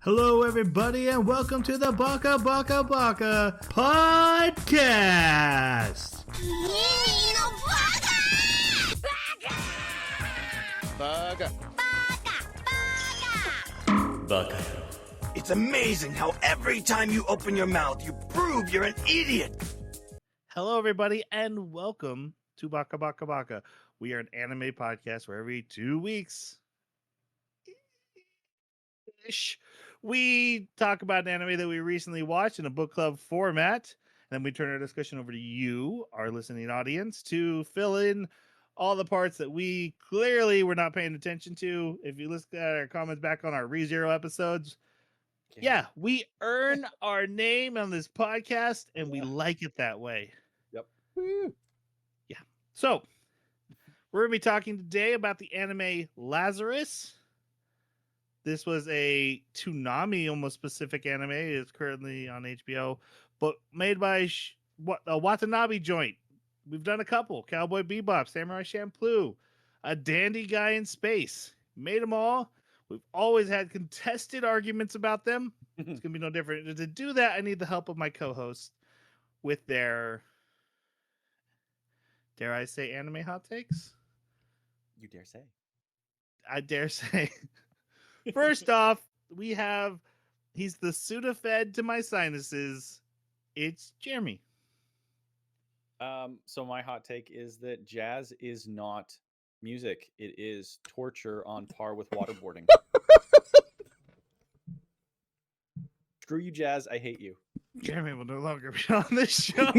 Hello, everybody, and welcome to the Baka podcast. Baka. It's amazing how every time you open your mouth, you prove you're an idiot. Hello, everybody, and welcome to Baka. We are an anime podcast where every 2 weeks we talk about an anime that we recently watched in a book club format. And then we turn our discussion over to you, our listening audience, to fill in all the parts that we clearly were not paying attention to. If you listen at our comments back on our ReZero episodes, yeah, we earn our name on this podcast, and we like it that way. Yep. Yeah. So, we're going to be talking today about the anime Lazarus. This was a Toonami almost specific anime. It's currently on HBO, but made by a Watanabe joint. We've done a couple: Cowboy Bebop, Samurai Champloo, A Dandy Guy in Space. Made them all. We've always had contested arguments about them. It's gonna be no different. To do that, I need the help of my co-host with their, dare I say, anime hot takes. You dare say? I dare say. First off, we have, he's the Sudafed to my sinuses. It's Jeremy. So my hot take is that jazz is not music. It is torture on par with waterboarding. Screw you, jazz. I hate you. Jeremy will no longer be on this show.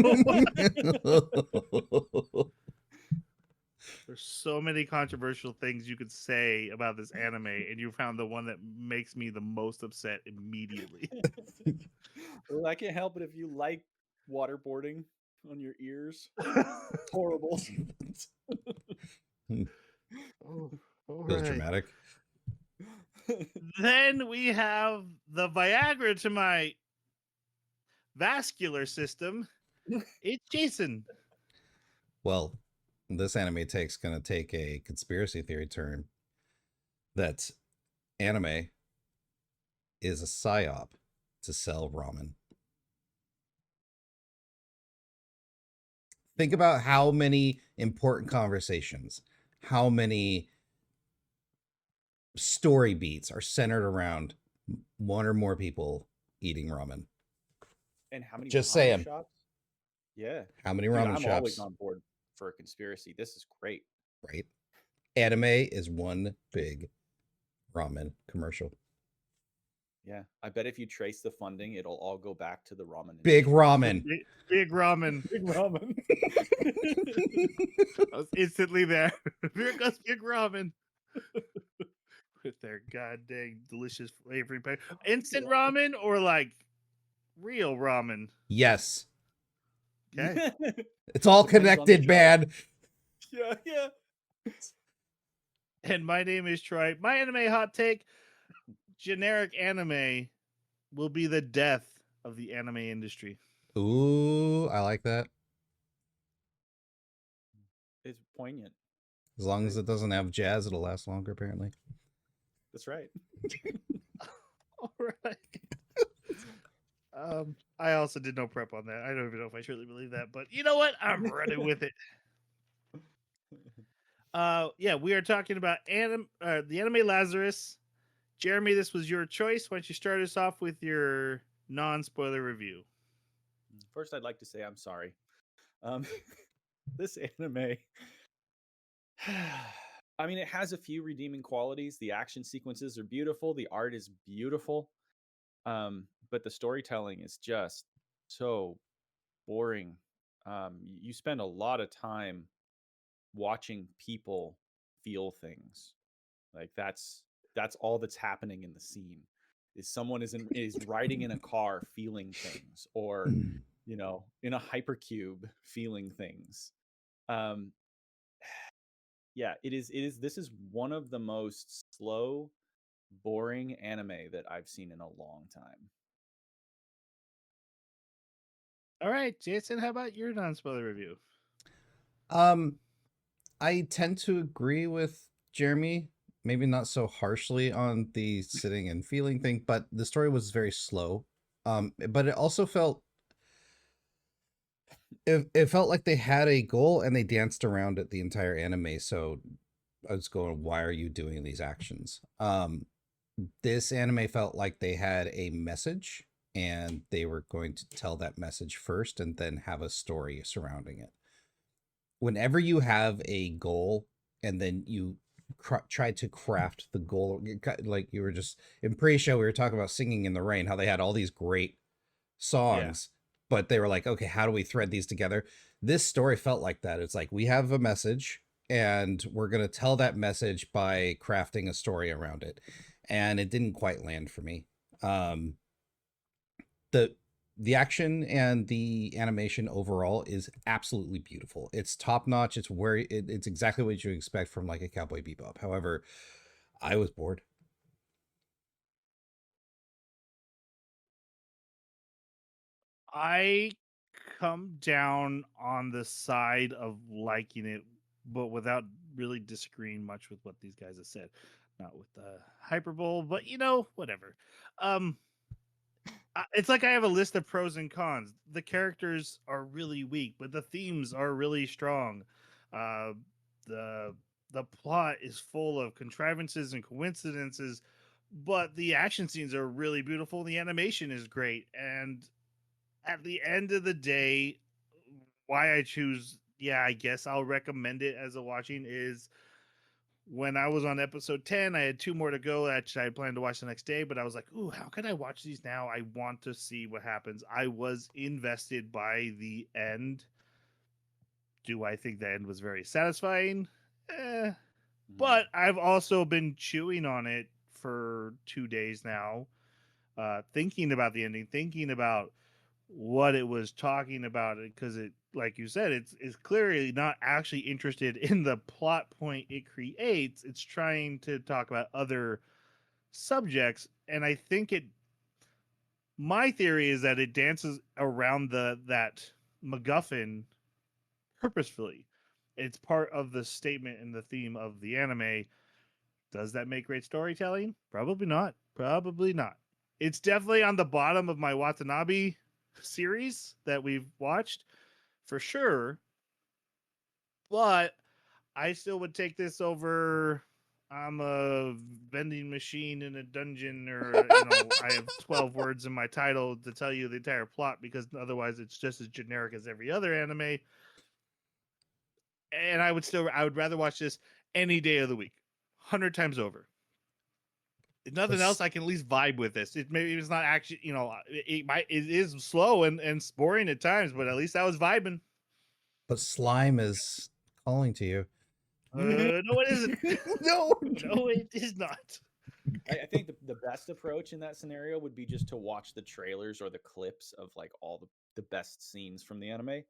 There's so many controversial things you could say about this anime, and you found the one that makes me the most upset immediately. Well, I can't help it if you like waterboarding on your ears. Horrible. Feels dramatic. Then we have the Viagra to my vascular system. It's Jason. Well, this anime gonna take a conspiracy theory turn that anime is a psyop to sell ramen. Think about how many important conversations, how many story beats are centered around one or more people eating ramen. And how many Just ramen saying. shops? Yeah. How many Dude, ramen I'm shops? always on board for a conspiracy. This is great. Right? Anime is one big ramen commercial. Yeah. I bet if you trace the funding, it'll all go back to the ramen. Big industry. ramen. Big ramen. Big ramen. I was instantly there. Here goes Big Ramen. With their goddamn delicious flavoring pack. Instant ramen or like real ramen? Yes. Okay. It's all Depends on the connected, man. Yeah. And my name is Troy. My anime hot take: generic anime will be the death of the anime industry. Ooh, I like that. It's poignant. As long as it doesn't have jazz, it'll last longer, apparently. That's right. All right. I also did no prep on that. I don't even know if I truly believe that, but you know what? I'm running with it. Yeah, we are talking about the anime Lazarus. Jeremy, this was your choice. Why don't you start us off with your non-spoiler review? First, I'd like to say I'm sorry. This anime, I mean, it has a few redeeming qualities. The action sequences are beautiful. The art is beautiful. But the storytelling is just so boring. You spend a lot of time watching people feel things. Like that's all that's happening in the scene. Is someone is riding in a car feeling things, or you know, in a hypercube feeling things. Yeah, it is. This is one of the most slow, boring anime that I've seen in a long time. All right, Jason, how about your non-spoiler review? I tend to agree with Jeremy. maybe not so harshly on the sitting and feeling thing, but the story was very slow. But it also felt it felt like they had a goal and they danced around it the entire anime. So I was going, why are you doing these actions? This anime felt like they had a message and they were going to tell that message first and then have a story surrounding it. Whenever you have a goal and then you try to craft the goal, like you were just in pre-show, we were talking about Singing in the Rain, how they had all these great songs, but they were like, okay, how do we thread these together? This story felt like that. It's like, we have a message and we're going to tell that message by crafting a story around it. And it didn't quite land for me. The action and the animation overall is absolutely beautiful. It's top notch. It's where it's exactly what you expect from like a Cowboy Bebop. However, I was bored. I come down on the side of liking it, but without really disagreeing much with what these guys have said. Not with the hyperbole, but whatever. It's like I have a list of pros and cons. The characters are really weak, but the themes are really strong. Uh, the the plot is full of contrivances and coincidences, but the action scenes are really beautiful. The animation is great, and at the end of the day, why I choose, I guess I'll recommend it as a watching is when I was on episode 10, I had 2 more to go that I planned to watch the next day, but I was like, ooh, how can I watch these now? I want to see what happens. I was invested by the end. Do I think the end was very satisfying? But I've also been chewing on it for 2 days now, thinking about the ending, thinking about what it was talking about, because it, like you said, it's clearly not actually interested in the plot point it creates. It's trying to talk about other subjects, and I think it, my theory is that it dances around that MacGuffin purposefully. It's part of the statement and the theme of the anime. Does that make great storytelling? Probably not. Probably not. It's definitely on the bottom of my Watanabe series that we've watched for sure. But I still would take this over. I'm a vending machine in a dungeon, or I have 12 words in my title to tell you the entire plot, because otherwise it's just as generic as every other anime. And I would rather watch this any day of the week, 100 times over. If nothing else, I can at least vibe with this. Maybe it's not actually, it is slow and boring at times, but at least I was vibing. But slime is calling to you. No, it isn't. No, No, it is not. I think the best approach in that scenario would be just to watch the trailers or the clips of like all the best scenes from the anime,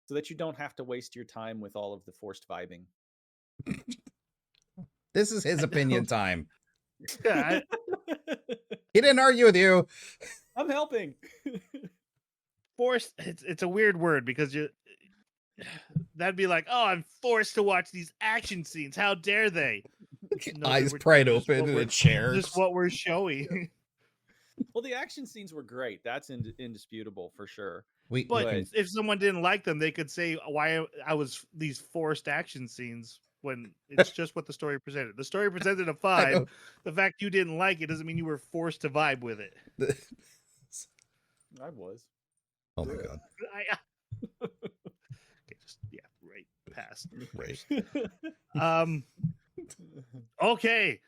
so that you don't have to waste your time with all of the forced vibing. this is his opinion time. Yeah, He didn't argue with you. I'm helping. forced. It's a weird word, because that'd be like, oh, I'm forced to watch these action scenes. How dare they? No, Eyes we're pried just open in a chair. Just what we're showing. Well, the action scenes were great. That's indisputable for sure. But Right. if someone didn't like them, they could say why I was these forced action scenes, when it's just what the story presented. The story presented a 5. The fact you didn't like it doesn't mean you were forced to vibe with it. I was. Oh my god. Okay, just right past. Right. Okay.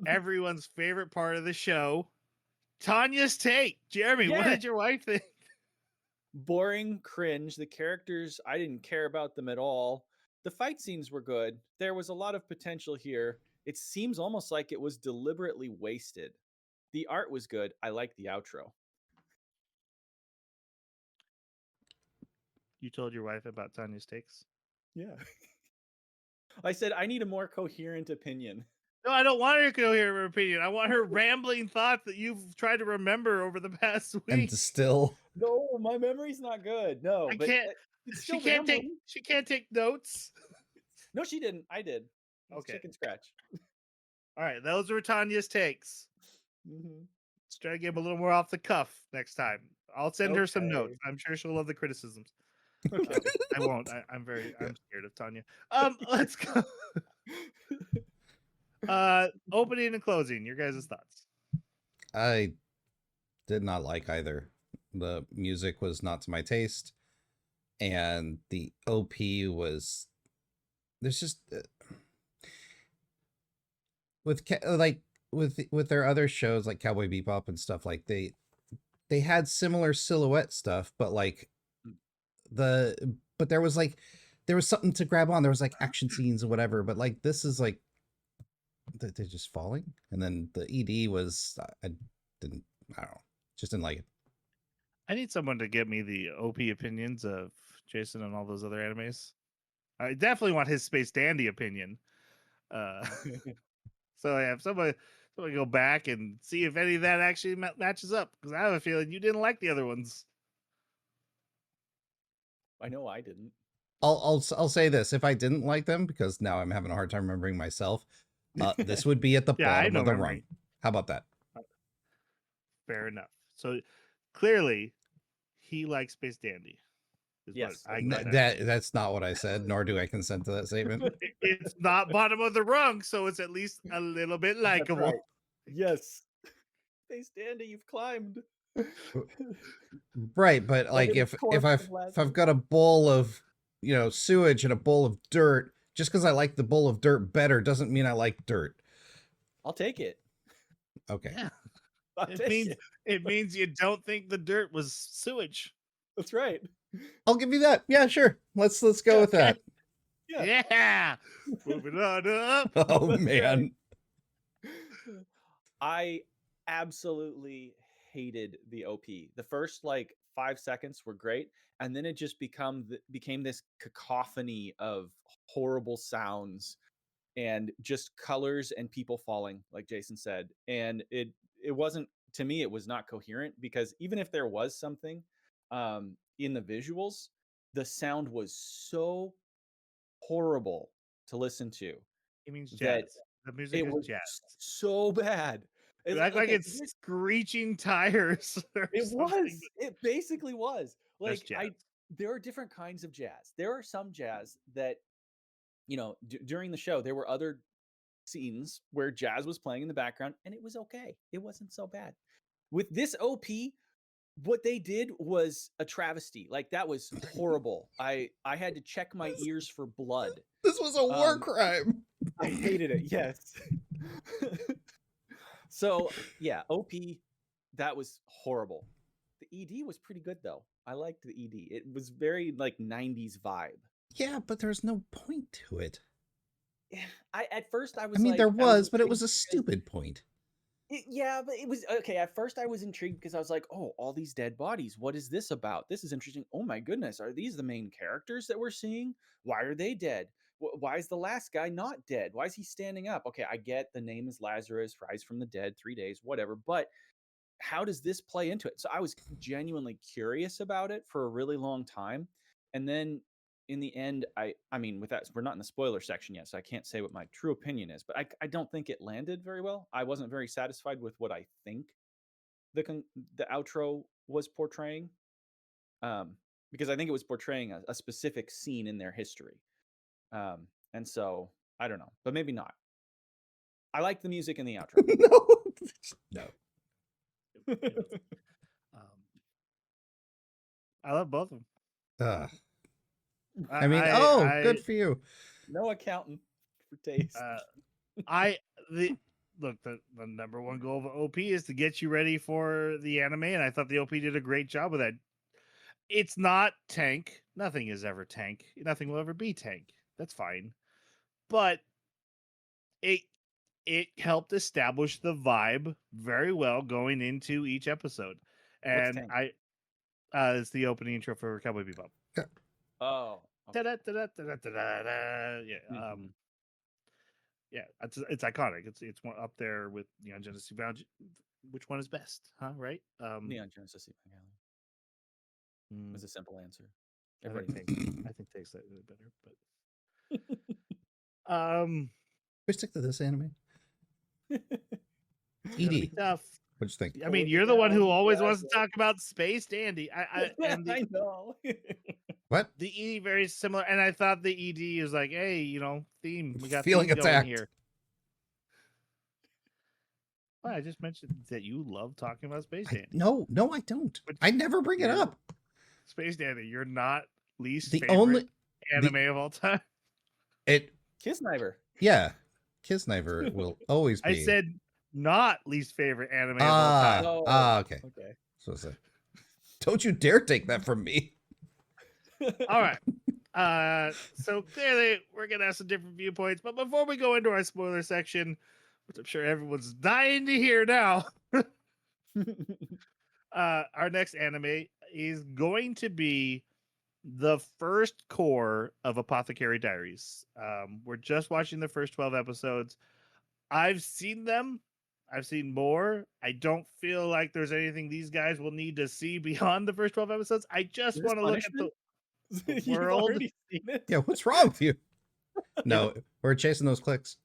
Everyone's favorite part of the show, Tanya's take. Jeremy, what did your wife think? Boring, cringe. The characters, I didn't care about them at all. The fight scenes were good. There was a lot of potential here. It seems almost like it was deliberately wasted. The art was good. I like the outro. You told your wife about Tanya's takes? Yeah. I said I need a more coherent opinion. No, I don't want her to hear her opinion. I want her rambling thoughts that you've tried to remember over the past week. And distill. No, my memory's not good. No, I but can't. it's She still can't rambling. take. She can't take notes. No, she didn't. I did. It's Okay. chicken scratch. All right, those were Tanya's takes. Let's try to get him a little more off the cuff next time. I'll send her some notes. Okay. I'm sure she'll love the criticisms. Okay. I won't. I'm scared of Tanya. Let's go. Opening and closing. Your guys' thoughts. I did not like either. The music was not to my taste, and the OP was. There's just with their other shows like Cowboy Bebop and stuff, like they had similar silhouette stuff, but like but there was something to grab on. There was like action scenes or whatever, but like this is like they're just falling, and then the ED was I don't know, just didn't like it. I need someone to get me the OP opinions of Jason and all those other animes. I definitely want his Space Dandy opinion. So I have somebody go back and see if any of that actually matches up, because I have a feeling you didn't like the other ones. I know I didn't. I'll say this: if I didn't like them, because now I'm having a hard time remembering myself, this would be at the Yeah, I bottom know of the memory. rung. How about that? Fair enough. So clearly, he likes Space Dandy. is what Yes, I that's get right. out. That's not what I said, nor do I consent to that statement. It's not bottom of the rung, so it's at least a little bit That's likable. right. Yes. Space Dandy, you've climbed. Right, but like in a if corpse of if Lazarus. I've got a bowl of sewage and a bowl of dirt, just because I like the bowl of dirt better doesn't mean I like dirt. I'll take it. Okay. Yeah. I'll take it. It means you don't think the dirt was sewage. That's right. I'll give you that. Yeah, sure. Let's go with that. Yeah. Yeah. Moving on up. Oh That's man. I absolutely hated the OP. The first like 5 seconds were great, and then it just became this cacophony of horrible sounds and just colors and people falling, like Jason said. And it wasn't, to me, it was not coherent, because even if there was something in the visuals, the sound was so horrible to listen to. It means that jazz. The music it is was jazz. so bad. You act like it's screeching tires. It was. It basically was. That's Like jazz. there are different kinds of jazz. There are some jazz that, during the show, there were other scenes where jazz was playing in the background, and it was okay. It wasn't so bad. With this OP, what they did was a travesty. Like, that was horrible. I had to check my ears for blood. This was a war crime. I hated it. Yes. So yeah, OP, that was horrible. The ED was pretty good though. I liked the ED. It was very like 90s vibe. Yeah, but there's no point to it. At first I was I mean, like, there was, but it intrigued was a because stupid point. yeah, but it was okay. At first I was intrigued because I was like, oh, all these dead bodies. What is this about? This is interesting. Oh my goodness, are these the main characters that we're seeing? Why are they dead? Why is the last guy not dead? Why is he standing up? Okay, I get the name is Lazarus, rise from the dead, 3 days, whatever. But how does this play into it? So I was genuinely curious about it for a really long time. And then in the end, I mean, with that, we're not in the spoiler section yet, so I can't say what my true opinion is, but I don't think it landed very well. I wasn't very satisfied with what I think the outro was portraying, because I think it was portraying a specific scene in their history. And so I don't know, but maybe not. I like the music in the outro. No. I love both of them. I mean, good for you. No accountant for taste. The number one goal of OP is to get you ready for the anime, and I thought the OP did a great job of that. It's not Tank. Nothing is ever Tank. Nothing will ever be Tank. That's fine. But it helped establish the vibe very well going into each episode. And it's the opening intro for Cowboy Bebop. Oh. Okay. Yeah. Yeah, it's iconic. It's one up there with Neon Genesis Evangelion. Which one is best? Huh? Right? Neon Genesis Evangelion was a simple answer. Everybody I think takes that really better, but we stick to this anime. It's gonna be ED, tough. what'd you think? I mean, Pull you're it the one who down, always grab wants to talk about Space Dandy. And I know. What? the ED very similar, and I thought the ED is like, hey, theme. We got Feeling theme going attacked. here. Well, I just mentioned that you love talking about Space Dandy. No, I don't. But I never bring it you're- up. Space Dandy, you're not least The favorite only anime of all time. it Kisniver. yeah, Kisniver will always be. I said not least favorite anime of all time. No. Okay. Okay. So it's like, don't you dare take that from me. All right. So clearly we're gonna have some different viewpoints, but before we go into our spoiler section, which I'm sure everyone's dying to hear now, our next anime is going to be the first core of Apothecary Diaries. We're just watching the first 12 episodes. I've seen them. I've seen more. I don't feel like there's anything these guys will need to see beyond the first 12 episodes. I just Is this want to look at punishment? the You've world. already seen it? Yeah, what's wrong with you? No, we're chasing those clicks.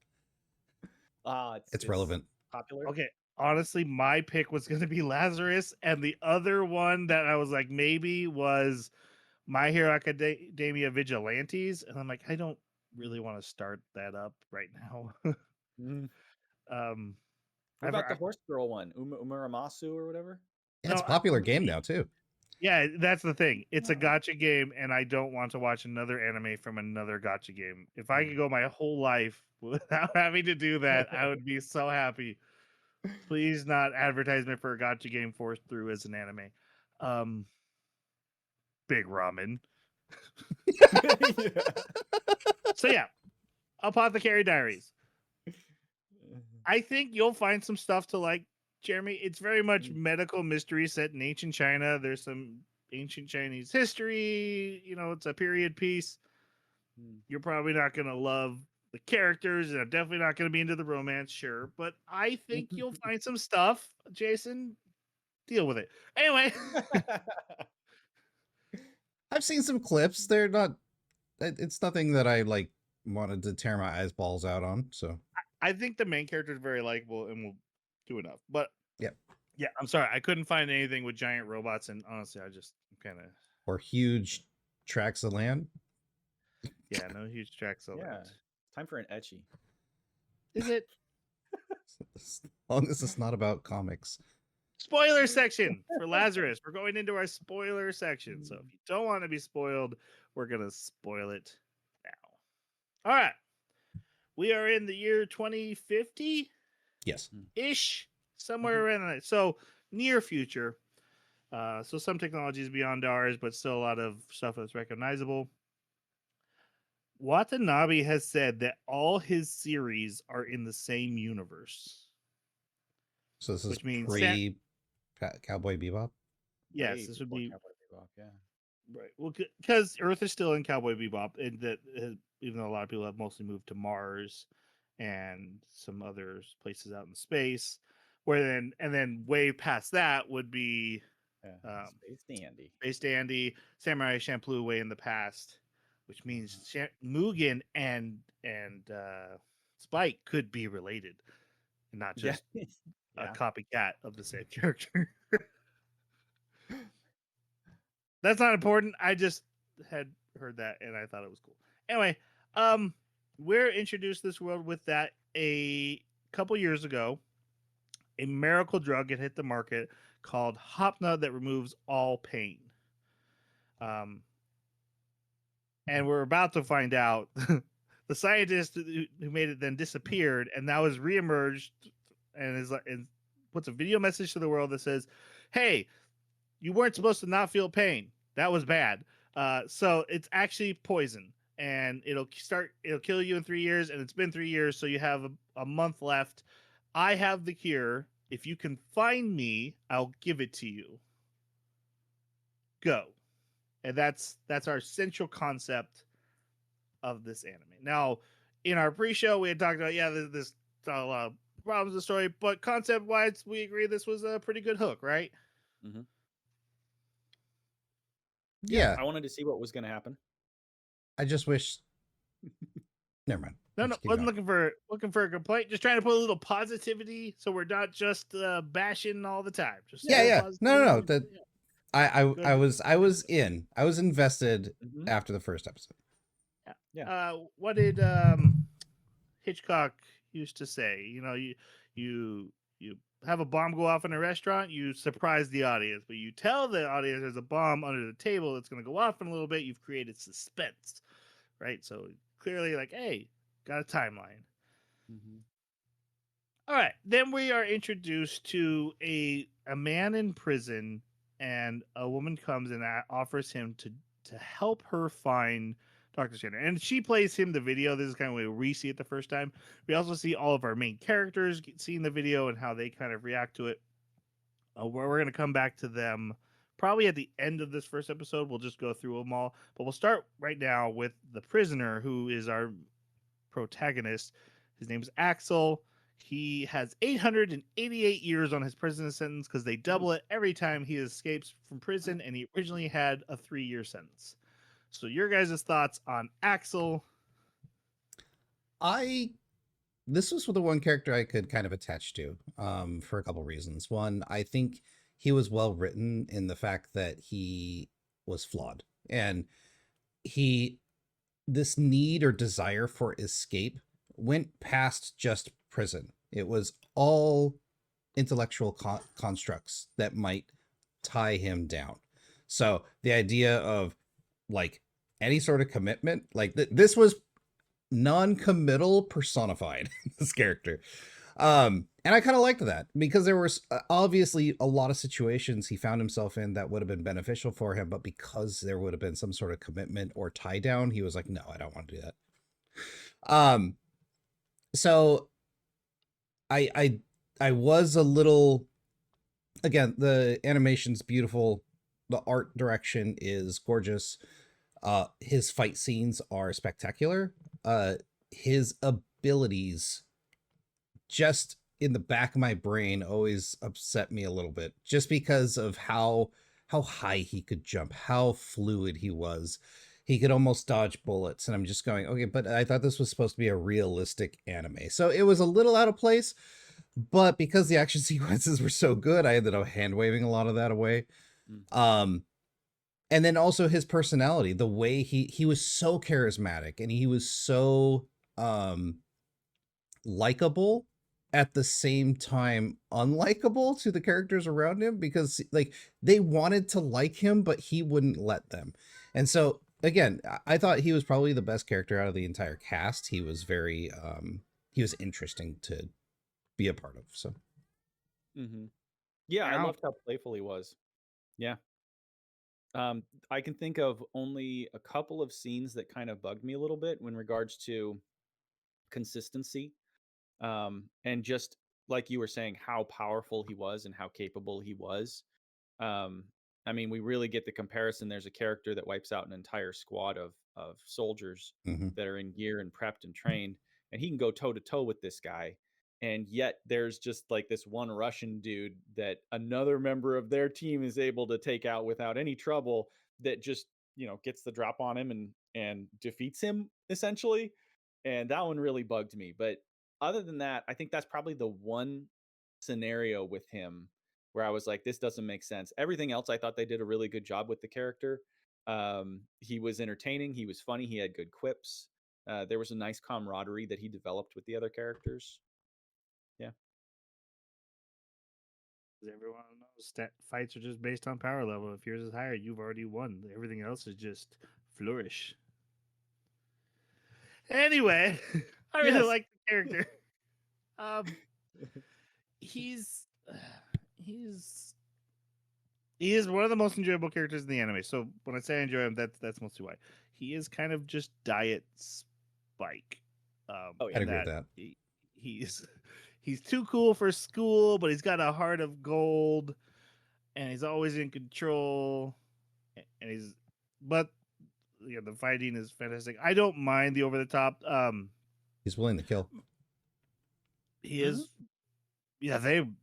It's relevant. Popular. Okay, honestly, my pick was going to be Lazarus, and the other one that I was like maybe was My Hero Academia Vigilantes, and I'm like, I don't really want to start that up right now. Mm. um, What about the horse girl one? Umuramasu or whatever? Yeah, it's No, a popular game now too. yeah, that's the thing. It's a Oh. gotcha game, and I don't want to watch another anime from another gotcha game. If I could go my whole life without having to do that, I would be so happy. Please not advertisement for a gotcha game forced through as an anime. Big ramen. So yeah, Apothecary Diaries. I think you'll find some stuff to like, Jeremy. It's very much medical mystery set in ancient China. There's some ancient Chinese history. It's a period piece. You're probably not going to love the characters, and I'm definitely not going to be into the romance, sure. But I think you'll find some stuff. Jason, deal with it. Anyway. I've seen some clips. They're not. It's nothing that I like wanted to tear my eyes balls out on. So I think the main character is very likable and will do enough. But Yep. Yeah, I'm sorry. I couldn't find anything with giant robots, and honestly, I'm kind of or huge tracts of land. no huge tracks of Yeah. land. Time for an etchy. Is it? As long as it's not about comics. Spoiler section for Lazarus. We're going into our spoiler section. So if you don't want to be spoiled, we're going to spoil it now. All right. We are in the year 2050 Yes. ish, somewhere around that. So near future. So some technology is beyond ours, but still a lot of stuff that's recognizable. Watanabe has said that all his series are in the same universe. So this is Which means pre Cowboy Bebop. Yes, Way this would before be Cowboy Bebop, yeah. right. Well, because Earth is still in Cowboy Bebop, and that even though a lot of people have mostly moved to Mars and some other places out in space, and then way past that would be Space Dandy. Space Dandy, Samurai Champloo way in the past, which means Mugen and Spike could be related, and not just a copycat of the same character. That's not important. I just had heard that and I thought it was cool. Anyway, we're introduced to this world with that a couple years ago. A miracle drug had hit the market called Hopna that removes all pain. And we're about to find out the scientist who made it then disappeared and now has reemerged and puts a video message to the world that says, "Hey, you weren't supposed to not feel pain. That was bad. So it's actually poison, and it'll kill you in 3 years, and it's been 3 years, so you have a month left. I have the cure. If you can find me, I'll give it to you. Go." And that's our central concept of this anime. Now, in our pre-show, we had talked about there's a lot of problems with the story, but concept-wise, we agree this was a pretty good hook, right? Mm-hmm. Yeah. I wanted to see what was going to happen. I just wish Never mind. No, Let's keep wasn't going. looking for a complaint. Just trying to put a little positivity, so we're not just bashing all the time. Just a Yeah, little yeah. No. positivity. That Yeah. I Good. was in. I was invested Mhm. after the first episode. Yeah. What did Hitchcock used to say? You have a bomb go off in a restaurant, you surprise the audience, but you tell the audience there's a bomb under the table that's going to go off in a little bit. You've created suspense, right? So clearly, like, hey, got a timeline. Mhm. All right, then we are introduced to a man in prison, and a woman comes and offers him to help her find Dr. Scanner, and she plays him the video. This is kind of where we see it the first time. We also see all of our main characters seeing the video and how they kind of react to it. We're going to come back to them probably at the end of this first episode. We'll just go through them all, but we'll start right now with the prisoner, who is our protagonist. His name is Axel. He has 888 years on his prison sentence because they double it every time he escapes from prison, and he originally had a 3-year sentence. So, your guys' thoughts on Axel? This was the one character I could kind of attach to, for a couple reasons. One, I think he was well written in the fact that he was flawed, and this need or desire for escape went past just prison. It was all intellectual constructs that might tie him down. So the idea of like any sort of commitment, like this was non-committal personified, this character. And I kind of liked that because there was obviously a lot of situations he found himself in that would have been beneficial for him, but because there would have been some sort of commitment or tie down, he was like, no, I don't want to do that. So I was a little, again, the animation's beautiful, the art direction is gorgeous, his fight scenes are spectacular, his abilities just in the back of my brain always upset me a little bit, just because of how high he could jump, how fluid he was. He could almost dodge bullets, and I'm just going, okay, but I thought this was supposed to be a realistic anime, so it was a little out of place. But because the action sequences were so good, I ended up hand waving a lot of that away. And then also his personality, the way he was so charismatic, and he was so likable, at the same time unlikable to the characters around him, because like they wanted to like him, but he wouldn't let them. And so again, I thought he was probably the best character out of the entire cast. He was very he was interesting to be a part of. So Yeah, I Now, loved how playful he was. Yeah. I can think of only a couple of scenes that kind of bugged me a little bit in regards to consistency. And just like you were saying, how powerful he was and how capable he was. Um, I mean, we really get the comparison. There's a character that wipes out an entire squad of soldiers mhm. that are in gear and prepped and trained, and he can go toe to toe with this guy. And yet, there's just like this one Russian dude that another member of their team is able to take out without any trouble. That just gets the drop on him and defeats him essentially. And that one really bugged me. But other than that, I think that's probably the one scenario with him where I was like, this doesn't make sense. Everything else, I thought they did a really good job with the character. He was entertaining. He was funny. He had good quips. There was a nice camaraderie that he developed with the other characters. Yeah. everyone knows that fights are just based on power level. If yours is higher, you've already won. Everything else is just flourish. Anyway, I really Yes. like the character. Um, he's he's he is one of the most enjoyable characters in the anime. So when I say I enjoy him, that's mostly why. He is kind of just diet Spike. Oh, yeah. I'd agree with that. He's he's too cool for school, but he's got a heart of gold, and he's always in control. And but yeah, the fighting is fantastic. I don't mind the over the top. He's willing to kill. He is. Yeah,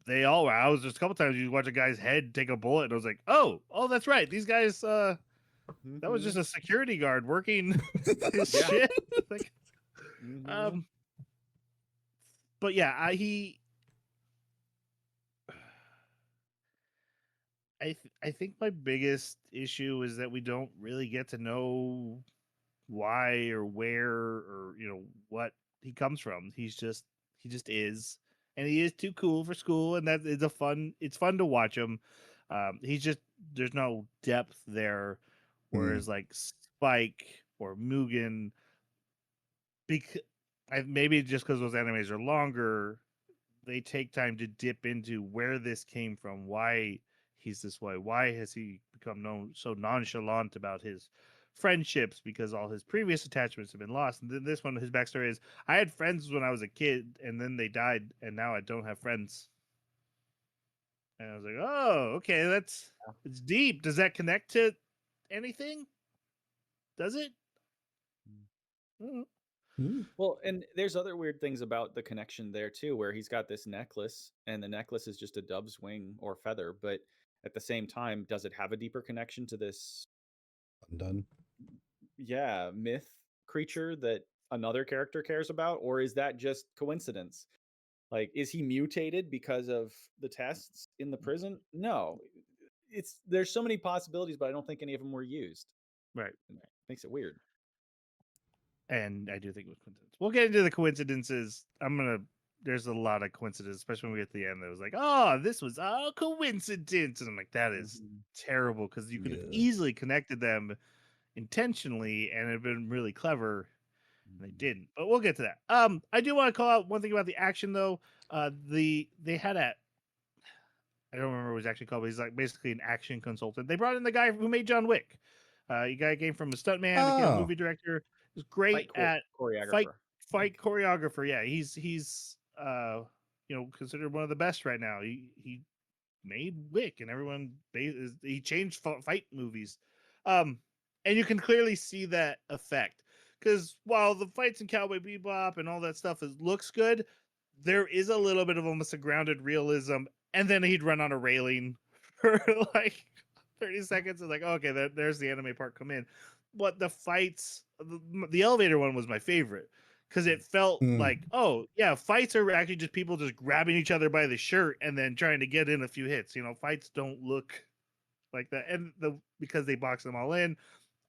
they all were. I was just a couple times you watch a guy's head take a bullet, and I was like, oh, that's right. These guys, that was just a security guard working his Yeah. shit. Like, Mhm. But yeah, I think my biggest issue is that we don't really get to know why or where or what he comes from. He just is, and he is too cool for school, and that is it's fun to watch him. He's just there's no depth there, Hmm. whereas like Spike or Mugen, because maybe just because those animes are longer, they take time to dip into where this came from, why he's this way, why has he become so nonchalant about his friendships because all his previous attachments have been lost. And then this one, his backstory is, I had friends when I was a kid, and then they died, and now I don't have friends. And I was like, oh, okay, it's deep. Does that connect to anything? Does it? Mm. Hmm. Well, and there's other weird things about the connection there too, where he's got this necklace, and the necklace is just a dove's wing or feather, but at the same time, does it have a deeper connection to this, Undone. yeah, myth creature that another character cares about, or is that just coincidence? Like, is he mutated because of the tests in the prison? No. There's so many possibilities, but I don't think any of them were used. Right. And that makes it weird. And I do think it was coincidence. We'll get into the coincidences. There's a lot of coincidences, especially when we get to the end. That was like, oh, this was a coincidence, and I'm like, that is Mhm. terrible because you could have Yeah. easily connected them intentionally and have been really clever, and they Mhm. didn't. But we'll get to that. I do want to call out one thing about the action though. They had a I don't remember what it was actually called, but he's like basically an action consultant. They brought in the guy who made John Wick. You guy came from a stuntman, became a Oh. movie director. Was Fight great at fight choreographer. fight choreographer. Yeah, he's considered one of the best right now. He made Wick, and he changed fight movies, um, and you can clearly see that effect because while the fights in Cowboy Bebop and all that stuff looks good, there is a little bit of almost a grounded realism, and then he'd run on a railing for like 30 seconds. It's like, okay, there's the anime part come in. But the fights, the elevator one was my favorite because it felt Hmm. like, oh yeah, fights are actually just people just grabbing each other by the shirt and then trying to get in a few hits. Fights don't look like that, and because they box them all in.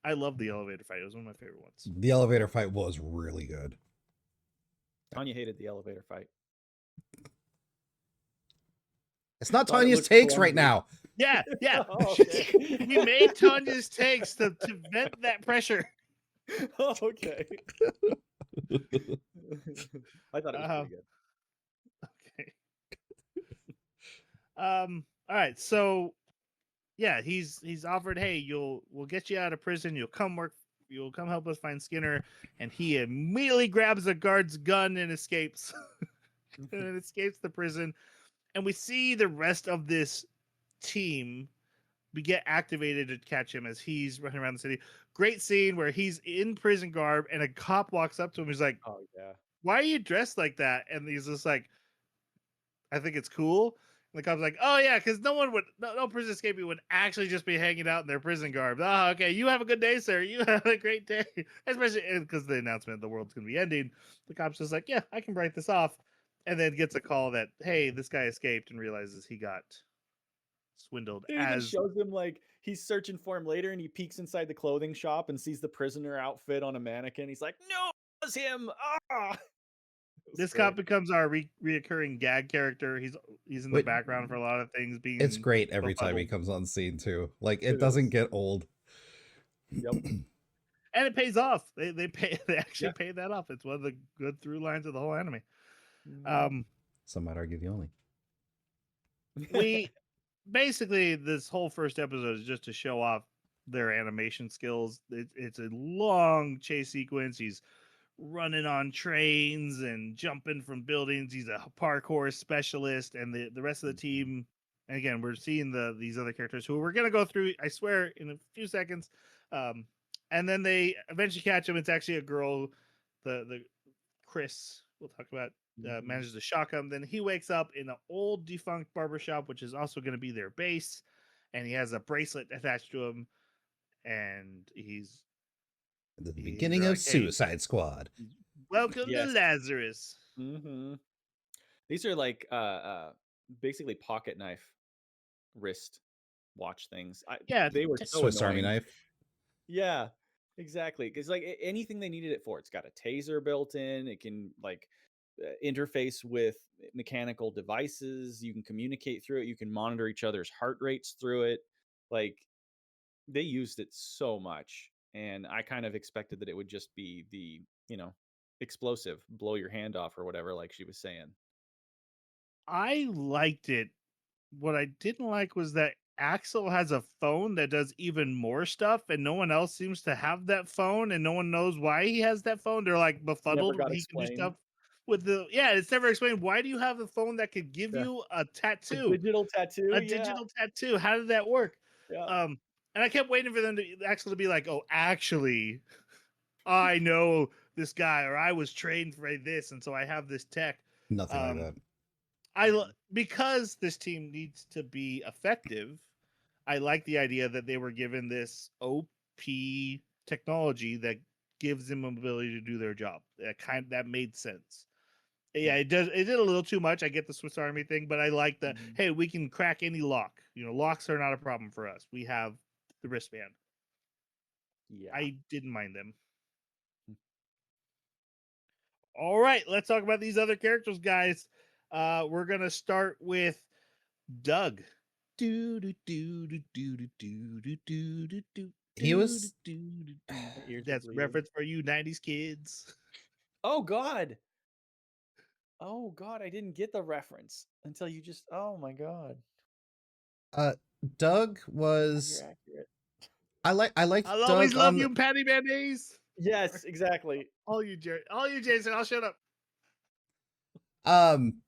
I love the elevator fight. It was one of my favorite ones. The elevator fight was really good. Tanya hated the elevator fight. It's not Thought it Tanya's looked takes right clumsy. now. Yeah, yeah. Oh, okay. We made Tanya's takes to vent that pressure. Oh, okay. I thought it was Uh, pretty good. okay. All right. So yeah, he's offered, hey, we'll get you out of prison. You'll come help us find Skinner, and he immediately grabs a guard's gun and escapes, and escapes the prison. And we see the rest of this team get activated to catch him as he's running around the city. Great scene where he's in prison garb, and a cop walks up to him. He's like, Oh yeah. "Why are you dressed like that?" And he's just like, I think it's cool. And the cop's like, oh yeah, because no prison escapee would actually just be hanging out in their prison garb. Oh, okay, you have a good day, sir. You have a great day. Especially because the announcement the world's gonna be ending. The cop's just like, yeah, I can write this off, and then gets a call that, hey, this guy escaped, and realizes he got swindled. It even As shows him like he's searching for him later, and he peeks inside the clothing shop and sees the prisoner outfit on a mannequin. He's like, "No, it was him!" Ah, it was this great. cop becomes our reoccurring gag character. He's in the Wait, background for a lot of things, it's being great every time he befuddled. comes on scene too. Like it It doesn't is. get old. Yep. And it pays off. They pay. They Yeah. actually pay that off. It's one of the good through lines of the whole anime. Mhm. Um, Some might argue the only. we basically this whole first episode is just to show off their animation skills. It's a long chase sequence. He's running on trains and jumping from buildings. He's a parkour specialist, and the rest of the team. And again, we're seeing these other characters who we're gonna go through, I swear, in a few seconds. Um, and then they eventually catch him. It's actually a girl, the Chris we'll talk about, Mhm. manages to shock him. Then he wakes up in an old defunct barbershop, which is also going to be their base, and he has a bracelet attached to him, and The they're beginning of like, hey, Suicide Squad. Welcome to Yes. Lazarus. Mm-hmm. These are like basically pocket knife wrist watch things. Yeah, They were so Swiss Army annoying. knife. Yeah, exactly. Because like anything they needed it for, it's got a taser built in. It can like interface with mechanical devices. You can communicate through it. You can monitor each other's heart rates through it. Like they used it so much, and I kind of expected that it would just be the explosive, blow your hand off or whatever, like she was saying. I liked it. What I didn't like was that Axel has a phone that does even more stuff, and no one else seems to have that phone, and no one knows why he has that phone. They're like Never befuddled. got He can do explained. stuff with the it's never explained. Why do you have a phone that could give Yeah. you a A tattoo, digital tattoo. a Yeah. digital tattoo? How did that work? Yeah. And I kept waiting for them to actually be like, "Oh, actually, I know this guy, or I was trained for this, and so I have this tech." Nothing like Um, that. because this team needs to be effective. I like the idea that they were given this OP technology that gives them an ability to do their job. That made sense. Yeah, it does. It did a little too much. I get the Swiss Army thing, but I like the Mhm. hey, we can crack any lock. Locks are not a problem for us. We have the wristband. Yeah. I didn't mind them. All right, let's talk about these other characters, guys. We're gonna start with Doug. Do do do do do do do do do do He was My ears are That's bleeding. reference for you 90s kids. Oh God. Oh God, I didn't get the reference until you just. Oh my God. Doug God, was you're accurate. I liked I'll always Doug love on you, Patty Mayonnaise. Yes, exactly. All you, all you, Jason. I'll shut up. um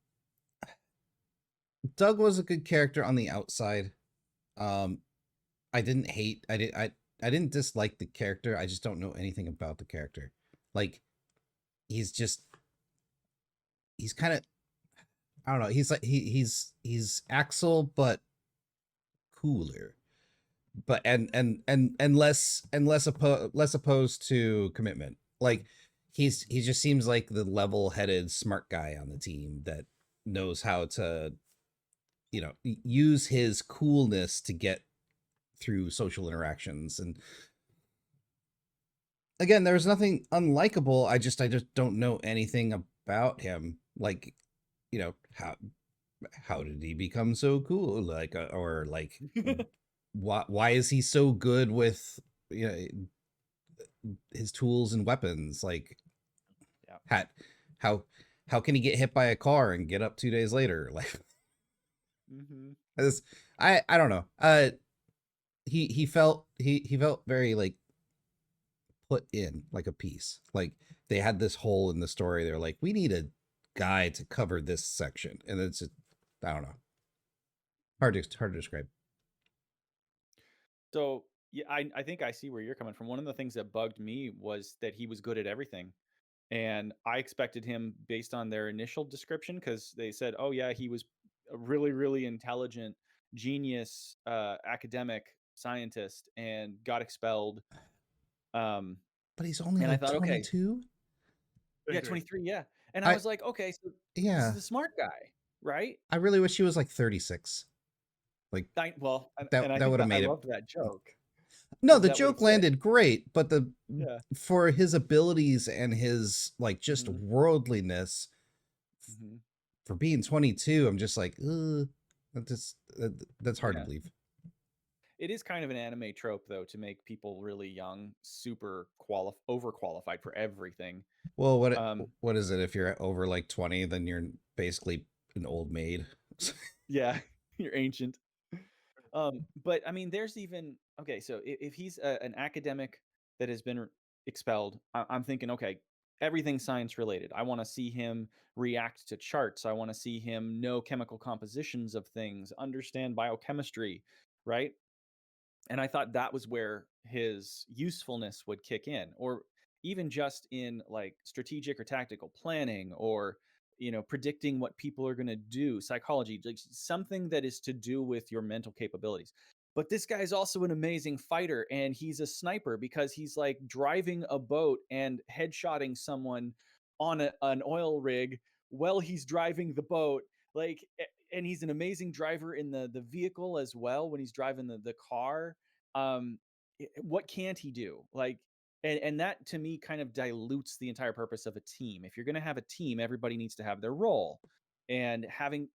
Doug was a good character on the outside. Um I didn't dislike the character. I just don't know anything about the character. Like he's just he's kind of I don't know. He's like he's Axel but cooler. But and less opposed to commitment. Like he just seems like the level-headed smart guy on the team that knows how to use his coolness to get through social interactions. And again, there's nothing unlikable. I just don't know anything about him. Like, how did he become so cool? Like, or like, why is he so good with his tools and weapons? Like, Yeah. how how can he get hit by a car and get up 2 days later? Like, Mm-hmm. I don't know. He felt very like put in like a piece. Like they had this hole in the story. They're like, we need a guy to cover this section, and it's just, I don't know, hard to describe. So yeah, I think I see where you're coming from. One of the things that bugged me was that he was good at everything. And I expected him based on their initial description, because they said, oh yeah, he was a really, really intelligent, genius, academic scientist and got expelled. But he's only And I like thought, okay, 22. yeah, 23, yeah. And I I was like, okay, so this is Yeah, the smart guy, right? I really wish he was like 36. Like Well, and I that think would have that I made it. loved that joke No, because the that would have joke fit. landed great, but the Yeah. for his abilities and his like just Mhm. worldliness Mhm. for being 22, I'm just like, that's hard to Yeah. believe. It is kind of an anime trope, though, to make people really young super overqualified for everything. Well, Um, what is it? If you're over like 20, then you're basically an old maid. yeah, you're ancient. But I mean, there's even okay. So if he's an academic that has been expelled, I'm thinking, okay, everything science related. I want to see him react to charts. I want to see him know chemical compositions of things, understand biochemistry, right? And I thought that was where his usefulness would kick in, or even just in like strategic or tactical planning, or predicting what people are going to do, psychology, like something that is to do with your mental capabilities. But this guy is also an amazing fighter, and he's a sniper because he's like driving a boat and headshotting someone on an oil rig while he's driving the boat. Like, and he's an amazing driver in the vehicle as well when he's driving the car. What can't he do? Like, and that to me kind of dilutes the entire purpose of a team. If you're going to have a team, everybody needs to have their role. And having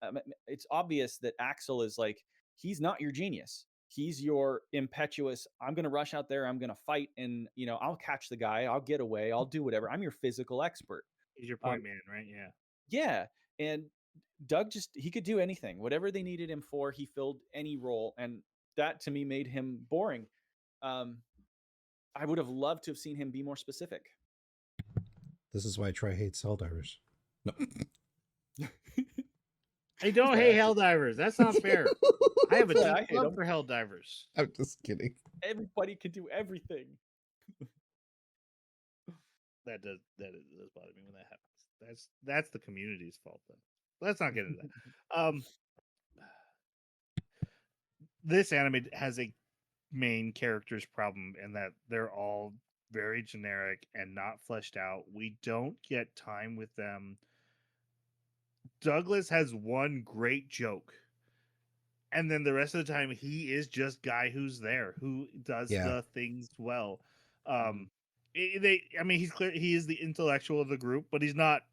it's obvious that Axel is like, he's not your genius. He's your impetuous, I'm going to rush out there, I'm going to fight, and I'll catch the guy, I'll get away, I'll do whatever. I'm your physical expert. He's your point man, right? Yeah. Yeah. And Doug he could do anything. Whatever they needed him for, he filled any role. And that to me made him boring. I would have loved to have seen him be more specific. This is why Troy hates Helldivers. No. I don't hate Helldivers. That's not fair. I have a Yeah, I deep hate love 'em. for Helldivers. I'm just kidding. Everybody can do everything. That does bother me when that happens. That's the community's fault then. Let's not get into that. This anime has a main character's problem in that they're all very generic and not fleshed out. We don't get time with them. Douglas has one great joke, and then the rest of the time he is just guy who's there, who does the things well. He's clear, he is the intellectual of the group, but he's not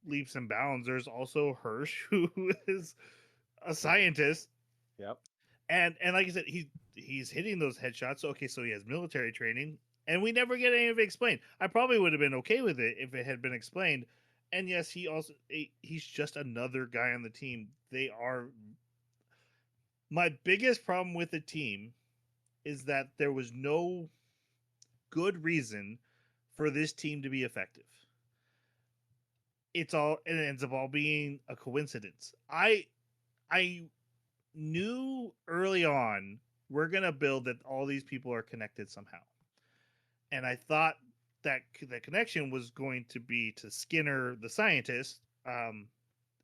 leaps and bounds. There's also Hirsch, who is a scientist. Yep. And like I said, he's hitting those headshots. Okay, so he has military training, and we never get any of it explained. I probably would have been okay with it if it had been explained. And yes, he's just another guy on the team. They are. My biggest problem with the team is that there was no good reason for this team to be effective. It ends up all being a coincidence. I knew early on we're gonna build that all these people are connected somehow, and I thought that the connection was going to be to Skinner, the scientist, and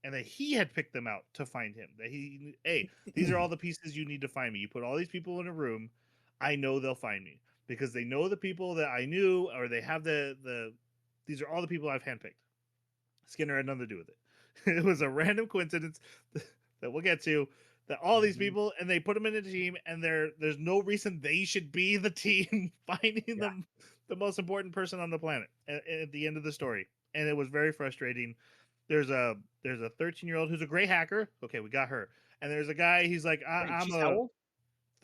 that he had picked them out to find him. That these are all the pieces you need to find me. You put all these people in a room, I know they'll find me because they know the people that I knew, or they have the. These are all the people I've handpicked. Skinner had nothing to do with it. It was a random coincidence that we'll get to. That all these people, and they put them in a team, and there's no reason they should be the team finding them the most important person on the planet at the end of the story. And it was very frustrating. There's a 13-year-old who's a great hacker. Okay, we got her. And there's a guy, he's like, I'm she's how old?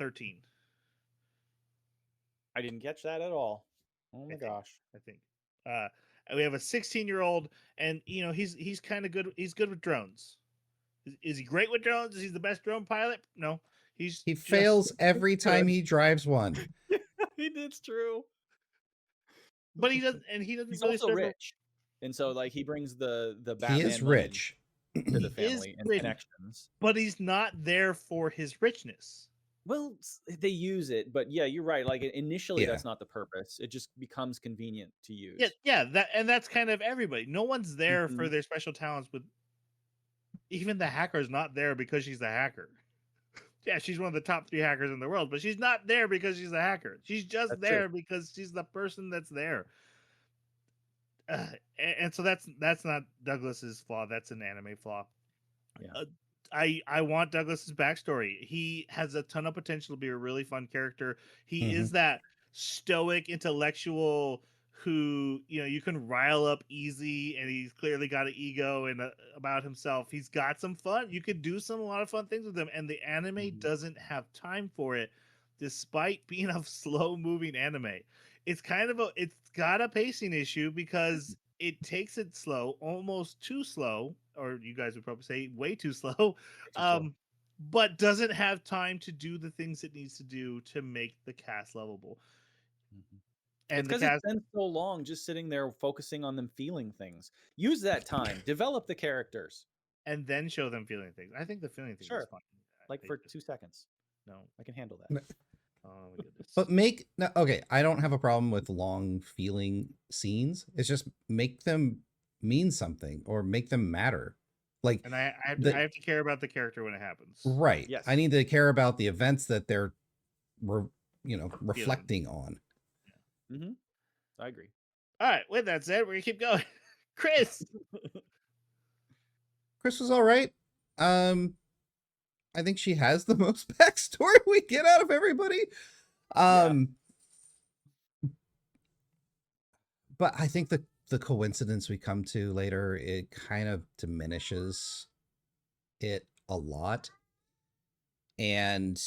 13. I didn't catch that at all. Oh my gosh. I think. And we have a 16-year-old, and he's kind of good. He's good with drones. Is he great with drones? Is he the best drone pilot? No. He fails every time he drives one. It's true. But he doesn't, and he doesn't. He's really also rich, and so like he brings the Batman. He is rich to the family and connections, but he's not there for his richness. Well, they use it, but yeah, you're right. Like initially, that's not the purpose. It just becomes convenient to use. Yeah. That's kind of everybody. No one's there for their special talents. With even the hacker's not there because she's a hacker. Yeah, she's one of the top 3 hackers in the world, but she's not there because she's a hacker. She's just there because she's the person that's there. And so that's not Douglas's flaw. That's an anime flaw. Yeah. I want Douglas's backstory. He has a ton of potential to be a really fun character. He is that stoic intellectual who you can rile up easy, and he's clearly got an ego and about himself. He's got some fun. You could do a lot of fun things with him, and the anime doesn't have time for it, despite being a slow moving anime. It's got a pacing issue because it takes it slow, almost too slow, or you guys would probably say way too slow, but doesn't have time to do the things it needs to do to make the cast lovable. And because it's been so long just sitting there focusing on them feeling things. Use that time, develop the characters, and then show them feeling things. I think the feeling thing is fine. Like for 2 seconds. No, I can handle that. Oh my goodness. But okay, I don't have a problem with long feeling scenes. It's just make them mean something or make them matter. Like, and I have to care about the character when it happens. Right. Yes. I need to care about the events that they're reflecting on. I agree. All right. With that said, we're gonna keep going. Chris. Chris was all right. I think she has the most backstory we get out of everybody. But I think the coincidence we come to later, it kind of diminishes it a lot. And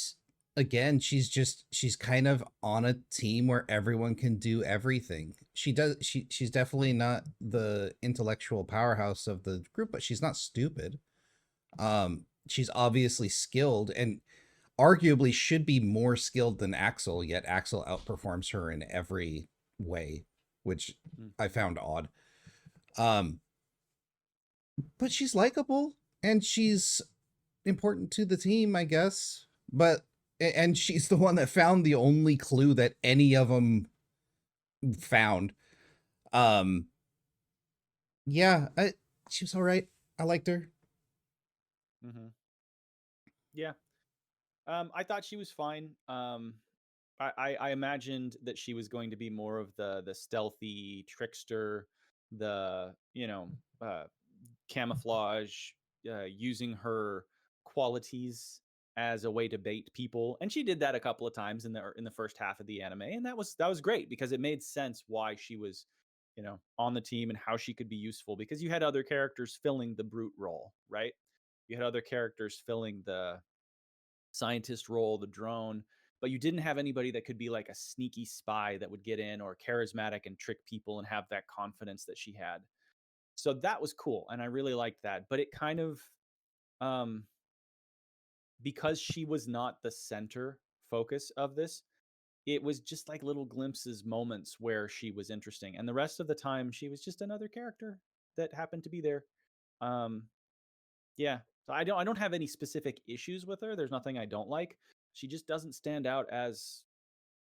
again, she's kind of on a team where everyone can do everything. She's definitely not the intellectual powerhouse of the group, but she's not stupid. She's obviously skilled and arguably should be more skilled than Axel, yet Axel outperforms her in every way, which I found odd. But she's likable and she's important to the team, I guess. And she's the one that found the only clue that any of them found. Yeah, she was all right. I liked her. Mm-hmm. Yeah. I thought she was fine. I imagined that she was going to be more of the stealthy trickster, the camouflage, using her qualities as a way to bait people, and she did that a couple of times in the first half of the anime, and that was great because it made sense why she was, on the team and how she could be useful because you had other characters filling the brute role, right? You had other characters filling the scientist role, the drone, but you didn't have anybody that could be like a sneaky spy that would get in or charismatic and trick people and have that confidence that she had. So that was cool. And I really liked that. But it kind of, because she was not the center focus of this, it was just like little glimpses, moments where she was interesting. And the rest of the time, she was just another character that happened to be there. Yeah. So I don't have any specific issues with her. There's nothing I don't like. She just doesn't stand out as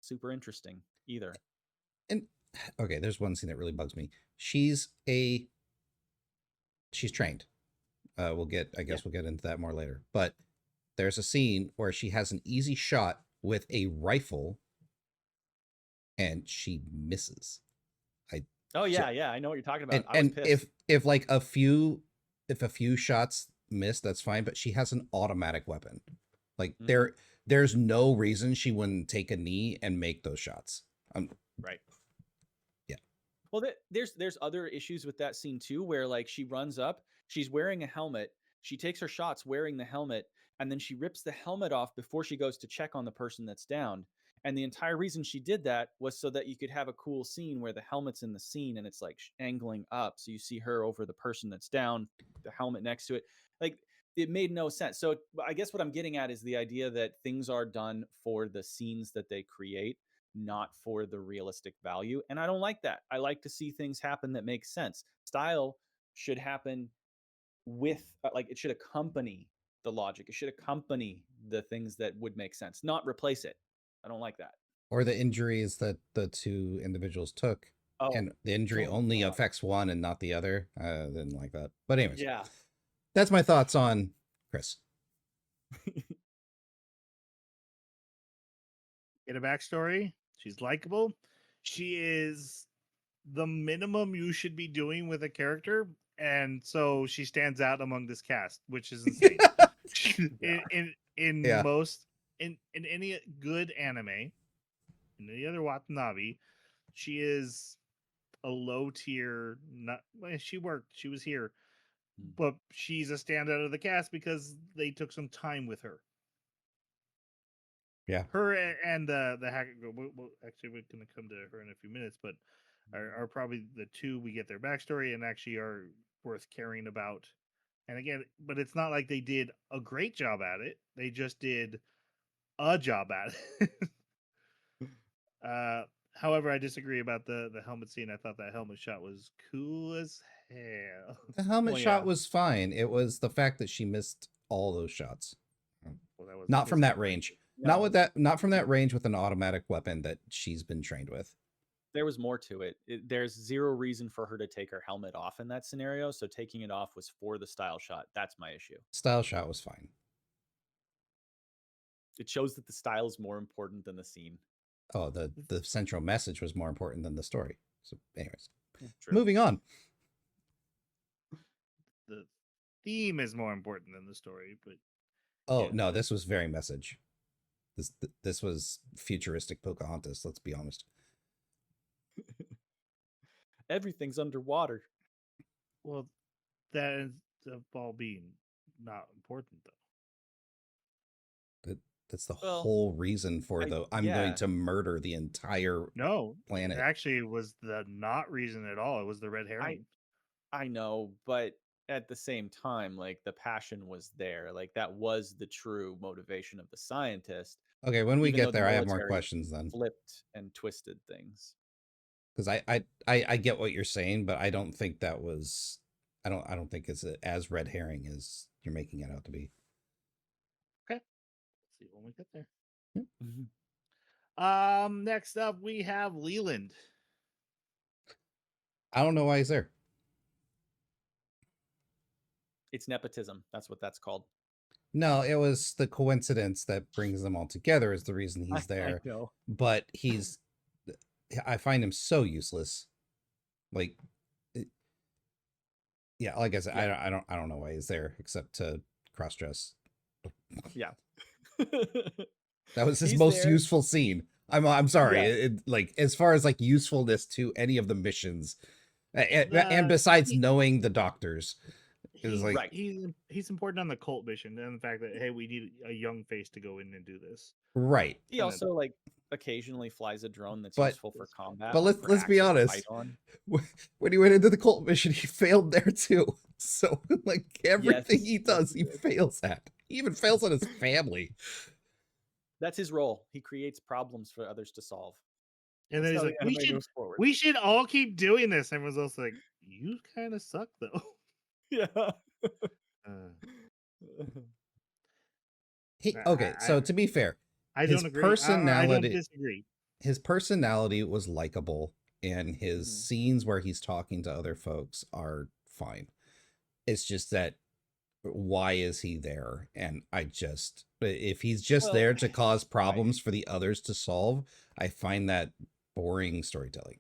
super interesting either. And okay, there's one scene that really bugs me. She's trained. We'll get into that more later. But there's a scene where she has an easy shot with a rifle and she misses. I know what you're talking about. And I was pissed. if like a few shots miss, that's fine, but she has an automatic weapon. Like there's no reason she wouldn't take a knee and make those shots. Right. Yeah. Well, there's other issues with that scene too, where like she runs up, she's wearing a helmet, she takes her shots wearing the helmet, and then she rips the helmet off before she goes to check on the person that's down. And the entire reason she did that was so that you could have a cool scene where the helmet's in the scene and it's like angling up, so you see her over the person that's down, the helmet next to it. Like it made no sense. So I guess what I'm getting at is the idea that things are done for the scenes that they create, not for the realistic value. And I don't like that. I like to see things happen that make sense. Style should happen with, like, it should accompany the logic. It should accompany the things that would make sense, not replace it. I don't like that. Or the injuries that the two individuals took. Oh, and the injury only affects one and not the other. Didn't like that. But anyways, yeah, that's my thoughts on Chris. Get a backstory. She's likable. She is the minimum you should be doing with a character, and so she stands out among this cast, which is insane. in most in any good anime, in any other Watanabe, she is a low tier. Not she was here, but she's a standout of the cast because they took some time with her. Yeah, her and the hacker. Actually, we're going to come to her in a few minutes, but are probably the two we get their backstory and actually are worth caring about. And again, but it's not like they did a great job at it. They just did a job at it. However, I disagree about the helmet scene. I thought that helmet shot was cool as hell. The helmet shot was fine. It was the fact that she missed all those shots. Well, not from that range. No. Not from that range with an automatic weapon that she's been trained with. There was more to it. There's zero reason for her to take her helmet off in that scenario. So taking it off was for the style shot. That's my issue. Style shot was fine. It shows that the style is more important than the scene. Oh, the central message was more important than the story. So anyways, True. Moving on. theme is more important than the story. But Oh yeah. no, this was very message. This was futuristic Pocahontas. Let's be honest. Everything's underwater. Well, that ends up all being not important though. That's the Well, whole reason for I'm going yeah. to murder the entire No, planet. it actually was the not reason at all. It was the red herring. I know, but at the same time, like the passion was there. Like that was the true motivation of the scientist, Okay, when we even though get the there, I have more military questions then. flipped and twisted things. Because I get what you're saying, but I don't think that was I don't think it's as red herring as you're making it out to be. Okay, let's see when we get there. Mhm. Next up we have Leland. I don't know why he's there. It's nepotism. That's what that's called. No, it was the coincidence that brings them all together is the reason he's I there. know. But I find him so useless. Like, yeah, like I said, Yeah. I don't know why he's there except to cross dress. Yeah. That was his He's most there. useful scene. I'm sorry. Yeah. Like as far as like usefulness to any of the missions, and besides he- knowing the doctors, it was He's like Right. he's important on the cult mission and the fact that hey, we need a young face to go in and do this. right. He And then- also like occasionally flies a drone that's But- useful for combat. but for let's be actual honest. fight on. When he went into the cult mission, he failed there too. So like everything Yes, he does, yes, he he did. fails at. He even fails on his family. That's his role. He creates problems for others to solve. And That's then he's how like, the anime moves forward. we should all keep doing this. Everyone's also like, you kind of suck though. Yeah. Okay, so to be fair, I his don't agree. I don't personality disagree. his personality was likable, and his Mhm. scenes where he's talking to other folks are fine. It's just that why is he there? And if he's just Well, there to cause right. problems for the others to solve, I find that boring storytelling.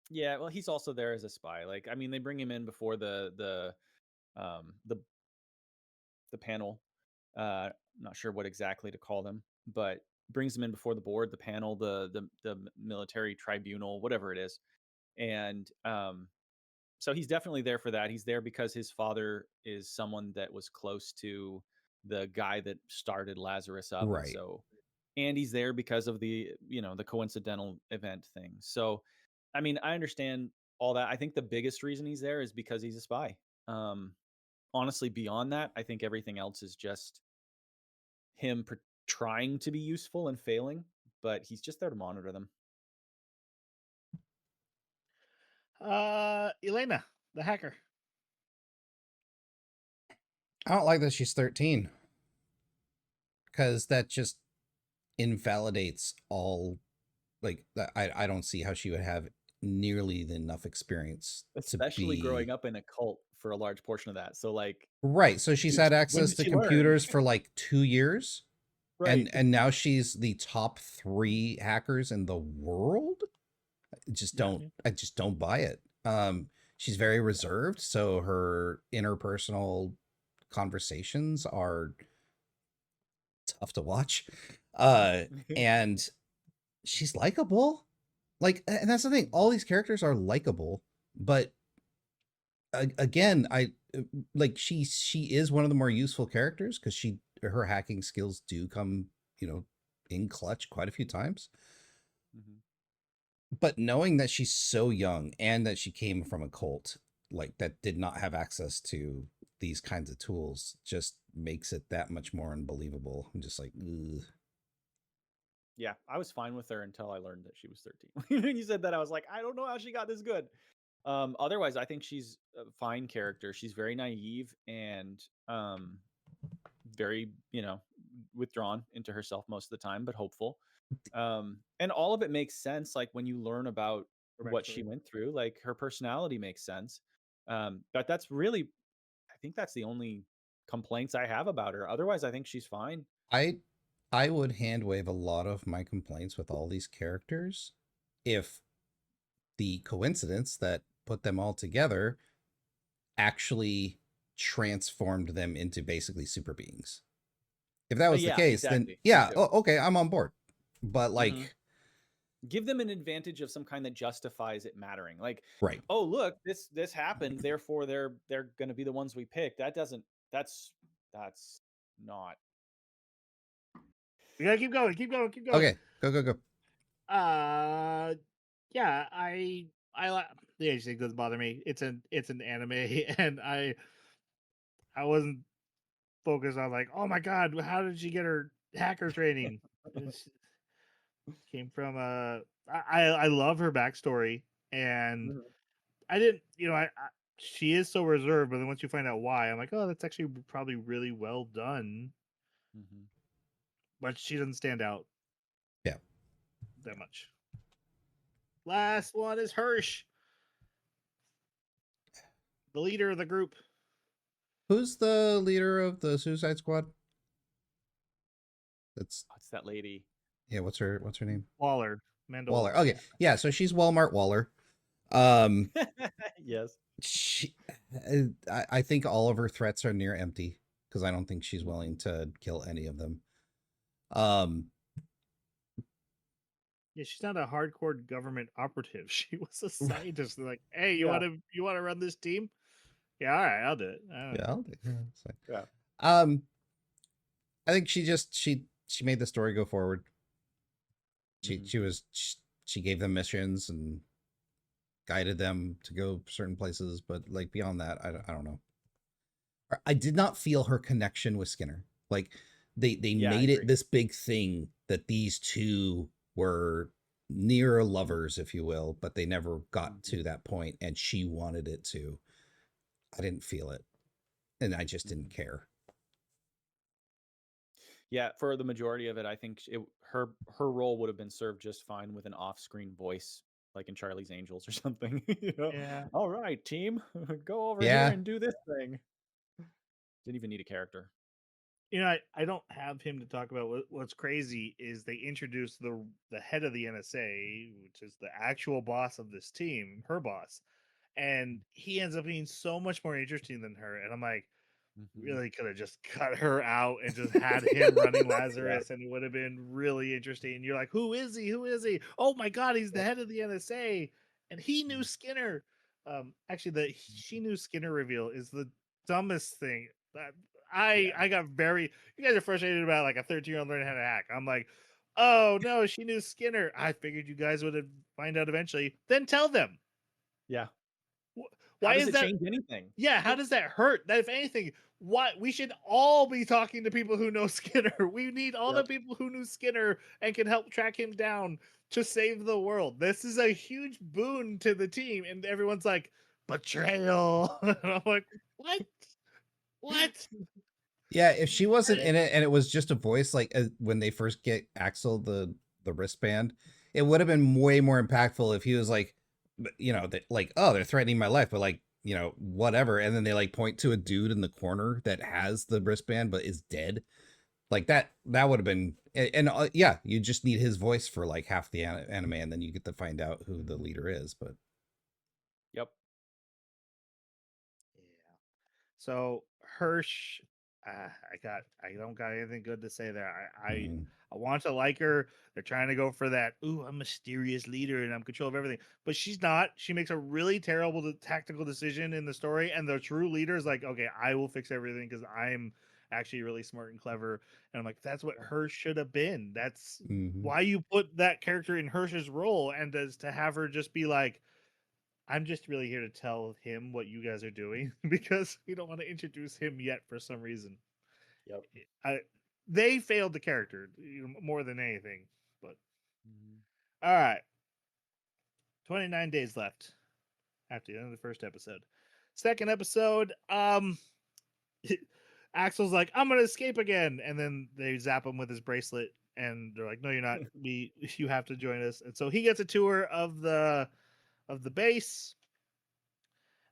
Yeah, well, he's also there as a spy. Like, I mean, they bring him in before um the the panel. Not sure what exactly to call them, but brings him in before the board, the panel, the military tribunal, whatever it is. And so he's definitely there for that. He's there because his father is someone that was close to the guy that started Lazarus up. Right. And he's there because of the coincidental event thing. So, I mean, I understand all that. I think the biggest reason he's there is because he's a spy. Honestly, beyond that, I think everything else is just him trying to be useful and failing, but he's just there to monitor them. Elena, the hacker. I don't like that she's 13. Because that just invalidates all I don't see how she would have nearly enough experience Especially to be growing up in a cult for a large portion of that. So like right. So she's Dude, had when access did to she learn? computers for like 2 years. right. And now she's the top 3 hackers in the world. I just don't buy it. She's very reserved, so her interpersonal conversations are tough to watch. And she's likable. Like, and that's the thing, all these characters are likable, but again, like she is one of the more useful characters because her hacking skills do come, in clutch quite a few times. Mhm. But knowing that she's so young and that she came from a cult like that did not have access to these kinds of tools just makes it that much more unbelievable. I'm just like, ugh. Yeah, I was fine with her until I learned that she was 13. When you said that, I was like, I don't know how she got this good. Otherwise, I think she's a fine character. She's very naive and very, withdrawn into herself most of the time, but hopeful. And all of it makes sense. Like when you learn about what she went through, like her personality makes sense. But that's really, I think that's the only complaints I have about her. Otherwise, I think she's fine. I would hand wave a lot of my complaints with all these characters if the coincidence that put them all together actually transformed them into basically super beings. If that was the Yeah, case, then exactly. Me yeah, too. okay, I'm on board. But like, Mhm. Give them an advantage of some kind that justifies it mattering. Like, right. oh look, this happened, therefore they're going to be the ones we pick. That's not. We gotta keep going, keep going, keep going. Okay, go. Yeah, the age thing doesn't bother me. It's an anime, and I wasn't focused on like, oh my god, how did she get her hacker training? It's came from I love her backstory, and Mhm. I didn't, she is so reserved, but then once you find out why, I'm like, oh, that's actually probably really well done. Mhm. But she doesn't stand out Yeah. that much. Last one is Hirsch, the leader of the group. Who's the leader of the Suicide Squad? That's What's that lady? yeah. What's her name? Waller, Amanda Waller. Waller. Okay, yeah. So she's Walmart Waller. Um, Yes. she, I think all of her threats are near empty because I don't think she's willing to kill any of them. Um, Yeah, she's not a hardcore government operative. She was a scientist. They're like, hey, Yeah. you want to run this team? Yeah, all right, I'll do it. yeah, I'll do, yeah, it's fine. Yeah. I think she made the story go forward. Mhm. She gave them missions and guided them to go certain places, but like beyond that, I don't know. I did not feel her connection with Skinner. Like they Yeah, I made it agree. this big thing that these two were near lovers, if you will, but they never got Mhm. to that point, and she wanted it to. I didn't feel it, and I just didn't Mhm. care. Yeah, for the majority of it, I think her role would have been served just fine with an off-screen voice, like in Charlie's Angels or something. Yeah, All right, team, go over here Yeah, and do this thing. Didn't even need a character. I don't have him to talk about. What's crazy is they introduced the head of the NSA, which is the actual boss of this team, her boss, and he ends up being so much more interesting than her. And I'm like, Mhm. really could have just cut her out and just had him running Yeah. Lazarus, and it would have been really interesting. And you're like, who is he? Who is he? Oh my god, he's the Yep. head of the NSA, and he knew Mhm. Skinner. Actually, the she knew Skinner reveal is the dumbest thing. That Yeah. I got very. You guys are frustrated about like a 13-year-old learning how to hack. I'm like, oh no, she knew Skinner. I figured you guys would find out eventually. Then tell them. Yeah. How Why does is it that? change anything? Yeah, how does that hurt? That if anything, what we should all be talking to people who know Skinner. We need all the Yep. people who knew Skinner and can help track him down to save the world. This is a huge boon to the team, and everyone's like, betrayal. And I'm like, what? What? yeah. If she wasn't Eh, in it and it was just a voice, like when they first get Axel the wristband, it would have been way more impactful if he was like, that like, oh, they're threatening my life, but like, whatever, and then they like point to a dude in the corner that has the wristband but is dead. Like that would have been, and yeah, you just need his voice for like half the anime, and then you get to find out who the leader is. But Yep. Yeah. So Hirsch, I don't got anything good to say there. mm, I want to like her. They're trying to go for that. Ooh, I'm a mysterious leader and I'm in control of everything. But she's not. She makes a really terrible tactical decision in the story, and the true leader is like, okay, I will fix everything because I'm actually really smart and clever. And I'm like, that's what Hirsch should have been. That's mhm. why you put that character in Hirsch's role, and as to have her just be like, I'm just really here to tell him what you guys are doing because we don't want to introduce him yet for some reason. Yep. I they failed the character more than anything. But Mhm. all right, 29 days left after the end of the first episode. Second episode, Axel's like, I'm gonna escape again, and then they zap him with his bracelet, and they're like, no, you're not. You have to join us. And so he gets a tour of the base,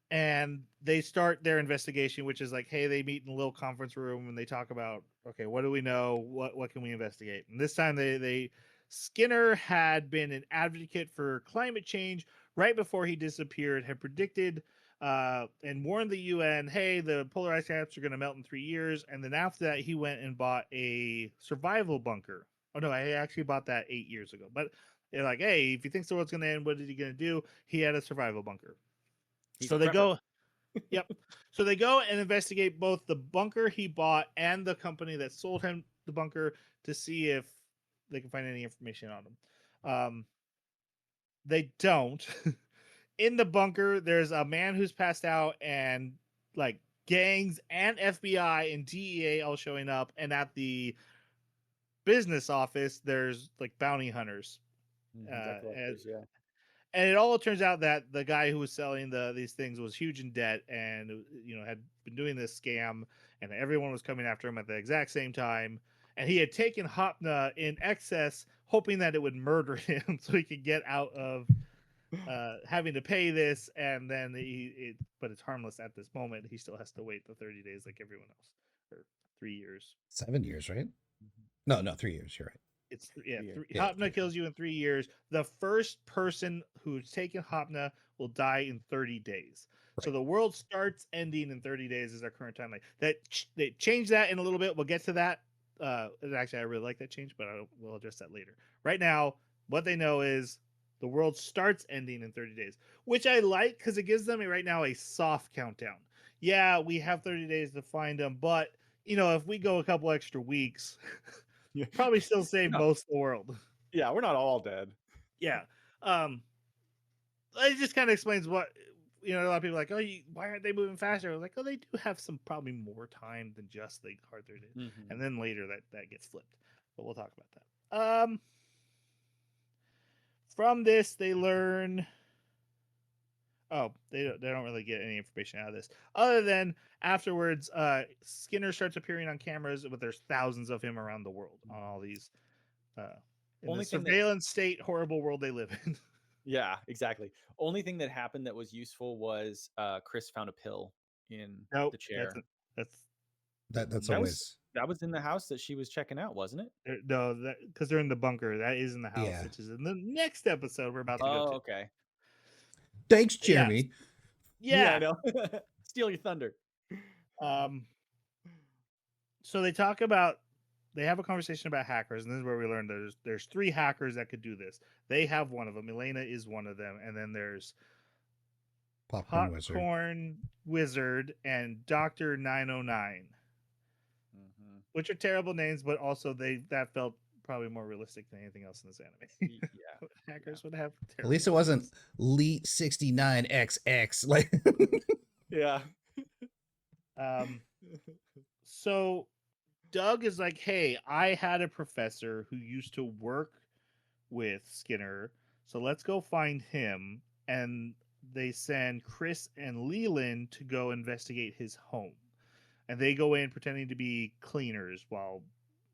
and they start their investigation, which is like, hey, they meet in a little conference room and they talk about, okay, what do we know, what can we investigate. And this time they Skinner had been an advocate for climate change right before he disappeared, had predicted and warned the UN, hey, the polar ice caps are going to melt in 3 years. And then after that, he went and bought a survival bunker. Oh, no, I actually bought that 8 years ago. But they're like, hey, if you think the world's going to end, what is he going to do? He had a survival bunker. He's So a they prepper. go, yep. So they go and investigate both the bunker he bought and the company that sold him the bunker to see if they can find any information on him. They don't. In the bunker, there's a man who's passed out, and like gangs and FBI and DEA all showing up. And at the business office, there's like bounty hunters. Debt collectors, yeah. And it all turns out that the guy who was selling these things was huge in debt, and had been doing this scam, and everyone was coming after him at the exact same time. And he had taken Hopna in excess, hoping that it would murder him so he could get out of having to pay this. And then but it's harmless at this moment. He still has to wait the 30 days like everyone else, or 3 years. 7 years, right? Mm-hmm. No, 3 years. You're right. It's Yeah. Hopna kills you in 3 years. The first person who's taken Hopna will die in 30 days. So Right. the world starts ending in 30 days is our current timeline. They change that in a little bit. We'll get to that. Actually, I really like that change, but we'll address that later. Right now, what they know is the world starts ending in 30 days, which I like because it gives them right now a soft countdown. Yeah, we have 30 days to find them, but if we go a couple extra weeks, Yeah. probably still save No. most of the world. Yeah, we're not all dead. Yeah. It just kind of explains what a lot of people are like, oh, why aren't they moving faster? I was like, oh, they do have some probably more time than just the hard 30 days. Mm-hmm. And then later that gets flipped, but we'll talk about that. From this they learn. Oh, they don't really get any information out of this other than afterwards. Skinner starts appearing on cameras, but there's thousands of him around the world on all these. In Only the thing that- surveillance state, horrible world they live in. Yeah, exactly. Only thing that happened that was useful was Chris found a pill in Nope, the chair. That's That always that was in the house that she was checking out, wasn't it? No, because they're in the bunker. That is in the house, Yeah. which is in the next episode we're about to go Oh, to. okay. Thanks, Yeah. Jeremy. Yeah. I know. Steal your thunder. So they have a conversation about hackers, and this is where we learn there's 3 hackers that could do this. They have one of them. Elena is one of them, and then there's Popcorn Wizard and Dr. 909, Mm-hmm. which are terrible names, but also that felt probably more realistic than anything else in this anime. Yeah. Hackers would have At least it wasn't Elite 69XX. Like, Yeah. So Doug is like, hey, I had a professor who used to work with Skinner, so let's go find him. And they send Chris and Leland to go investigate his home. And they go in pretending to be cleaners while,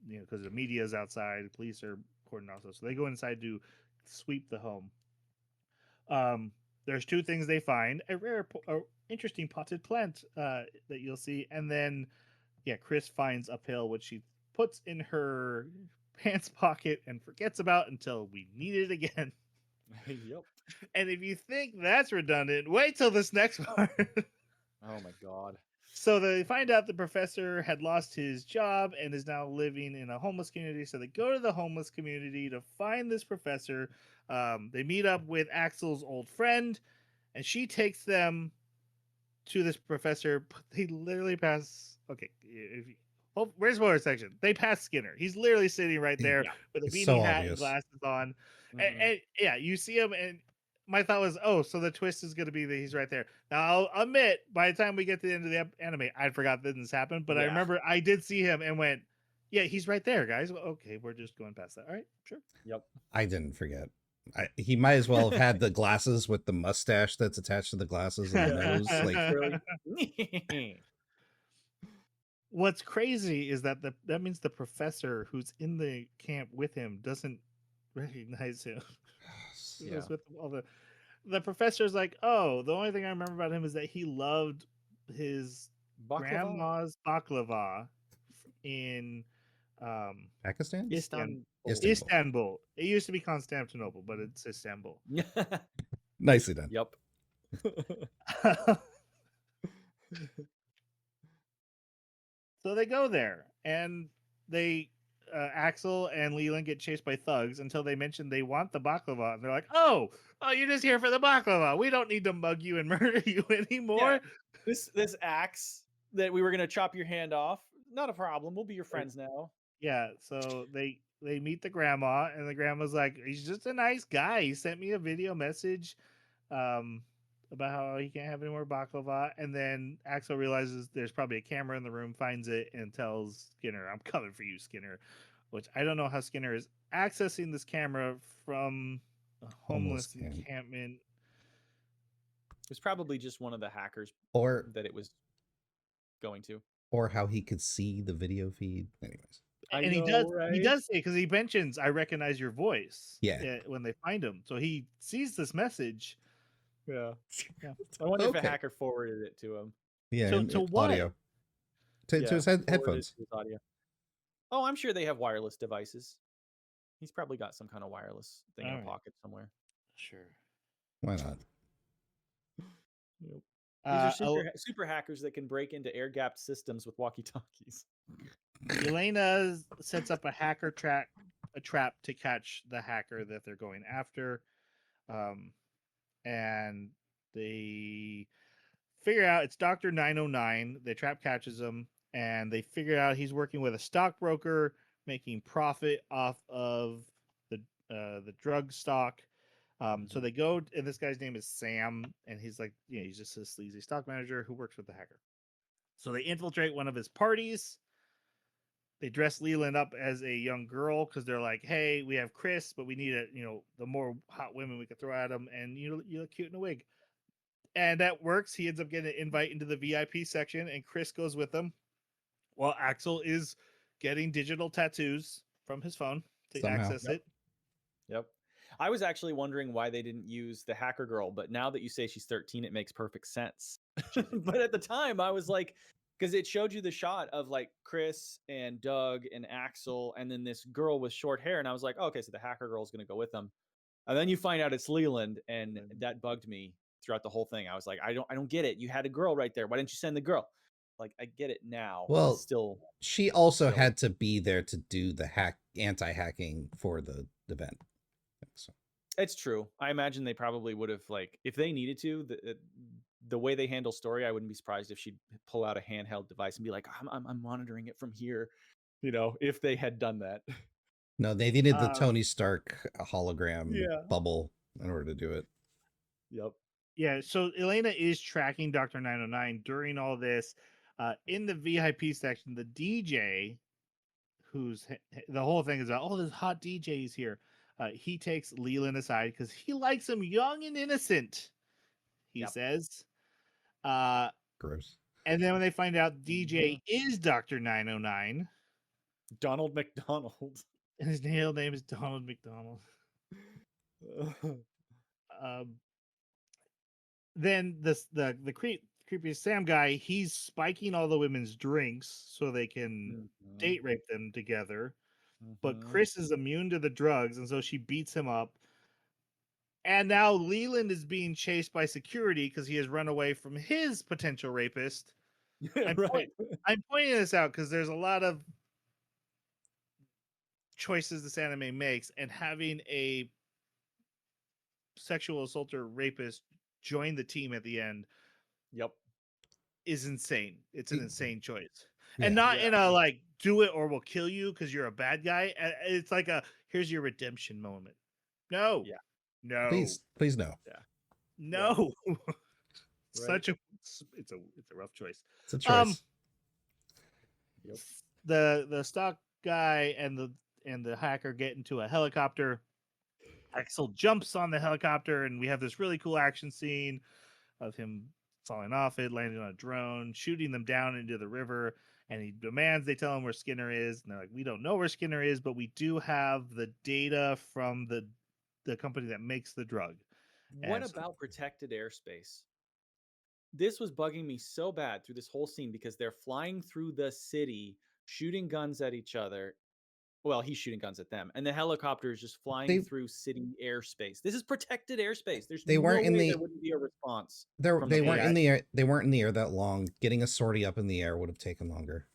because the media is outside, the police are recording also. So they go inside to sweep the home. There's 2 things they find: a rare, interesting potted plant that you'll see, and then, Chris finds a pill which she puts in her pants pocket and forgets about until we need it again. Yep. And if you think that's redundant, wait till this next part. Oh my god. So they find out the professor had lost his job and is now living in a homeless community. So they go to the homeless community to find this professor. They meet up with Axel's old friend, and she takes them to this professor. They literally pass. Okay, where's the section? They pass Skinner. He's literally sitting right there with a It's beanie so hat obvious. and glasses on. Mhm. And yeah, you see him, and my thought was, oh, so the twist is going to be that he's right there. Now, I'll admit, by the time we get to the end of the anime, I forgot that this happened, but I Yeah. remember I did see him and went, yeah, he's right there, guys. Well, okay, we're just going past that. All right, sure. Yep. I didn't forget. He might as well have had the glasses with the mustache that's attached to the glasses and the nose. Like, Really? What's crazy is that that means the professor who's in the camp with him doesn't recognize him. He was with all the professor's like, oh, the only thing I remember about him is that he loved his grandma's baklava in Pakistan? Istanbul. It used to be Constantinople, but it's Istanbul. Nicely done. Yep. So they go there, and they Axel and Leland get chased by thugs until they mention they want the baklava, and they're like, "Oh, you're just here for the baklava. We don't need to mug you and murder you anymore." This axe that we were gonna chop your hand off, not a problem. We'll be your friends now. Yeah, so they meet the grandma, and the grandma's like, "He's just a nice guy. He sent me a video message um about how he can't have any more baklava." And then Axel realizes there's probably a camera in the room, finds it, and tells Skinner, "I'm coming for you, Skinner." Which I don't know how Skinner is accessing this camera from a homeless camp. encampment. It was probably just one of the hackers Or that it was going to. or how he could see the video feed. Anyways. I And know, he right? does say, because he mentions, "I recognize your voice." Yeah. When they find him, so he sees this message. Yeah. Yeah. I wonder if a Okay. hacker forwarded it to him. Yeah. So and to what? audio. To his Forwarded it headphones. to his audio. Oh, I'm sure they have wireless devices. He's probably got some kind of wireless thing in a Alright. pocket somewhere. Sure. Why not? Yep. These Uh, are super hackers that can break into air-gapped systems with walkie-talkies. Elena sets up a trap to catch the hacker that they're going after, and they figure out it's Dr. 909. The trap catches him, and they figure out he's working with a stockbroker, making profit off of the drug stock. So they go, and this guy's name is Sam, and he's like, he's just a sleazy stock manager who works with the hacker. So they infiltrate one of his parties. They dress Leland up as a young girl because they're like, "Hey, we have Chris, but we need the more hot women we could throw at him, and you look cute in a wig." And that works. He ends up getting an invite into the VIP section, and Chris goes with them, while Axel is getting digital tattoos from his phone to Somehow. access it. Yep. I was actually wondering why they didn't use the hacker girl, but now that you say she's 13, it makes perfect sense. But at the time, I was like, because it showed you the shot of like Chris and Doug and Axel, and then this girl with short hair, and I was like, okay, so the hacker girl is going to go with them. And then you find out it's Leland, and that bugged me throughout the whole thing. I was like, I don't get it. You had a girl right there. Why didn't you send the girl? Like, I get it now. Well, still, she also had to be there to do the anti-hacking for the event. So. It's true. I imagine they probably would have, like, if they needed to, the way they handle story, I wouldn't be surprised if she'd pull out a handheld device and be like, I'm monitoring it from here, if they had done that. No, they needed the Tony Stark hologram bubble in order to do it. Yep. Yeah, so Elena is tracking Dr. 909 during all this. In the VIP section, the DJ, who's the whole thing is about, there's hot DJs here. He takes Leland aside because he likes him young and innocent, he says. Gross. And then when they find out DJ is Dr. 909, Donald McDonald. And his real name is Donald McDonald. Then the creepy Sam guy, he's spiking all the women's drinks so they can date rape them together. But Chris is immune to the drugs, and so she beats him up. And now Leland is being chased by security because he has run away from his potential rapist. I'm pointing this out because there's a lot of choices this anime makes, and having a sexual assaulter rapist join the team at the end is insane. It's an insane choice. And not in a like, do it or we'll kill you because you're a bad guy. It's like here's your redemption moment. No. Yeah. No. Please no. Yeah. No. Such a it's a rough choice. It's a choice. The stock guy and the hacker get into a helicopter. Axel jumps on the helicopter, and we have this really cool action scene of him falling off it, landing on a drone, shooting them down into the river, and he demands they tell him where Skinner is. And they're like, we don't know where Skinner is, but we do have the data from the company that makes the drug. What about protected airspace? This was bugging me so bad through this whole scene because they're flying through the city, shooting guns at each other. Well, he's shooting guns at them, and the helicopter is just flying They through city airspace. This is protected airspace. There's they no weren't in way the there wouldn't be a response there from the they weren't police. in the air. They weren't in the air that long. Getting a sortie up in the air would have taken longer.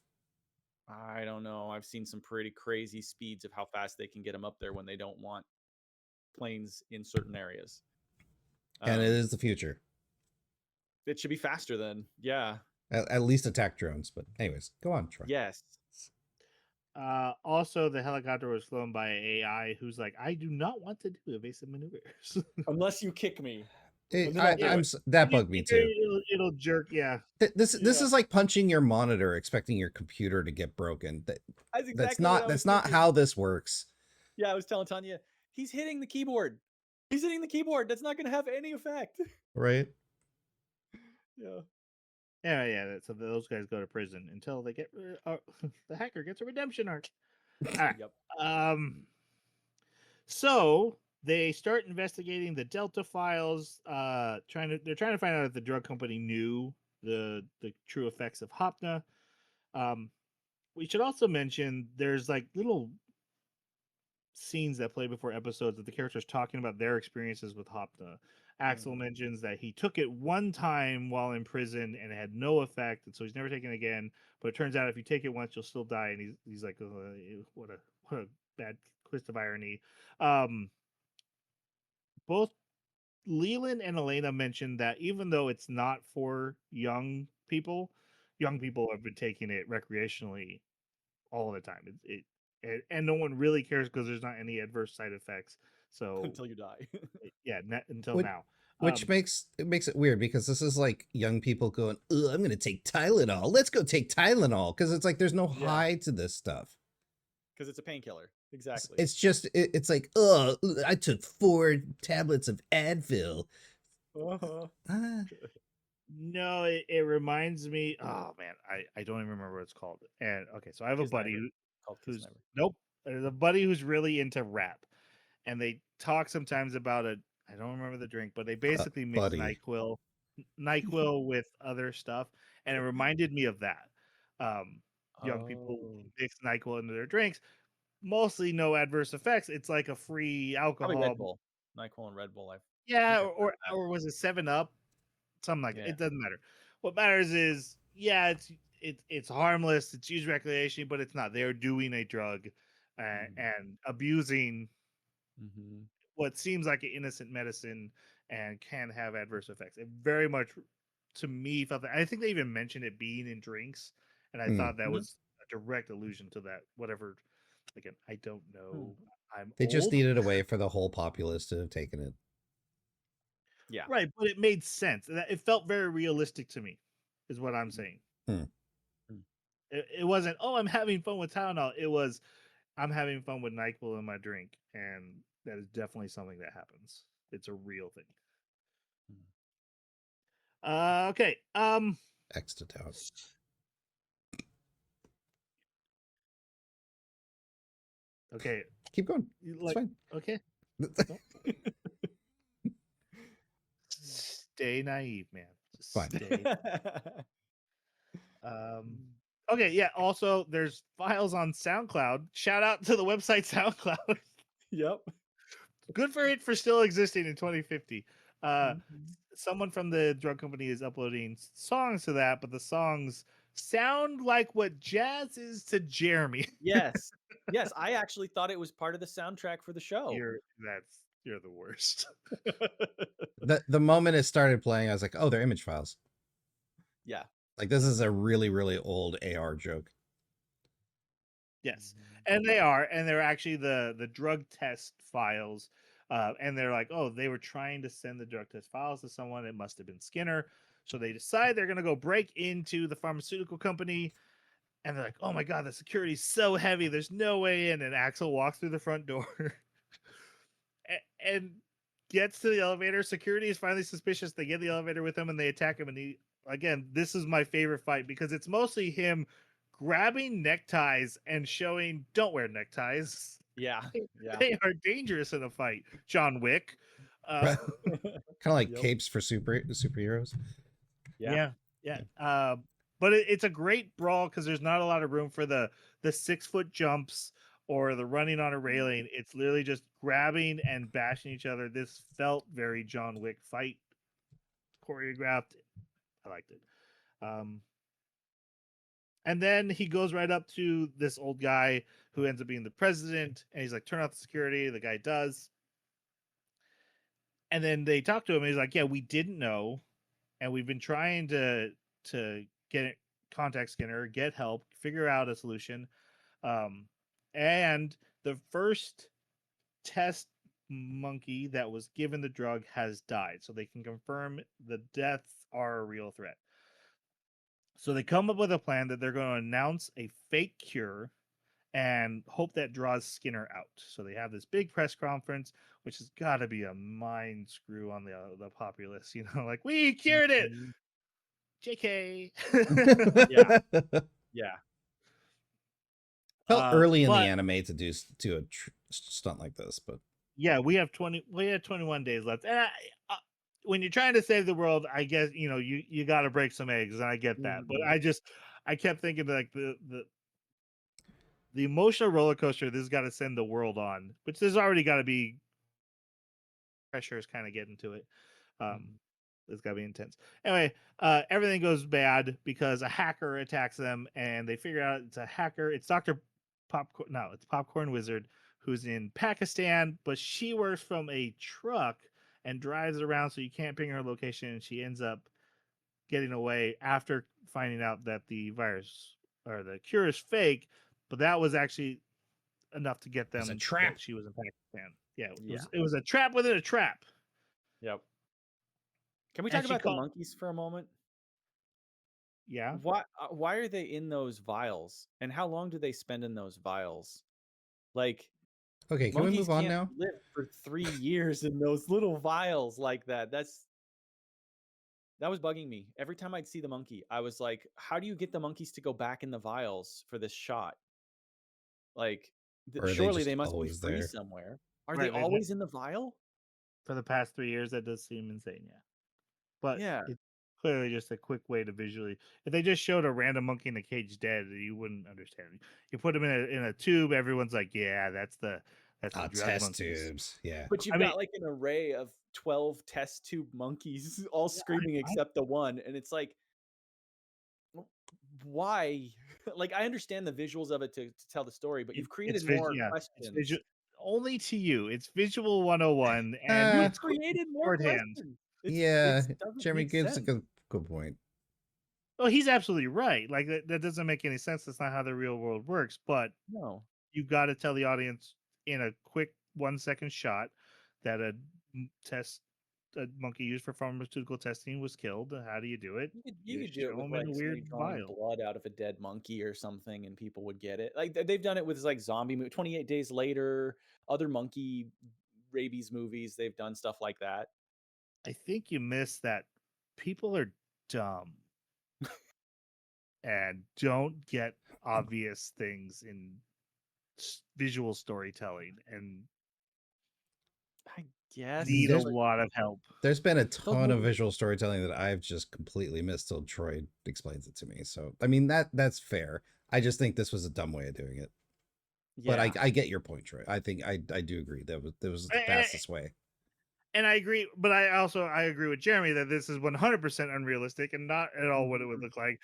I don't know. I've seen some pretty crazy speeds of how fast they can get them up there when they don't want planes in certain areas. And it is the future. It should be faster then. Yeah. At least attack drones. But anyways, go on, Troy. Yes. Also, the helicopter was flown by AI who's like, I do not want to do evasive maneuvers. Unless you kick me. That bugged me too. It'll jerk. Yeah. This is like punching your monitor, expecting your computer to get broken. That's not how this works. Yeah, I was telling Tanya, he's hitting the keyboard. He's hitting the keyboard. That's not going to have any effect. Right? Yeah. Yeah. So those guys go to prison until they get the hacker gets a redemption arc. All right. Yep. So they start investigating the Delta files. They're trying to find out if the drug company knew the true effects of Hopna. We should also mention there's like little scenes that play before episodes of the characters talking about their experiences with Hopna. Axel mentions that he took it one time while in prison and it had no effect, and so he's never taken it again. But it turns out if you take it once, you'll still die. And he's like, what a bad twist of irony. Both Leland and Elena mentioned that even though it's not for young people have been taking it recreationally all the time. And no one really cares because there's not any adverse side effects. So until you die. Yeah, until now. Which makes it weird because this is like young people going, "Ugh, I'm going to take Tylenol. Let's go take Tylenol," because it's like there's no high to this stuff. Because it's a painkiller. Exactly. It's just it's like, "Oh, I took 4 tablets of Advil." No, it reminds me. Oh man, I don't even remember what it's called. And okay, so I have a buddy who's nope. There's a buddy who's really into rap, and they talk sometimes about I don't remember the drink, but they basically mix NyQuil with other stuff, and it reminded me of that. Young people mix NyQuil into their drinks, mostly no adverse effects. It's like a free alcohol. Probably Red Bull. NyQuil and Red Bull. Or was it 7-Up? Something like that. It doesn't matter. What matters is, it's harmless. It's used recreationally, but it's not. They're doing a drug and abusing what seems like an innocent medicine and can have adverse effects. It very much, to me, felt that. I think they even mentioned it being in drinks, and I thought that was a direct allusion to that. Whatever. Again, I don't know. They just needed a way for the whole populace to have taken it. Yeah. Right, but it made sense. It felt very realistic to me, is what I'm saying. It wasn't, oh, I'm having fun with Tylenol. It was, I'm having fun with NyQuil in my drink, and that is definitely something that happens. It's a real thing. Okay. X to town. Okay. Keep going. It's fine. Okay. Stay naive, man. Just fine. Stay. Okay, yeah. Also, there's files on SoundCloud. Shout out to the website SoundCloud. Yep. Good for it for still existing in 2050. Someone from the drug company is uploading songs to that, but the songs sound like what jazz is to Jeremy. Yes. I actually thought it was part of the soundtrack for the show. You're the worst. The moment it started playing, I was like, oh, they're image files. Yeah. Like, this is a really, really old AR joke. Yes. And they are. And they're actually the drug test files. And they're like, oh, they were trying to send the drug test files to someone. It must have been Skinner. So they decide they're going to go break into the pharmaceutical company. And they're like, oh my God, the security's so heavy. There's no way in. And Axel walks through the front door and gets to the elevator. Security is finally suspicious. They get the elevator with him and they attack him. And again, this is my favorite fight because it's mostly him grabbing neckties and showing, don't wear neckties. Yeah. They are dangerous in a fight. John Wick. Kind of like capes for superheroes. Yeah. But it's a great brawl because there's not a lot of room for the 6-foot jumps or the running on a railing. It's literally just grabbing and bashing each other. This felt very John Wick fight choreographed. I liked it. And then he goes right up to this old guy who ends up being the president, and he's like, "Turn off the security." The guy does, and then they talk to him. And he's like, "Yeah, we didn't know, and we've been trying to get contact Skinner, get help, figure out a solution." And the first test monkey that was given the drug has died, so they can confirm the deaths are a real threat. So they come up with a plan that they're going to announce a fake cure and hope that draws Skinner out. So they have this big press conference, which has got to be a mind screw on the populace, like, we cured it. Mhm. JK. Yeah. Yeah. Felt early in the But anime to do a stunt like this, but yeah, we have 21 days left. And when you're trying to save the world, I guess you got to break some eggs, and I get that. But Mhm. I kept thinking like the emotional roller coaster this has got to send the world on, which there's already got to be pressure is kind of getting to it. Mhm. It's got to be intense. Anyway, everything goes bad because a hacker attacks them, and they figure out it's a hacker. It's Dr. Popcorn. No, it's Popcorn Wizard, who's in Pakistan, but she works from a truck and drives around, so you can't ping her location. And she ends up getting away after finding out that the virus or the cure is fake. But that was actually enough to get it was a them trap. that she was in Pakistan. Yeah, Yeah. it was a trap within a trap. Yep. Can we And talk she about the called. monkeys for a moment? Yeah, Why are they in those vials? And how long do they spend in those vials? Like Okay, can we monkeys move on can't now? live for 3 years in those little vials like that. That was bugging me. Every time I'd see the monkey, I was like, how do you get the monkeys to go back in the vials for this shot? Like Or are they surely they just must be always free there? somewhere. Are they right. always in the vial? For the past 3 years, that does seem insane. Yeah, but Yeah. it's clearly just a quick way to visually. If they just showed a random monkey in a cage dead, you wouldn't understand. You put them in a tube, everyone's like, "Yeah, that's the drug Test monkeys." tubes. Yeah. But you've I mean, got like an array of 12 test tube monkeys all screaming I, except the one. And it's like, "W- why? Like, I understand the visuals of it to tell the story, but you've created more yeah, it's questions. visual only to you. It's visual 101, and You've Uh, it's created more shorthand. questions. yeah. It doesn't Jeremy make gives a sense. good point. Well, he's absolutely right. Like that doesn't make any sense. That's not how the real world works. But No. you got to tell the audience in a quick 1 second shot that a monkey used for pharmaceutical testing was killed. How do you do it? You You could do it show with him in like a weird somebody drawing vial. blood out of a dead monkey or something, and people would get it. Like they've done it with like zombie movie, 28 Days Later, other monkey rabies movies. They've done stuff like that. I think you miss that people are dumb and don't get obvious things in visual storytelling and I guess, need a There's but lot of help. there's been a those ton of movies, visual storytelling that I've just completely missed till Troy explains it to me. So I mean that's fair. I just think this was a dumb way of doing it. But yeah. I get your point, Troy. I think I do agree that was the fastest way. And I agree, but I agree with Jeremy that this is 100% unrealistic and not at all what it would Mhm. look like.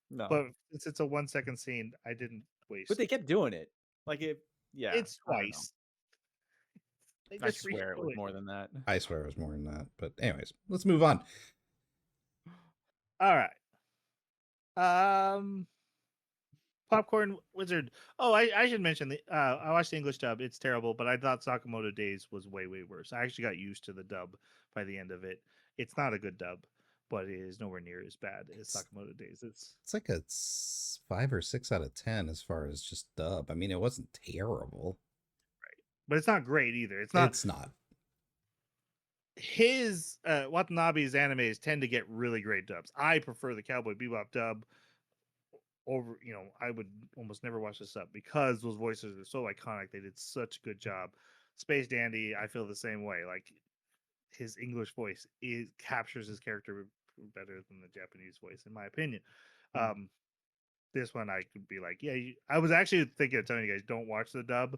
No, But since it's a 1 second scene, I didn't but waste. they kept doing it. Like it, yeah. It's I don't know. twice. They I just swear it reshow was it. more than that. I swear it was more than that. But anyways, let's move on. All right. Um, Popcorn Wizard. Oh, I should mention I watched the English dub. It's terrible, but I thought Sakamoto Days was way worse. I actually got used to the dub by the end of it. It's not a good dub, but it is nowhere near as bad as It's Sakamoto Days. it's like a 5 or 6 out of 10 as far as just dub. I mean, it wasn't terrible. But it's not great either. It's not It's not. his Watanabe's animes tend to get really great dubs. I prefer the Cowboy Bebop dub over, I would almost never watch this up because those voices are so iconic. They did such a good job. Space Dandy, I feel the same way. Like his English voice captures his character better than the Japanese voice, in my opinion. Hmm. Um, this one I could be like, yeah. I was actually thinking of telling you guys don't watch the dub,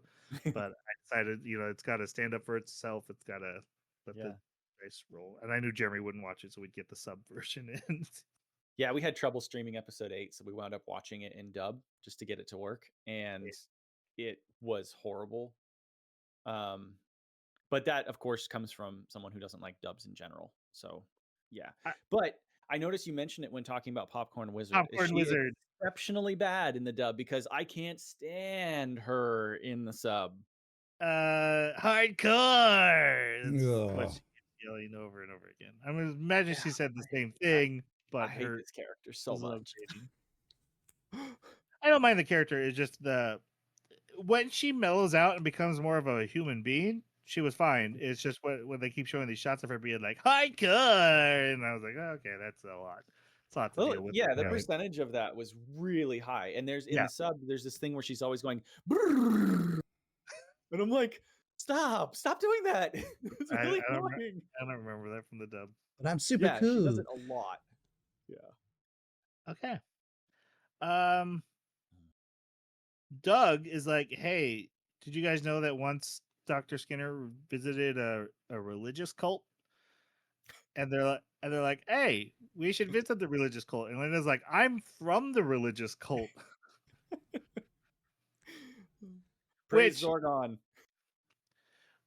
but I decided, it's got to stand up for itself. It's got to let the dice roll. And I knew Jeremy wouldn't watch it, so we'd get the sub version in. Yeah, we had trouble streaming episode 8, so we wound up watching it in dub just to get it to work, and it was horrible. But that, of course, comes from someone who doesn't like dubs in general. So, yeah. But I noticed you mentioned it when talking about Popcorn Wizard. Popcorn Is she Wizard. exceptionally bad in the dub? Because I can't stand her in the sub. Hardcore. That's what Ugh. she keeps yelling over and over again. I mean, imagine she said the same that. thing, but I hate this character so much. I don't mind the character. It's just when she mellows out and becomes more of a human being, she was fine. It's just when they keep showing these shots of her being like hardcore, and I was like, oh, okay, that's a lot. It's a lot to deal with. Yeah, the percentage of that was really high. And there's in the sub, there's this thing where she's always going, and I'm like, stop doing that. It's really annoying. I don't remember that from the dub. But I'm super cool. She does it a lot. Yeah. Okay. Doug is like, hey, did you guys know that once Dr. Skinner visited a religious cult? And they're like, hey, we should visit the religious cult. And Lena's like, I'm from the religious cult. Praise Zorgon.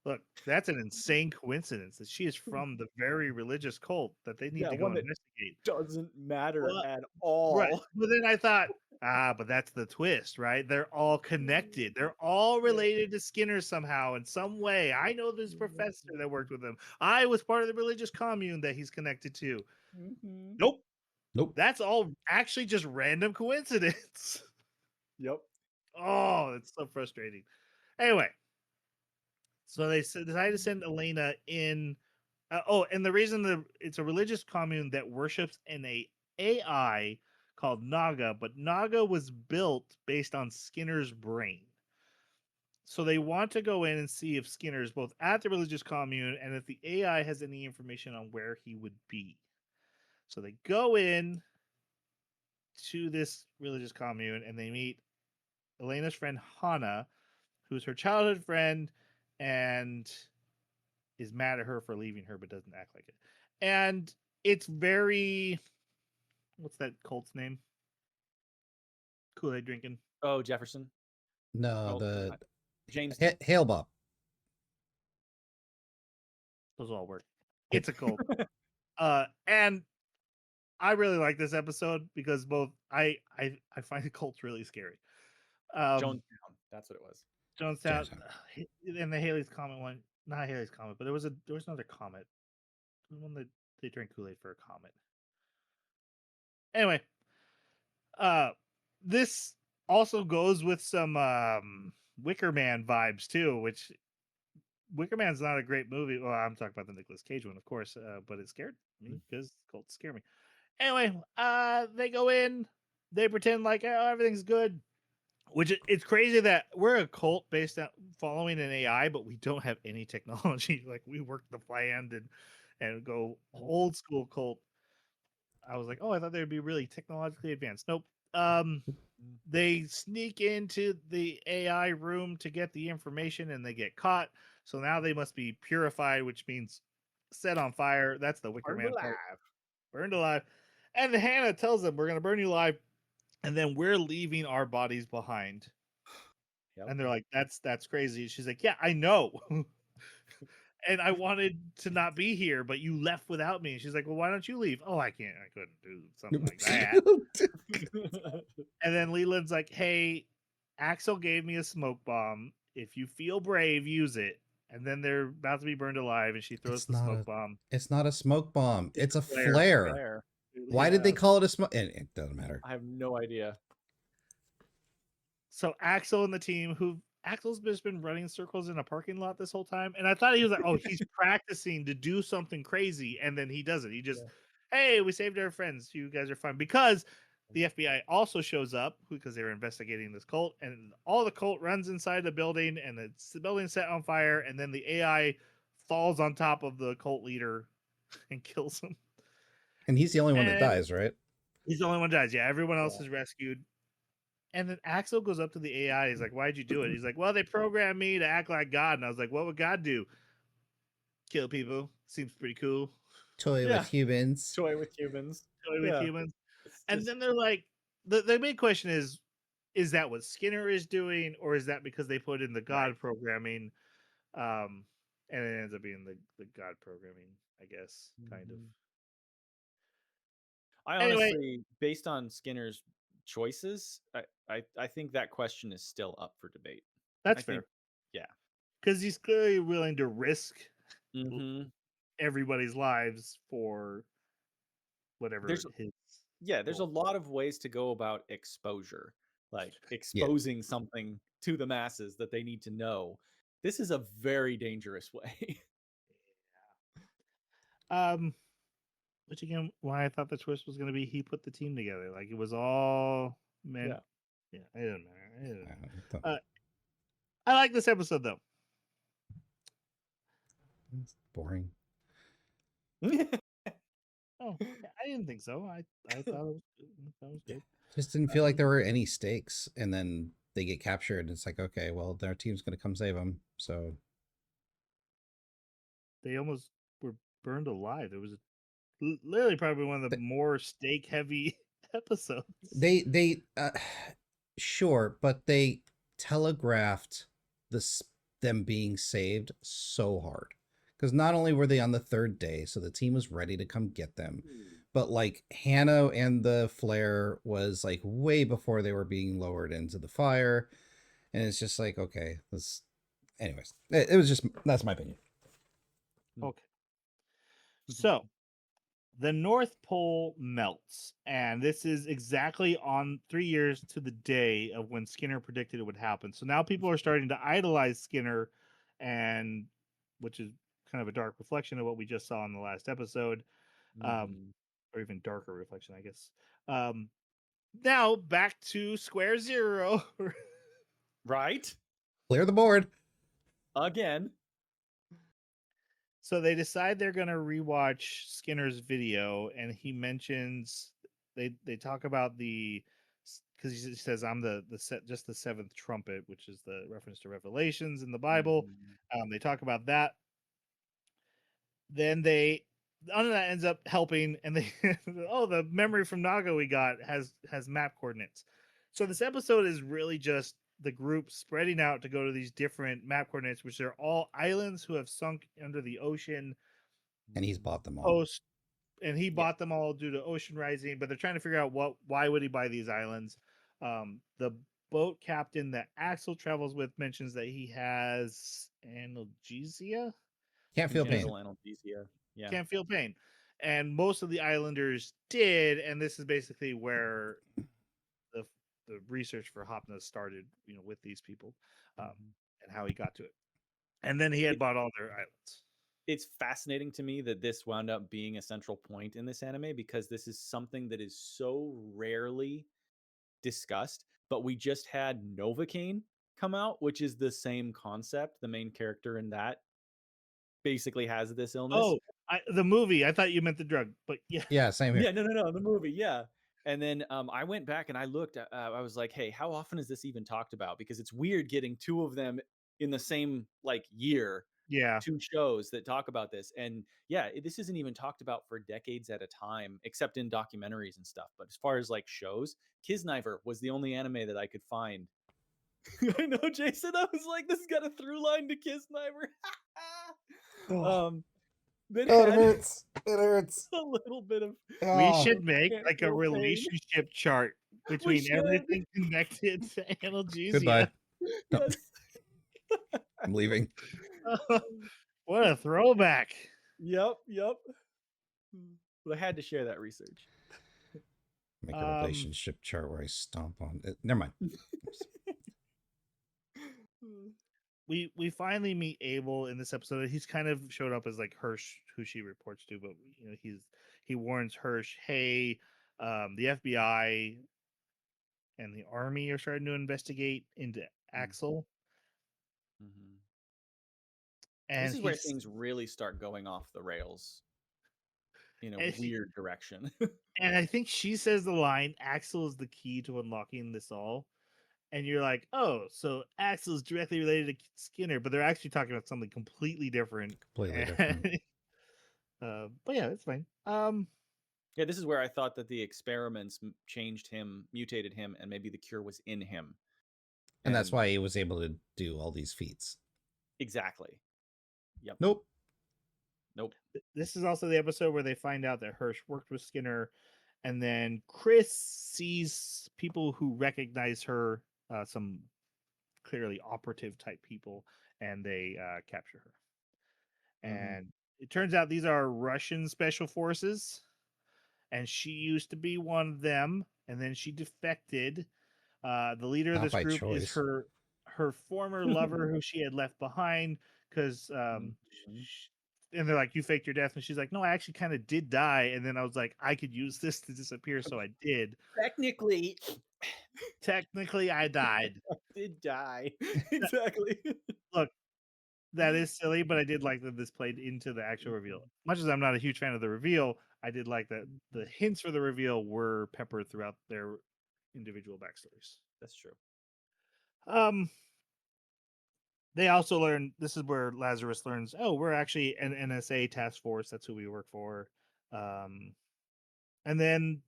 Look, that's an insane coincidence that she is from the very religious cult that they need to go investigate. Doesn't matter at all. Right. But then I thought, but that's the twist, right? They're all connected. They're all related to Skinner somehow in some way. I know this professor that worked with him. I was part of the religious commune that he's connected to. Mm-hmm. Nope. That's all actually just random coincidence. Yep. Oh, it's so frustrating. Anyway, so they decided to send Elena in. And the reason it's a religious commune that worships an AI called Naga, but Naga was built based on Skinner's brain. So they want to go in and see if Skinner's both at the religious commune and if the AI has any information on where he would be. So they go in to this religious commune and they meet Elena's friend Hana, who's her childhood friend and is mad at her for leaving her but doesn't act like it. And it's very... What's that cult's name? Kool-Aid drinking. Oh, Jefferson. No, the James Hale Bob. Those all work. It's a cult. And I really like this episode because both I find the cults really scary. Jonestown. That's what it was. Jonestown. And the Haley's Comet one. Not Haley's Comet, but there was another comet. The one that they drank Kool-Aid for a comet. Anyway, this also goes with some Wicker Man vibes too, which Wicker Man's not a great movie. Well, I'm talking about the Nicolas Cage one, of course, but it scared me because cults scare me. Anyway, they go in, they pretend like everything's good, which it's crazy that we're a cult based on following an AI, but we don't have any technology. Like we work the land and go old school cult. I was like, oh, I thought they would be really technologically advanced. Nope. They sneak into the AI room to get the information and they get caught. So now they must be purified, which means set on fire. That's the Wicker Man part. Burned alive. And the Hannah tells them, we're going to burn you alive. And then we're leaving our bodies behind. Yep. And they're like, that's crazy. She's like, yeah, I know. And I wanted to not be here, but you left without me. And she's like, well, why don't you leave? Oh, I couldn't do something like that. And then Leland's like, hey, Axel gave me a smoke bomb. If you feel brave, use it. And then they're about to be burned alive, and she throws the smoke bomb. It's not a smoke bomb. It's a flare. Why did they call it a smoke? It doesn't matter. I have no idea. So Axel and the team, Axel's just been running circles in a parking lot this whole time. And I thought he was like, oh, he's practicing to do something crazy. And then he does it. He just, hey, we saved our friends. You guys are fine. Because the FBI also shows up because they were investigating this cult. And all the cult runs inside the building and the building's set on fire. And then the AI falls on top of the cult leader and kills him. And he's the only one that dies, right? He's the only one that dies. Yeah, everyone else is rescued. And then Axel goes up to the AI. He's like, "Why'd you do it?" He's like, "Well, they programmed me to act like God." And I was like, "What would God do? Kill people? Seems pretty cool. Toy Yeah. with humans. Toy with humans. Toy with Yeah. humans." It's And just then they're like, the big question is that what Skinner is doing, or is that because they put in the God Right. programming? And it ends up being the God programming, I guess, kind of. Mhm. I Anyway, honestly, based on Skinner's choices, I think that question is still up for debate. that's I fair think, yeah. because he's clearly willing to risk hmm everybody's lives for whatever There's his there's a goal. lot of ways to go about exposure, like Yeah. exposing something to the masses that they need to know. This is a very dangerous way. Um, which again, why I thought the twist was going to be he put the team together, like it was all meant. Yeah. Yeah, it didn't matter. It didn't matter. Don't- I like this episode though. It's boring. Oh, yeah, I didn't think so. I thought it was good. I thought it was good. Just didn't feel like there were any stakes, and then they get captured. And it's like, okay, well, their team's gonna come save them. So They almost were burned alive. It was literally probably one of the But- more stake heavy episodes. they sure, but they telegraphed this them being saved so hard, because not only were they on the third day, so the team was ready to come get them, but like Hannah and the flare was like way before they were being lowered into the fire, and it's just like, okay, this. Anyways, it was just, that's my opinion. Okay. So the North Pole melts, and this is exactly on 3 years to the day of when Skinner predicted it would happen. So now people are starting to idolize Skinner, and which is kind of a dark reflection of what we just saw in the last episode, Mhm. or even darker reflection, I guess. Now back to square zero. Right? Clear the board. Again. So they decide they're going to rewatch Skinner's video, and he mentions they talk about the, because he says I'm the set just the seventh trumpet, which is the reference to Revelations in the Bible. Mhm. They talk about that. Then none of that ends up helping, and they oh, the memory from Naga we got has map coordinates. So this episode is really just the group spreading out to go to these different map coordinates, which are all islands who have sunk under the ocean And he's bought them all. post, and he bought them all due to ocean rising. But they're trying to figure out why would he buy these islands. The boat captain that Axel travels with mentions that he has analgesia, Can't feel pain. Congenital analgesia. Yeah. can't feel pain, and most of the islanders did. And this is basically where the research for Hopna started, with these people, and how he got to it. And then he had bought all their islands. It's fascinating to me that this wound up being a central point in this anime, because this is something that is so rarely discussed. But we just had Novocaine come out, which is the same concept. The main character in that basically has this illness. Oh, the movie. I thought you meant the drug, but yeah. Yeah, same here. Yeah, no, the movie, yeah. And then I went back and I looked. I was like, hey, how often is this even talked about? Because it's weird getting two of them in the same like year. Yeah. Two shows that talk about this, and yeah, this isn't even talked about for decades at a time, except in documentaries and stuff. But as far as like shows, Kisniver was the only anime that I could find. I know, Jason. I was like, this has got a through line to Kisniver. That It had hurts. It hurts. a little bit of. We Oh. should make Can't like a feel pain. relationship chart between should. everything connected to analgesia. Goodbye. No. Yes. I'm leaving. What a throwback. Yep. But I had to share that research. Make a relationship chart where I stomp on it. Never mind. We finally meet Abel in this episode. He's kind of showed up as like Hirsch, who she reports to, but he warns Hirsch, hey, the FBI and the army are starting to investigate into Axel. Mm-hmm. And this is where things really start going off the rails in a weird direction. And I think she says the line, Axel is the key to unlocking this all. and you're like, oh, so Axel's directly related to Skinner, but they're actually talking about something completely different. Completely different. But yeah, it's fine. Yeah, this is where I thought that the experiments changed him, mutated him, and maybe the cure was in him. And that's why he was able to do all these feats. Exactly. Yep. Nope. This is also the episode where they find out that Hirsch worked with Skinner, and then Chris sees people who recognize her, some clearly operative type people, and they capture her. And it turns out these are Russian special forces, and she used to be one of them, and then she defected. The leader of Not this by group is choice. her former lover who she had left behind because and they're like, you faked your death, and she's like, no, I actually kind of did die, and then I was like, I could use this to disappear, so I did. Technically I died. Did die. Exactly. Look, that is silly, but I did like that this played into the actual reveal. Much as I'm not a huge fan of the reveal, I did like that the hints for the reveal were peppered throughout their individual backstories. That's true. They also learn, this is where Lazarus learns, oh, we're actually an NSA task force. That's who we work for. And then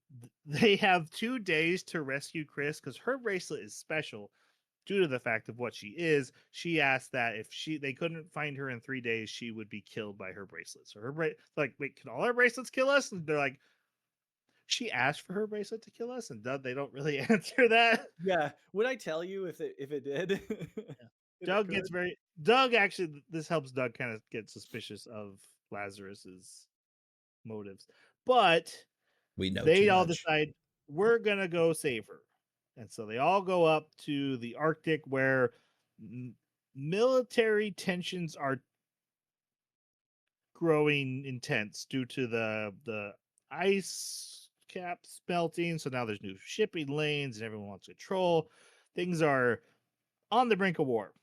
they have 2 days to rescue Chris because her bracelet is special due to the fact of what she is. She asked that if they couldn't find her in 3 days, she would be killed by her bracelet. So like, wait, can all our bracelets kill us? And they're like, she asked for her bracelet to kill us, and they don't really answer that. Yeah. Would I tell you if it did? Doug gets Doug actually, this helps Doug kind of get suspicious of Lazarus's motives, but We know they too all much. decide we're gonna go save her, and so they all go up to the Arctic where military tensions are growing intense due to the ice caps melting. So now there's new shipping lanes, and everyone wants control. Things are on the brink of war.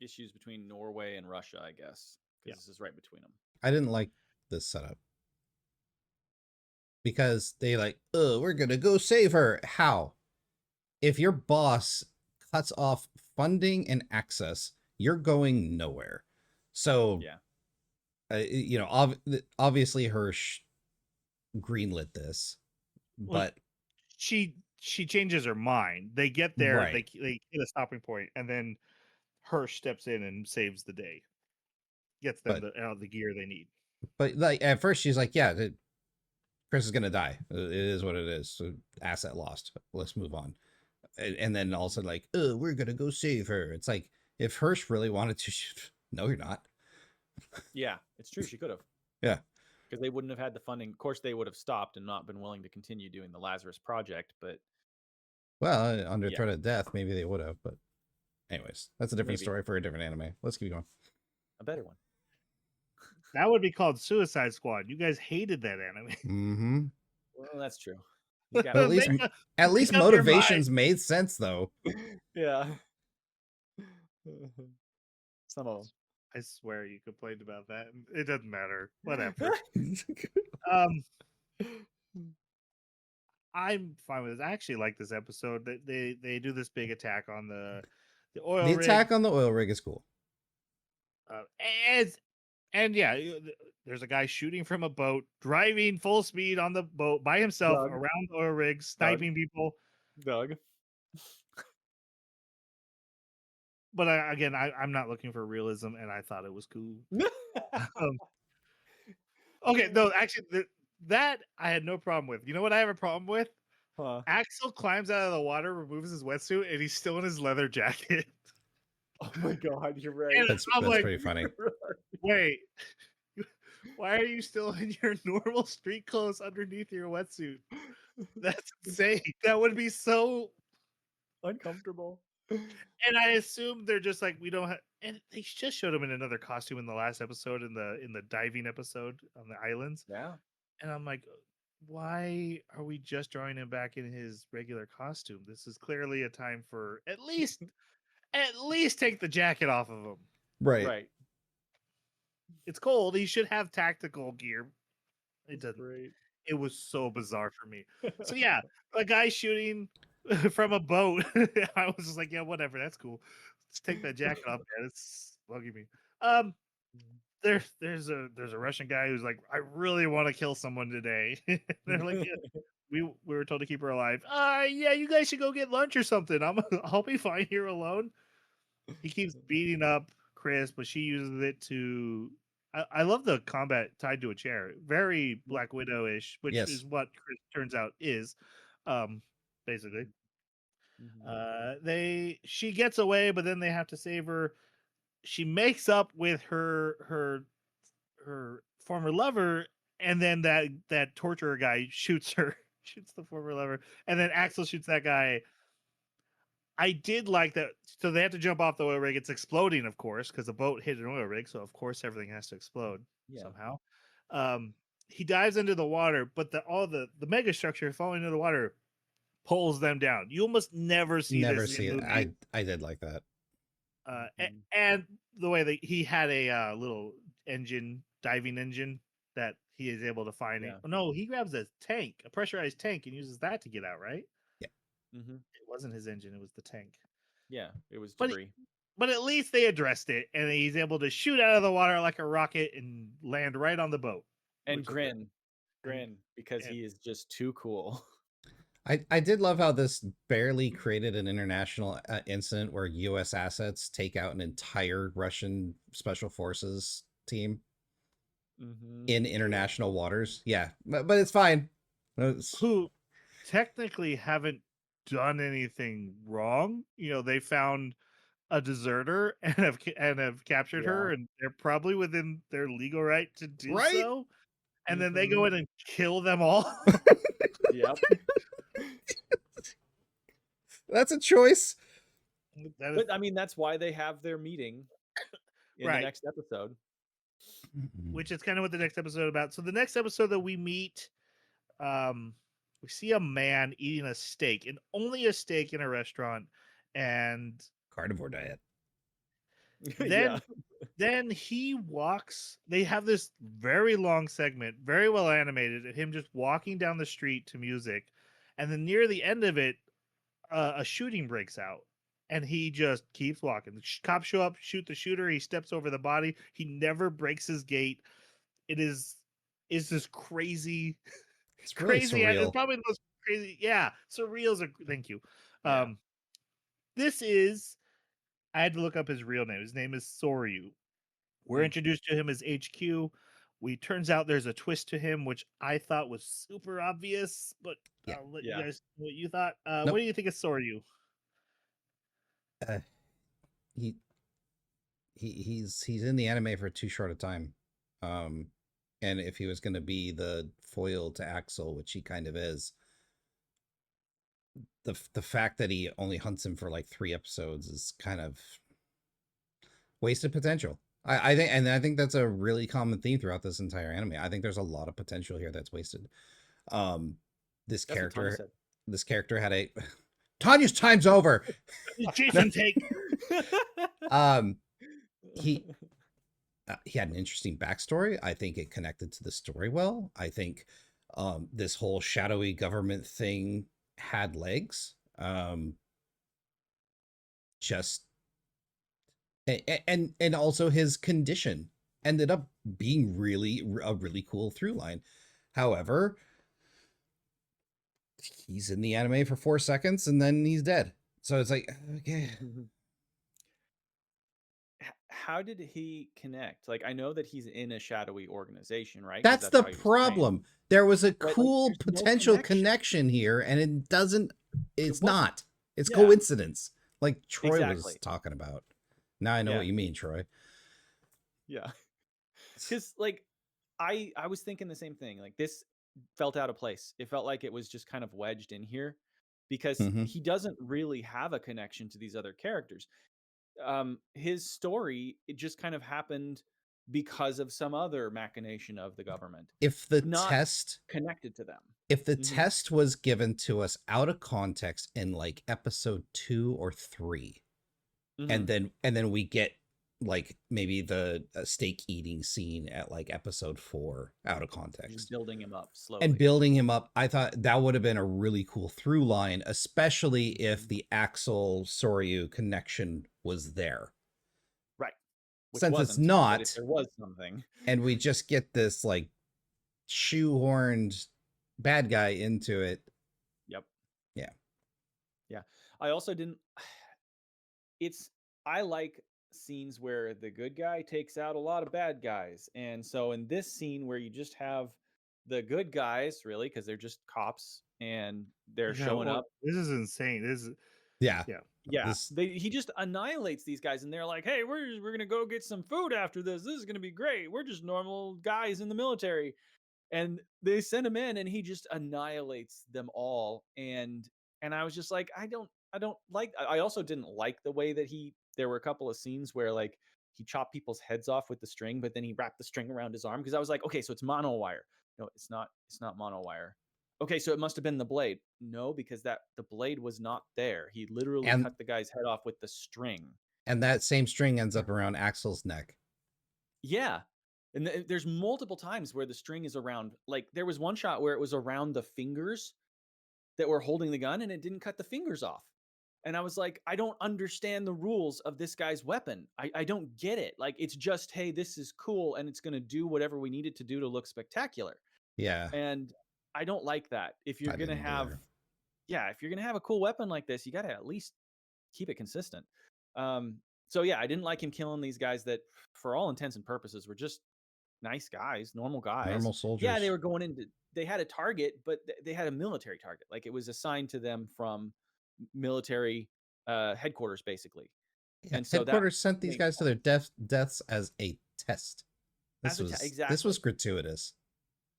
Issues between Norway and Russia, I guess, because this is right between them. I didn't like this setup. Because they like, oh, we're going to go save her. How? If your boss cuts off funding and access, you're going nowhere. So, yeah, obviously Hirsch greenlit this, but she changes her mind. They get there, right. they hit a stopping point, and then Hirsch steps in and saves the day, gets them the gear they need. But like at first she's like, yeah, Chris is gonna die. It is what it is. So asset lost. Let's move on. And then also like, oh, we're gonna go save her. It's like if Hirsch really wanted to, no, you're not. Yeah, it's true. She could have. Yeah, because they wouldn't have had the funding. Of course, they would have stopped and not been willing to continue doing the Lazarus project. But well, under threat of death, maybe they would have. But anyways, that's a different story for a different anime. Let's keep going. A better one. That would be called Suicide Squad. You guys hated that anime. Mm-hmm. Well, that's true. At least motivations made sense, though. Yeah. Some of them. I swear you complained about that. It doesn't matter. Whatever. I'm fine with this. I actually like this episode. They do this big attack on the oil rig. The attack on the oil rig is cool. And yeah, there's a guy shooting from a boat, driving full speed on the boat by himself around the oil rig, sniping people. Doug. But again, I'm not looking for realism, and I thought it was cool. Okay, no, actually, that I had no problem with. You know what I have a problem with? Axel climbs out of the water, removes his wetsuit, and he's still in his leather jacket. Oh my god, you're right. That's pretty funny. Wait, why are you still in your normal street clothes underneath your wetsuit? That's insane. That would be so uncomfortable. And I assume they're just like, we don't have, and they just showed him in another costume in the last episode, in the diving episode on the islands. Yeah. And I'm like, why are we just drawing him back in his regular costume? This is clearly a time for at least take the jacket off of him. Right. It's cold. He should have tactical gear. It doesn't. Great. It was so bizarre for me. So yeah, a guy shooting from a boat. I was just like, yeah, whatever, that's cool. Let's take that jacket off, man. It's bugging me. Um, there's a Russian guy who's like, I really want to kill someone today. They're like, yeah, we were told to keep her alive. Yeah, you guys should go get lunch or something. I'll be fine here alone. He keeps beating up Chris, but she uses it to. I love the combat tied to a chair. Very Black Widow-ish, which Yes. is what Chris turns out is, basically. She gets away, but then they have to save her. She makes up with her former lover, and then that torturer guy shoots her, shoots the former lover, and then Axel shoots that guy. I did like that. So they have to jump off the oil rig. It's exploding, of course, because the boat hit an oil rig. So of course everything has to explode somehow. He dives into the water, but all the mega structure falling into the water pulls them down. You almost never see Never this see in it. movies. I did like that. And the way that he had a little diving engine that he is able to find. Yeah. No, he grabs a tank, a pressurized tank, and uses that to get out. Right? Yeah. It wasn't his engine; it was the tank. Yeah, it was But debris. But at least they addressed it, and he's able to shoot out of the water like a rocket and land right on the boat. And grin, because he is just too cool. I did love how this barely created an international incident where U.S. assets take out an entire Russian special forces team in international waters. Yeah, but it's fine. Who technically haven't done anything wrong. They found a deserter and have captured her, and they're probably within their legal right to do so. And then they go in and kill them all. Yep. That's a choice. But I mean, that's why they have their meeting in the next episode. Which is kind of what the next episode about. So the next episode that we meet, we see a man eating a steak, and only a steak in a restaurant, and carnivore diet. Then he walks. They have this very long segment, very well animated, of him just walking down the street to music, and then near the end of it, a shooting breaks out, and he just keeps walking. The cops show up, shoot the shooter. He steps over the body. He never breaks his gait. Is this crazy? It's really crazy. surreal. It's probably the most crazy. Yeah, surreal's thank you. This is. I had to look up his real name. His name is Soryu. We're introduced to him as HQ. Turns out there's a twist to him, which I thought was super obvious, but I'll let you guys know what you thought. Nope. What do you think of Soryu? He's in the anime for too short a time. And if he was going to be the foil to Axel, which he kind of is, the fact that he only hunts him for like 3 episodes is kind of wasted potential. I think that's a really common theme throughout this entire anime. I think there's a lot of potential here that's wasted. This character had a Tanya's time's over. Jason take. He had an interesting backstory. I think it connected to the story well. I think this whole shadowy government thing had legs. And also his condition ended up being a really cool through line. However, he's in the anime for 4 seconds and then he's dead. So it's like, okay. How did he connect? Like, I know that he's in a shadowy organization, right? That's the problem. There was a cool potential connection here, and it's not. It's coincidence. Like Troy was talking about. Now I know what you mean, Troy. Yeah. Because like I was thinking the same thing. Like, this felt out of place. It felt like it was just kind of wedged in here because he doesn't really have a connection to these other characters. His story, it just kind of happened because of some other machination of the government. If the test connected to them. If the test was given to us out of context in like episode 2 or 3, and then we get like maybe the steak eating scene at like episode 4 out of Just context building him up slowly. and building him up. I thought that would have been a really cool through line, especially if the Axel Soryu connection was there. Right. Which Since it's wasn't, but not, if there was something. and we just get this like shoehorned bad guy into it. Yep. Yeah. Yeah. I also didn't. I like scenes where the good guy takes out a lot of bad guys. And so in this scene where you just have the good guys, really, because they're just cops and they're showing up. This is insane. This is Yeah. Yeah. He just annihilates these guys and they're like, hey, we're going to go get some food after this. This is going to be great. We're just normal guys in the military. And they send him in and he just annihilates them all. And I was just like, I don't like. I also didn't like the way that there were a couple of scenes where like he chopped people's heads off with the string, but then he wrapped the string around his arm, because I was like, okay, so it's mono wire. No, it's not mono wire. Okay, so it must have been the blade. No, because the blade was not there. He literally cut the guy's head off with the string. And that same string ends up around Axel's neck. Yeah. And there's multiple times where the string is around. Like there was one shot where it was around the fingers that were holding the gun and it didn't cut the fingers off. And I was like, I don't understand the rules of this guy's weapon. I don't get it. Like, it's just, hey, this is cool and it's going to do whatever we need it to do to look spectacular. Yeah. And I don't like that. If you're going to have, if you're going to have a cool weapon like this, you got to at least keep it consistent. So yeah, I didn't like him killing these guys that for all intents and purposes were just nice guys, normal guys. Normal soldiers. Yeah, they were going into, they had a target, but they had a military target. Like it was assigned to them from military headquarters, basically. Yeah, and so headquarters sent these guys to their deaths as a test. This was gratuitous.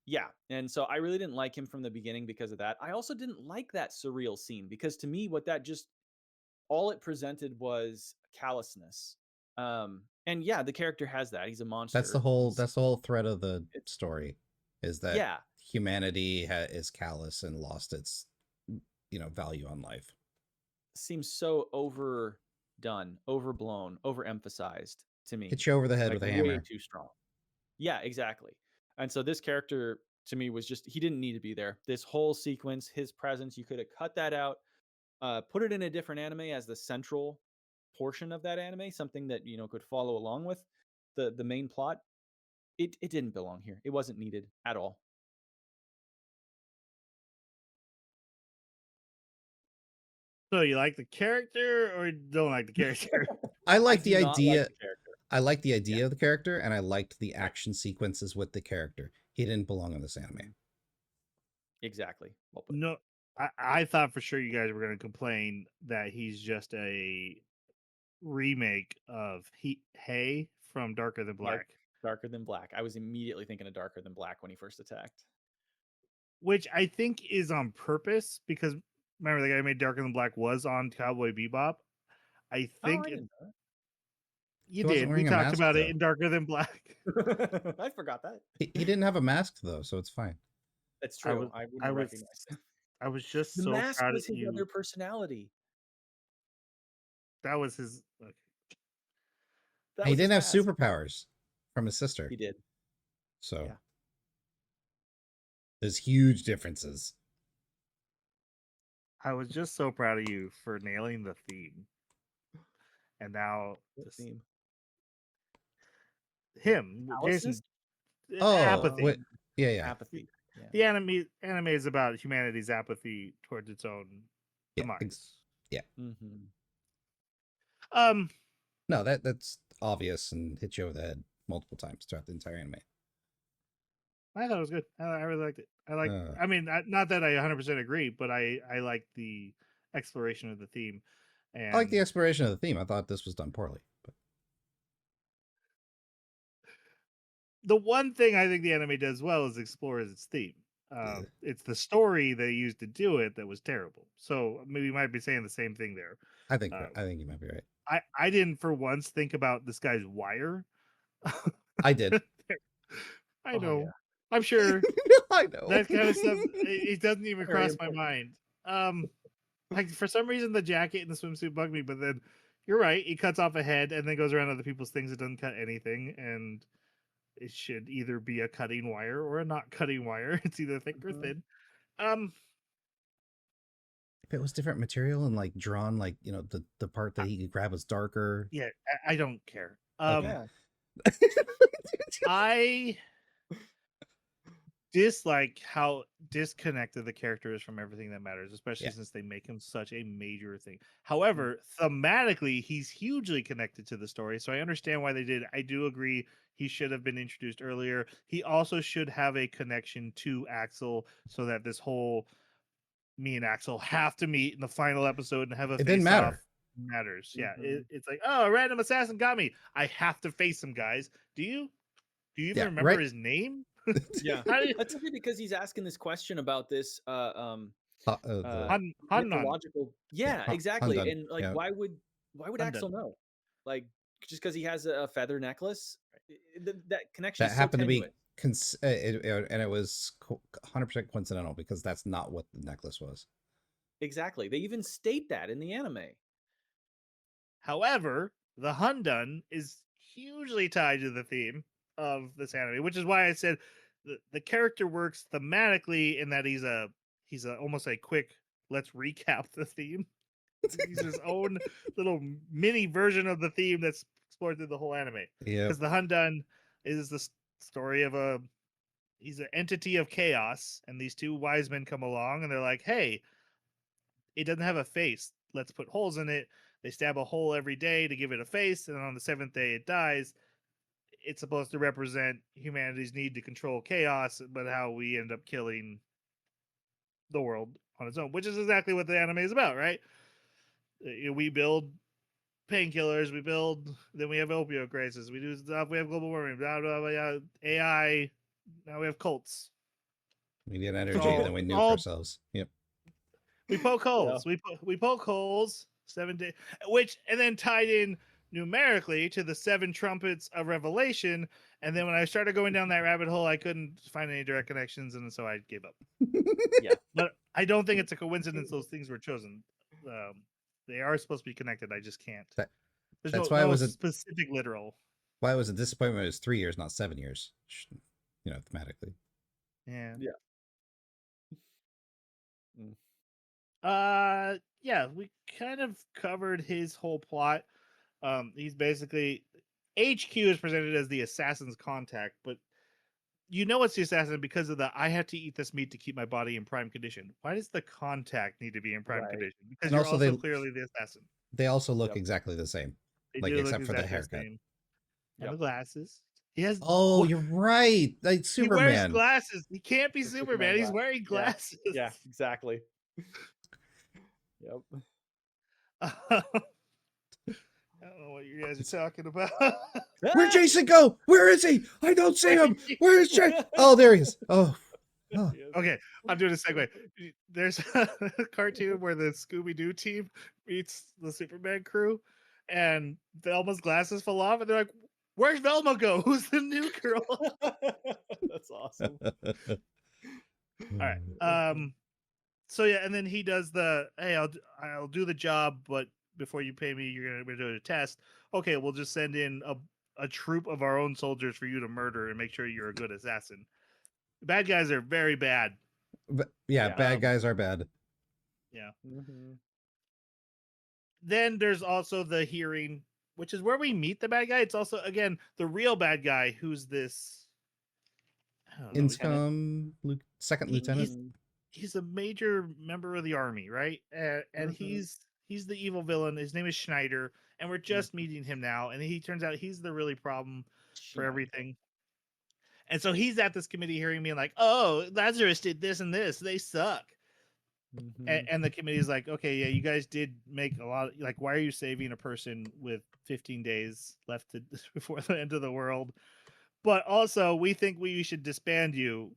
Yeah, and so I really didn't like him from the beginning because of that. I also didn't like that surreal scene because to me, what that just all it presented was callousness. And yeah, the character has that. He's a monster. That's the whole thread of the story, is that humanity is callous and lost its value on life. Seems so overdone, overblown, overemphasized to me. Hit you over the head with a hammer. Way too strong. Yeah, exactly. And so this character to me was just, he didn't need to be there. This whole sequence, his presence, you could have cut that out, put it in a different anime as the central portion of that anime, something that could follow along with the main plot. It didn't belong here. It wasn't needed at all. So you like the character or don't like the character? I like the idea. I like the idea of the character, and I liked the action sequences with the character. He didn't belong in this anime. Exactly. Well, no, I thought for sure you guys were going to complain that he's just a remake of Hey from Darker Than Black. Darker Than Black. I was immediately thinking of Darker Than Black when he first attacked. Which I think is on purpose because remember the guy who made Darker Than Black was on Cowboy Bebop. I think you did. We talked about it in Darker Than Black. I forgot that. He didn't have a mask though, so it's fine. That's true. I wouldn't recognize him. I was just the so mask proud was of his you. other personality. That was his. Okay. He didn't have superpowers from his sister. He did. So there's huge differences. I was just so proud of you for nailing the theme. And now theme. Him, Jason. Apathy. Apathy. Yeah. The anime is about humanity's apathy towards its own demise. Yeah. Mm-hmm. No, that's obvious and hit you over the head multiple times throughout the entire anime. I thought it was good. I really liked it. I mean, not that I 100% agree, but I like the exploration of the theme. And I like the exploration of the theme. I thought this was done poorly. But the one thing I think the anime does well is explores its theme. It's the story they used to do it that was terrible. So maybe you might be saying the same thing there. I think you might be right. I didn't for once think about this guy's wire. I did. I know. Yeah. I'm sure. I know. That kind of stuff. It doesn't even cross my mind. Like for some reason the jacket and the swimsuit bug me, but then You're right. He cuts off a head and then goes around other people's things. It doesn't cut anything, and it should either be a cutting wire or a not cutting wire. It's either thick or Mhm. thin. Um, If it was different material and like drawn, like the part that he could grab was darker. yeah, I don't care. Okay. Yeah. I dislike how disconnected the character is from everything that matters, especially Yeah. since they make him such a major thing. However, thematically, he's hugely connected to the story, so I understand why they did. I do agree he should have been introduced earlier. He also should have a connection to Axel, so that this whole me and Axel have to meet in the final episode and have a It didn't face matter. off. Matters, yeah. Mhm. It's like, oh, a random assassin got me. I have to face him, guys. Do you even Yeah, remember right. his name? Yeah. How do you, That's only because he's asking this question about this The Hannon. mythological. Yeah, Hun- exactly. Hundun, And like yeah. why would Hundun. Axel know? Like just because he has a feather necklace? That connection That is so happened to be tenuous. and it was 100% coincidental because that's not what the necklace was. Exactly. They even state that in the anime. However, the Hundun is hugely tied to the theme of this anime, which is why I said the character works thematically in that he's a almost a quick let's recap the theme. He's his own little mini version of the theme that's explored through the whole anime. Yeah. Because the Hundun is the story of he's an entity of chaos, and these two wise men come along and they're like, hey, it doesn't have a face. Let's put holes in it. They stab a hole every day to give it a face, and on the seventh day it dies. It's supposed to represent humanity's need to control chaos, but how we end up killing the world on its own, which is exactly what the anime is about, right? We build painkillers, then we have opioid crisis, we do stuff, we have global warming, blah, blah, blah, AI, now we have cults. We need energy, all- then we nuke all- ourselves. Yep. We poke holes. We poke holes 7 days, which and then tied in numerically to the 7 trumpets of Revelation. And then when I started going down that rabbit hole, I couldn't find any direct connections, and so I gave up. Yeah. But I don't think it's a coincidence those things were chosen. They are supposed to be connected. I just can't. There's That's no, why it no was specific literal. why it was a disappointment. It was 3 years, not 7 years. Thematically. Yeah. Yeah. Yeah, we kind of covered his whole plot. He's basically HQ is presented as the assassin's contact, but you know it's the assassin because of the I have to eat this meat to keep my body in prime condition. Why does the contact need to be in prime Right. condition? Because And you're also also they- clearly the assassin. They also look Yep. exactly the same. They Like, do look except for the exactly haircut. same. And Yep. the glasses. He has Oh, wha- you're right. Like he wears Superman. glasses. He can't be The Superman. He's glass. wearing glasses. Yeah, exactly. Yep. I don't know what you guys are talking about. Where'd Jason go? Where is he? I don't see him. Where is Jason? Oh, there he is. Oh. Okay, I'm doing a segue. There's a cartoon where the Scooby Doo team meets the Superman crew, and Velma's glasses fall off, and they're like, "Where's Velma go? Who's the new girl?" That's awesome. All right. So yeah, and then he does the, "Hey, I'll do the job, but before you pay me, we're gonna do a test." Okay, we'll just send in a troop of our own soldiers for you to murder and make sure you're a good assassin. Bad guys are very bad. Yeah, Yeah. bad guys are bad. Yeah. Mhm. Then there's also the hearing, which is where we meet the bad guy. It's also again the real bad guy, who's this. I don't know, Inscom, second lieutenant. he's a major member of the army, right? And Mhm. he's the evil villain. His name is Schneider, and we're just meeting him now. And he turns out he's the really problem for everything. And so he's at this committee hearing, being like, "Oh, Lazarus did this and this. They suck." Mhm. And the committee is like, "Okay, yeah, you guys did make a lot. Like, why are you saving a person with 15 days left to, before the end of the world? But also, we think we should disband you."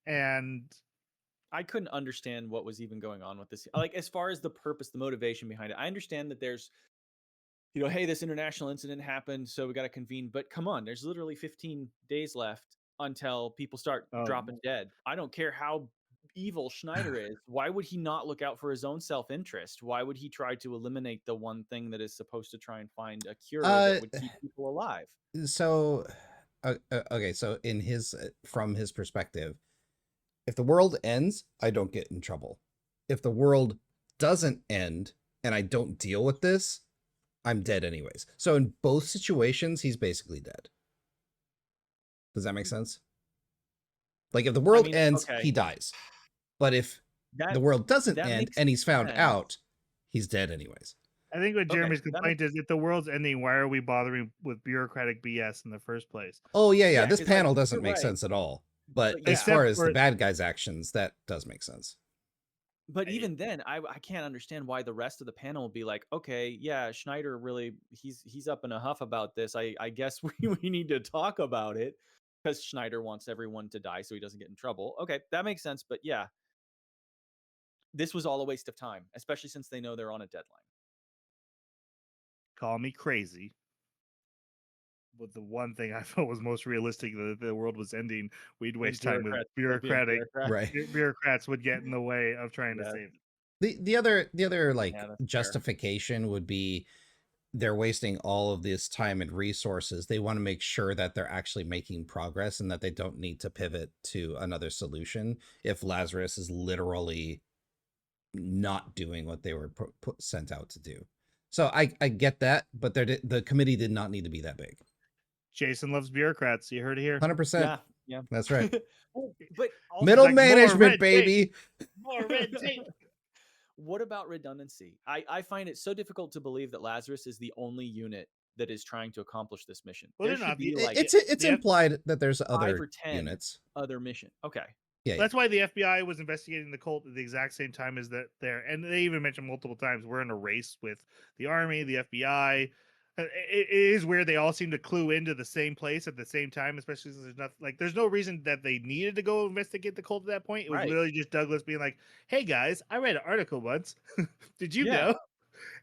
And I couldn't understand what was even going on with this. Like, as far as the purpose, the motivation behind it, I understand that there's, hey, this international incident happened, so we got to convene. But come on, there's literally 15 days left until people start dropping dead. I don't care how evil Schneider is, why would he not look out for his own self-interest? Why would he try to eliminate the one thing that is supposed to try and find a cure that would keep people alive? So, okay, so in his from his perspective, if the world ends, I don't get in trouble. If the world doesn't end and I don't deal with this, I'm dead anyways. So in both situations, he's basically dead. Does that make sense? Like if the world ends, okay. he dies. But if That the world doesn't that end makes and he's found sense. out, he's dead anyways. I think what Okay, Jeremy's that complaint is, if the world's ending, why are we bothering with bureaucratic BS in the first place? Oh yeah. Yeah, This 'cause, panel like, doesn't you're make right. sense at all. But But as yeah. far Except as the for- bad guy's actions, that does make sense. But even then, I can't understand why the rest of the panel would be like, okay, yeah, Schneider really he's up in a huff about this. I guess we need to talk about it because Schneider wants everyone to die so he doesn't get in trouble. Okay, that makes sense. But yeah, this was all a waste of time, especially since they know they're on a deadline. Call me crazy. But the one thing I felt was most realistic, that the world was ending, we'd waste time with bureaucrats would get in the way of trying to save it. The other like Yeah, that's fair. justification would be they're wasting all of this time and resources. They want to make sure that they're actually making progress and that they don't need to pivot to another solution if Lazarus is literally not doing what they were sent out to do. So I get that, but the committee did not need to be that big. Jason loves bureaucrats. You heard it here. 100%. Yeah. That's right. But also, Middle like, more management, red baby. More red tape. What about redundancy? I find it so difficult to believe that Lazarus is the only unit that is trying to accomplish this mission. Well, There they're should not. be like It's implied that there's 5 other or 10 units. other mission. Okay. Yeah, That's why the FBI was investigating the cult at the exact same time as that there, and they even mentioned multiple times we're in a race with the army, the FBI. It is weird. They all seem to clue into the same place at the same time, especially since there's nothing like there's no reason that they needed to go investigate the cult at that point. It was Right. literally just Douglas being like, "Hey guys, I read an article once. Did you Yeah. know?"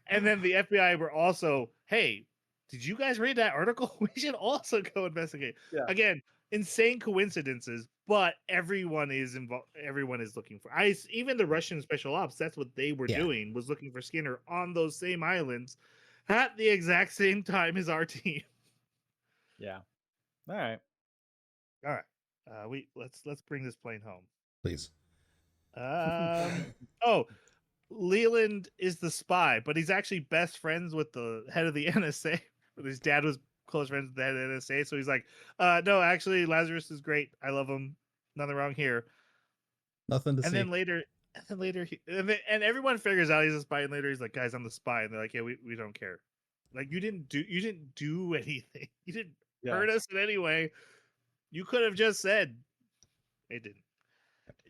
And then the FBI were also, "Hey, did you guys read that article? We should also go investigate." Yeah. Again, insane coincidences, but everyone is involved. Everyone is looking for even the Russian special ops. That's what they were doing, was looking for Skinner on those same islands at the exact same time as our team. Yeah. All right. Let's bring this plane home, please. Oh, Leland is the spy, but he's actually best friends with the head of the NSA. His dad was close friends with the head of the NSA, so he's like, no, actually, Lazarus is great. I love him. Nothing wrong here. Nothing to see. Then later, and everyone figures out he's a spy. And later, he's like, guys, I'm the spy, and they're like, yeah, we don't care. Like, you didn't do anything. You didn't hurt us in any way. You could have just said it didn't.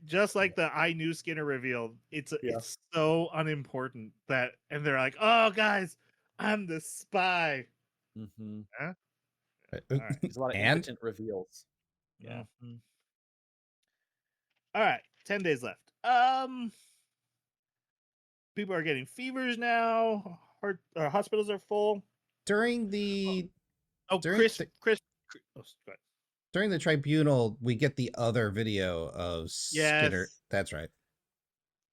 Just like the I knew Skinner reveal, it's so unimportant that, and they're like, oh guys, I'm the spy. Mm-hmm. Huh? Right. There's a lot of impotent reveals. Yeah. Mm-hmm. All right, 10 days left. People are getting fevers now. Hospitals are full. During the during the tribunal, we get the other video of Skinner. That's right.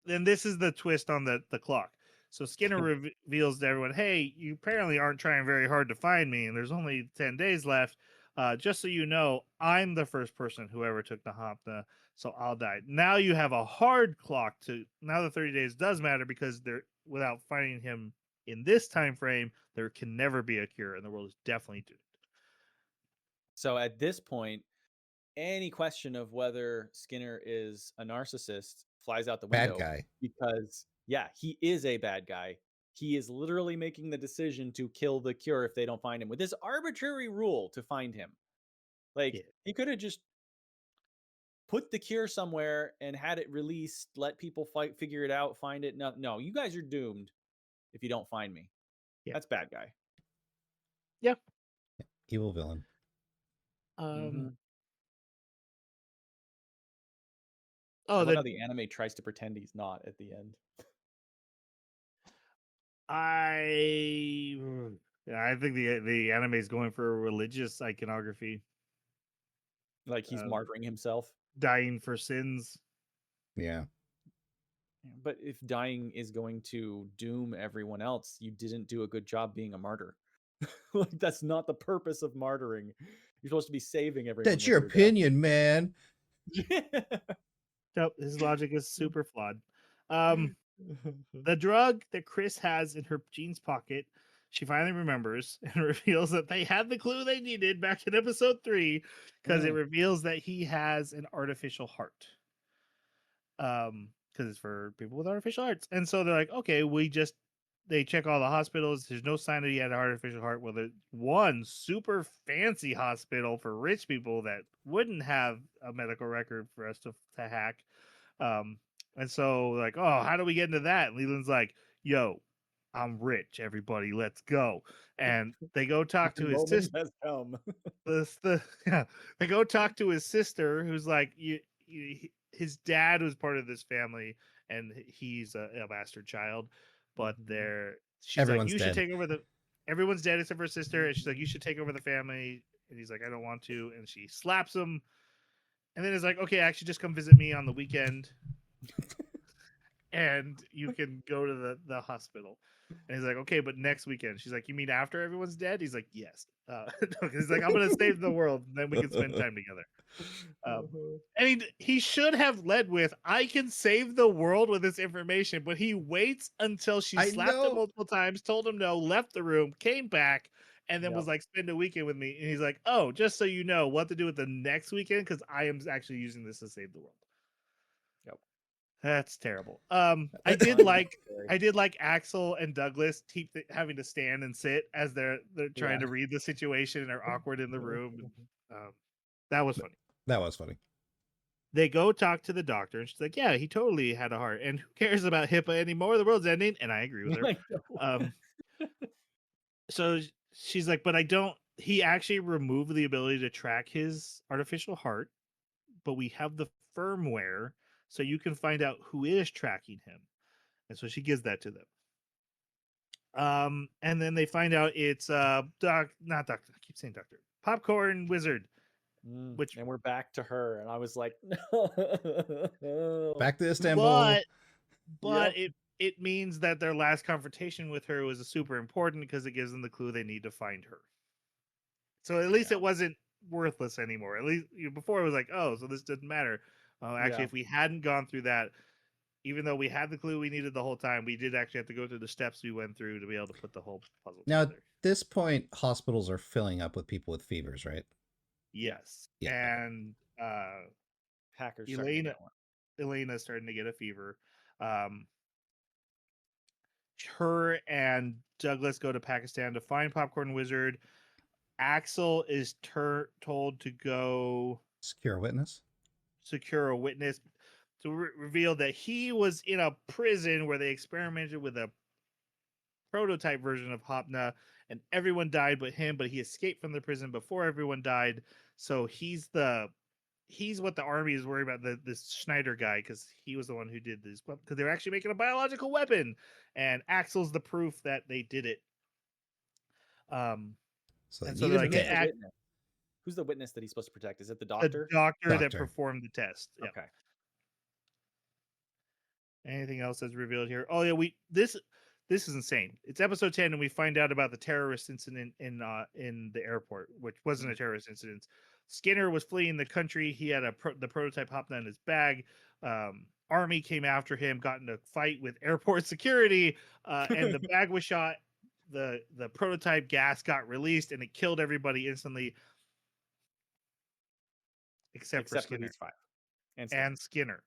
Then this is the twist on the clock. So Skinner reveals to everyone, hey, you apparently aren't trying very hard to find me, and there's only 10 days left. Just so you know, I'm the first person who ever took the Hopna, so I'll die. Now you have a hard clock now the 30 days does matter, because without finding him in this time frame, there can never be a cure, and the world is definitely doomed. So at this point, any question of whether Skinner is a narcissist flies out the window. Bad guy. Because, he is a bad guy. He is literally making the decision to kill the cure if they don't find him, with this arbitrary rule to find him. He could have just put the cure somewhere and had it released, let people figure it out, find it. No, you guys are doomed if you don't find me. Yeah. That's bad guy. Yeah. Evil villain. Oh, how the anime tries to pretend he's not at the end. I think the anime is going for a religious iconography. Like he's martyring himself. Dying for sins. Yeah. But if dying is going to doom everyone else, you didn't do a good job being a martyr. Like that's not the purpose of martyring. You're supposed to be saving everyone. That's with your death. opinion, man. Nope, his logic is super flawed. The drug that Chris has in her jeans pocket, she finally remembers and reveals that they had the clue they needed back in episode 3 because it reveals that he has an artificial heart. Because it's for people with artificial hearts. And so they're like, okay, they check all the hospitals. There's no sign that he had an artificial heart. Well, there's one super fancy hospital for rich people that wouldn't have a medical record for us to hack. And so like, oh, how do we get into that? And Leland's like, yo, I'm rich, everybody, let's go. And they go talk to his Moment sister. has come. Yeah, they go talk to his sister, who's like, his dad was part of this family, and he's a bastard child. But she's like, Everyone's you should dead. take over the. Everyone's dead except for his sister, and she's like, you should take over the family. And he's like, I don't want to, and she slaps him. And then it's like, okay, actually, just come visit me on the weekend, and you can go to the hospital. And he's like, okay, but next weekend. She's like, you mean after everyone's dead? He's like, yes. He's like, I'm gonna save the world, and then we can spend time together. And he should have led with, I can save the world with this information, but he waits until she I slapped him know. multiple times, told him no, left the room, came back, and then Yep. was like, spend a weekend with me. And he's like, oh, just so you know what to do with the next weekend, because I am actually using this to save the world. Yep. That's terrible. I did like Axel and Douglas having to stand and sit as they're trying to read the situation and are awkward in the room. That was funny. That was funny. They go talk to the doctor, and she's like, "Yeah, he totally had a heart, and who cares about HIPAA anymore? The world's ending." And I agree with her. So she's like, "But I don't." He actually removed the ability to track his artificial heart, but we have the firmware, so you can find out who is tracking him. And so she gives that to them. And then they find out it's not doctor. I keep saying doctor. Popcorn Wizard. Which, and we're back to her, and I was like, no. Back to Istanbul. But it means that their last confrontation with her was super important because it gives them the clue they need to find her. So at least it wasn't worthless anymore. At least before it was like, oh, so this doesn't matter. Actually, if we hadn't gone through that, even though we had the clue we needed the whole time, we did actually have to go through the steps we went through to be able to put the whole puzzle Now, together. at this point, hospitals are filling up with people with fevers, right? Yes. Yeah. And Hackers. Elena's starting to get a fever. Her and Douglas go to Pakistan to find Popcorn Wizard. Axel is told to go Secure a witness to reveal that he was in a prison where they experimented with a prototype version of Hopna, and everyone died but him, but he escaped from the prison before everyone died. So he's what the army is worried about, this Schneider guy, because he was the one who did this, because they're actually making a biological weapon, and Axel's the proof that they did it. So they're like, who's the witness that he's supposed to protect? Is it the doctor? The doctor that performed the test. Yep. Okay. Anything else that's revealed here? Oh yeah, this is insane. It's episode 10, and we find out about the terrorist incident in the airport, which wasn't a terrorist incident. Skinner was fleeing the country. He had the prototype Hopna in his bag. Army came after him, got in a fight with airport security, and the bag was shot. The prototype gas got released, and it killed everybody instantly, except for Skinner. These 5. And Skinner.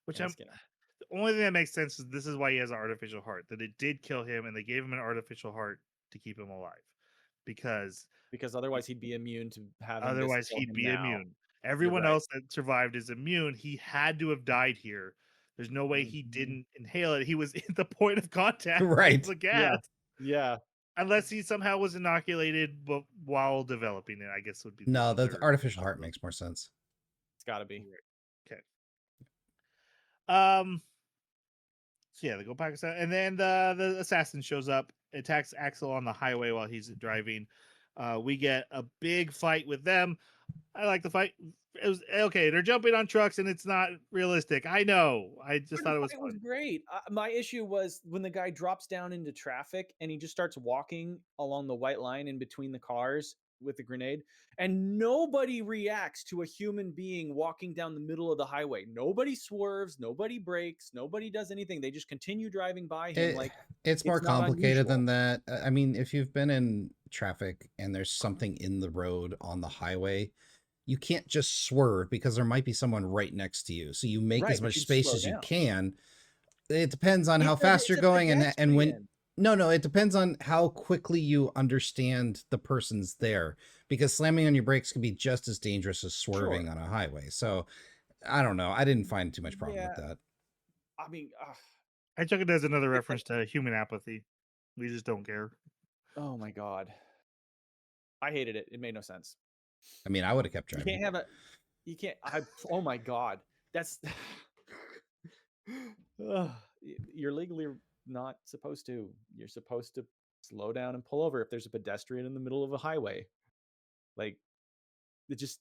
Which the only thing that makes sense is this is why he has an artificial heart. That it did kill him, and they gave him an artificial heart to keep him alive, because otherwise he'd be immune to having. Otherwise he'd be immune. Everyone else that survived is immune. He had to have died here. There's no way he didn't inhale it. He was at the point of contact. Right. With the gas. Yeah. Unless he somehow was inoculated, but while developing it, I guess would be. No, the artificial heart makes more sense. It's got to be. Okay. So yeah, they go Pakistan, and then the assassin shows up, attacks Axel on the highway while he's driving. We get a big fight with them. I like the fight. It was okay. They're jumping on trucks and it's not realistic. I know. I just thought it was It fun. was great. My issue was when the guy drops down into traffic and he just starts walking along the white line in between the cars with the grenade, and nobody reacts to a human being walking down the middle of the highway. Nobody swerves, nobody brakes, nobody does anything. They just continue driving by him like It's more it's not complicated than unusual. that. I mean, if you've been in traffic and there's something in the road on the highway, you can't just swerve because there might be someone right next to you. So you make Right, as but much you space slow as you down. can. It depends on how It's fast you're a going and when pedestrian. no, it depends on how quickly you understand the person's there, because slamming on your brakes can be just as dangerous as swerving Sure. on a highway. So I don't know. I didn't find too much problem with Yeah. that. I mean, I took it as another it's like, reference to human apathy. We just don't care. oh my God. I hated it. It made no sense. I mean, I would have kept You driving. can't have a you can't oh my God. That's Ugh, you're legally not supposed to. You're supposed to slow down and pull over if there's a pedestrian in the middle of a highway. Like it just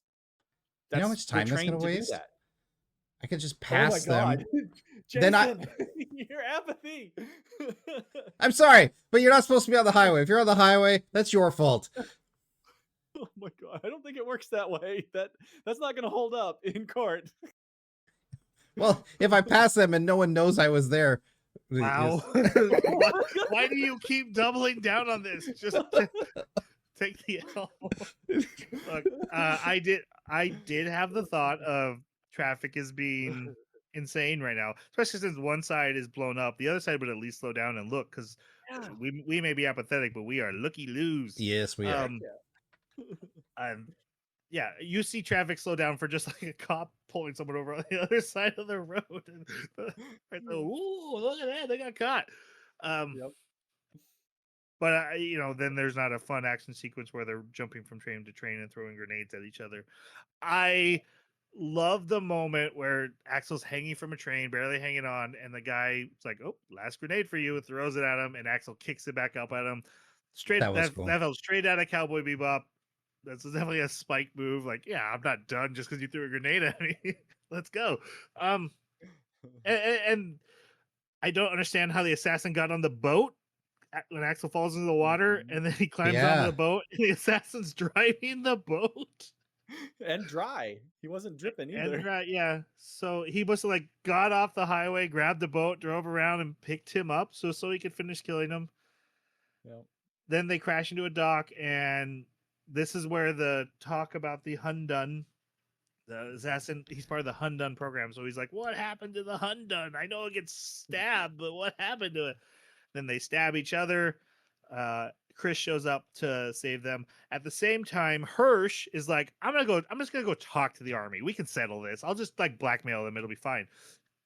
You know how that's much they're time that's going trained to to do waste? that. I could just Oh my pass God. them. Then Jason, your apathy. I'm sorry, but you're not supposed to be on the highway. If you're on the highway, that's your fault. Oh my God. I don't think it works that way. That's not going to hold up in court. Well, if I pass them and no one knows I was there, Wow. Oh why, my God. why do you keep doubling down on this? Just take the L. Look, I did have the thought of traffic is being insane right now, especially since one side is blown up. The other side would at least slow down and look, because Yeah. we may be apathetic, but we are looky loos. yes, we are. And yeah, you see traffic slow down for just like a cop pulling someone over on the other side of the road. And right there, ooh, look at that, they got caught. Yep. But then there's not a fun action sequence where they're jumping from train to train and throwing grenades at each other. I love the moment where Axel's hanging from a train, barely hanging on, and the guy's like, "Oh, last grenade for you!" throws it at him, and Axel kicks it back up at him. That Straight was that cool. that felt straight out of Cowboy Bebop. That's definitely a Spike move. Like, yeah, I'm not done just because you threw a grenade at me. Let's go. And I don't understand how the assassin got on the boat when Axel falls into the water, Mhm. and then he climbs onto Yeah. the boat, and the assassin's driving the boat. And dry. He wasn't dripping either. And right, yeah. So he must have like got off the highway, grabbed the boat, drove around, and picked him up so he could finish killing him. Yep. Then they crash into a dock, and this is where the talk about the Hundun, the assassin, he's part of the Hundun program. So he's like, "What happened to the Hundun? I know it gets stabbed, but what happened to it?" Then they stab each other. Chris shows up to save them. At the same time, Hirsch is like, I'm just gonna go talk to the army. We can settle this. I'll just like blackmail them. It'll be fine.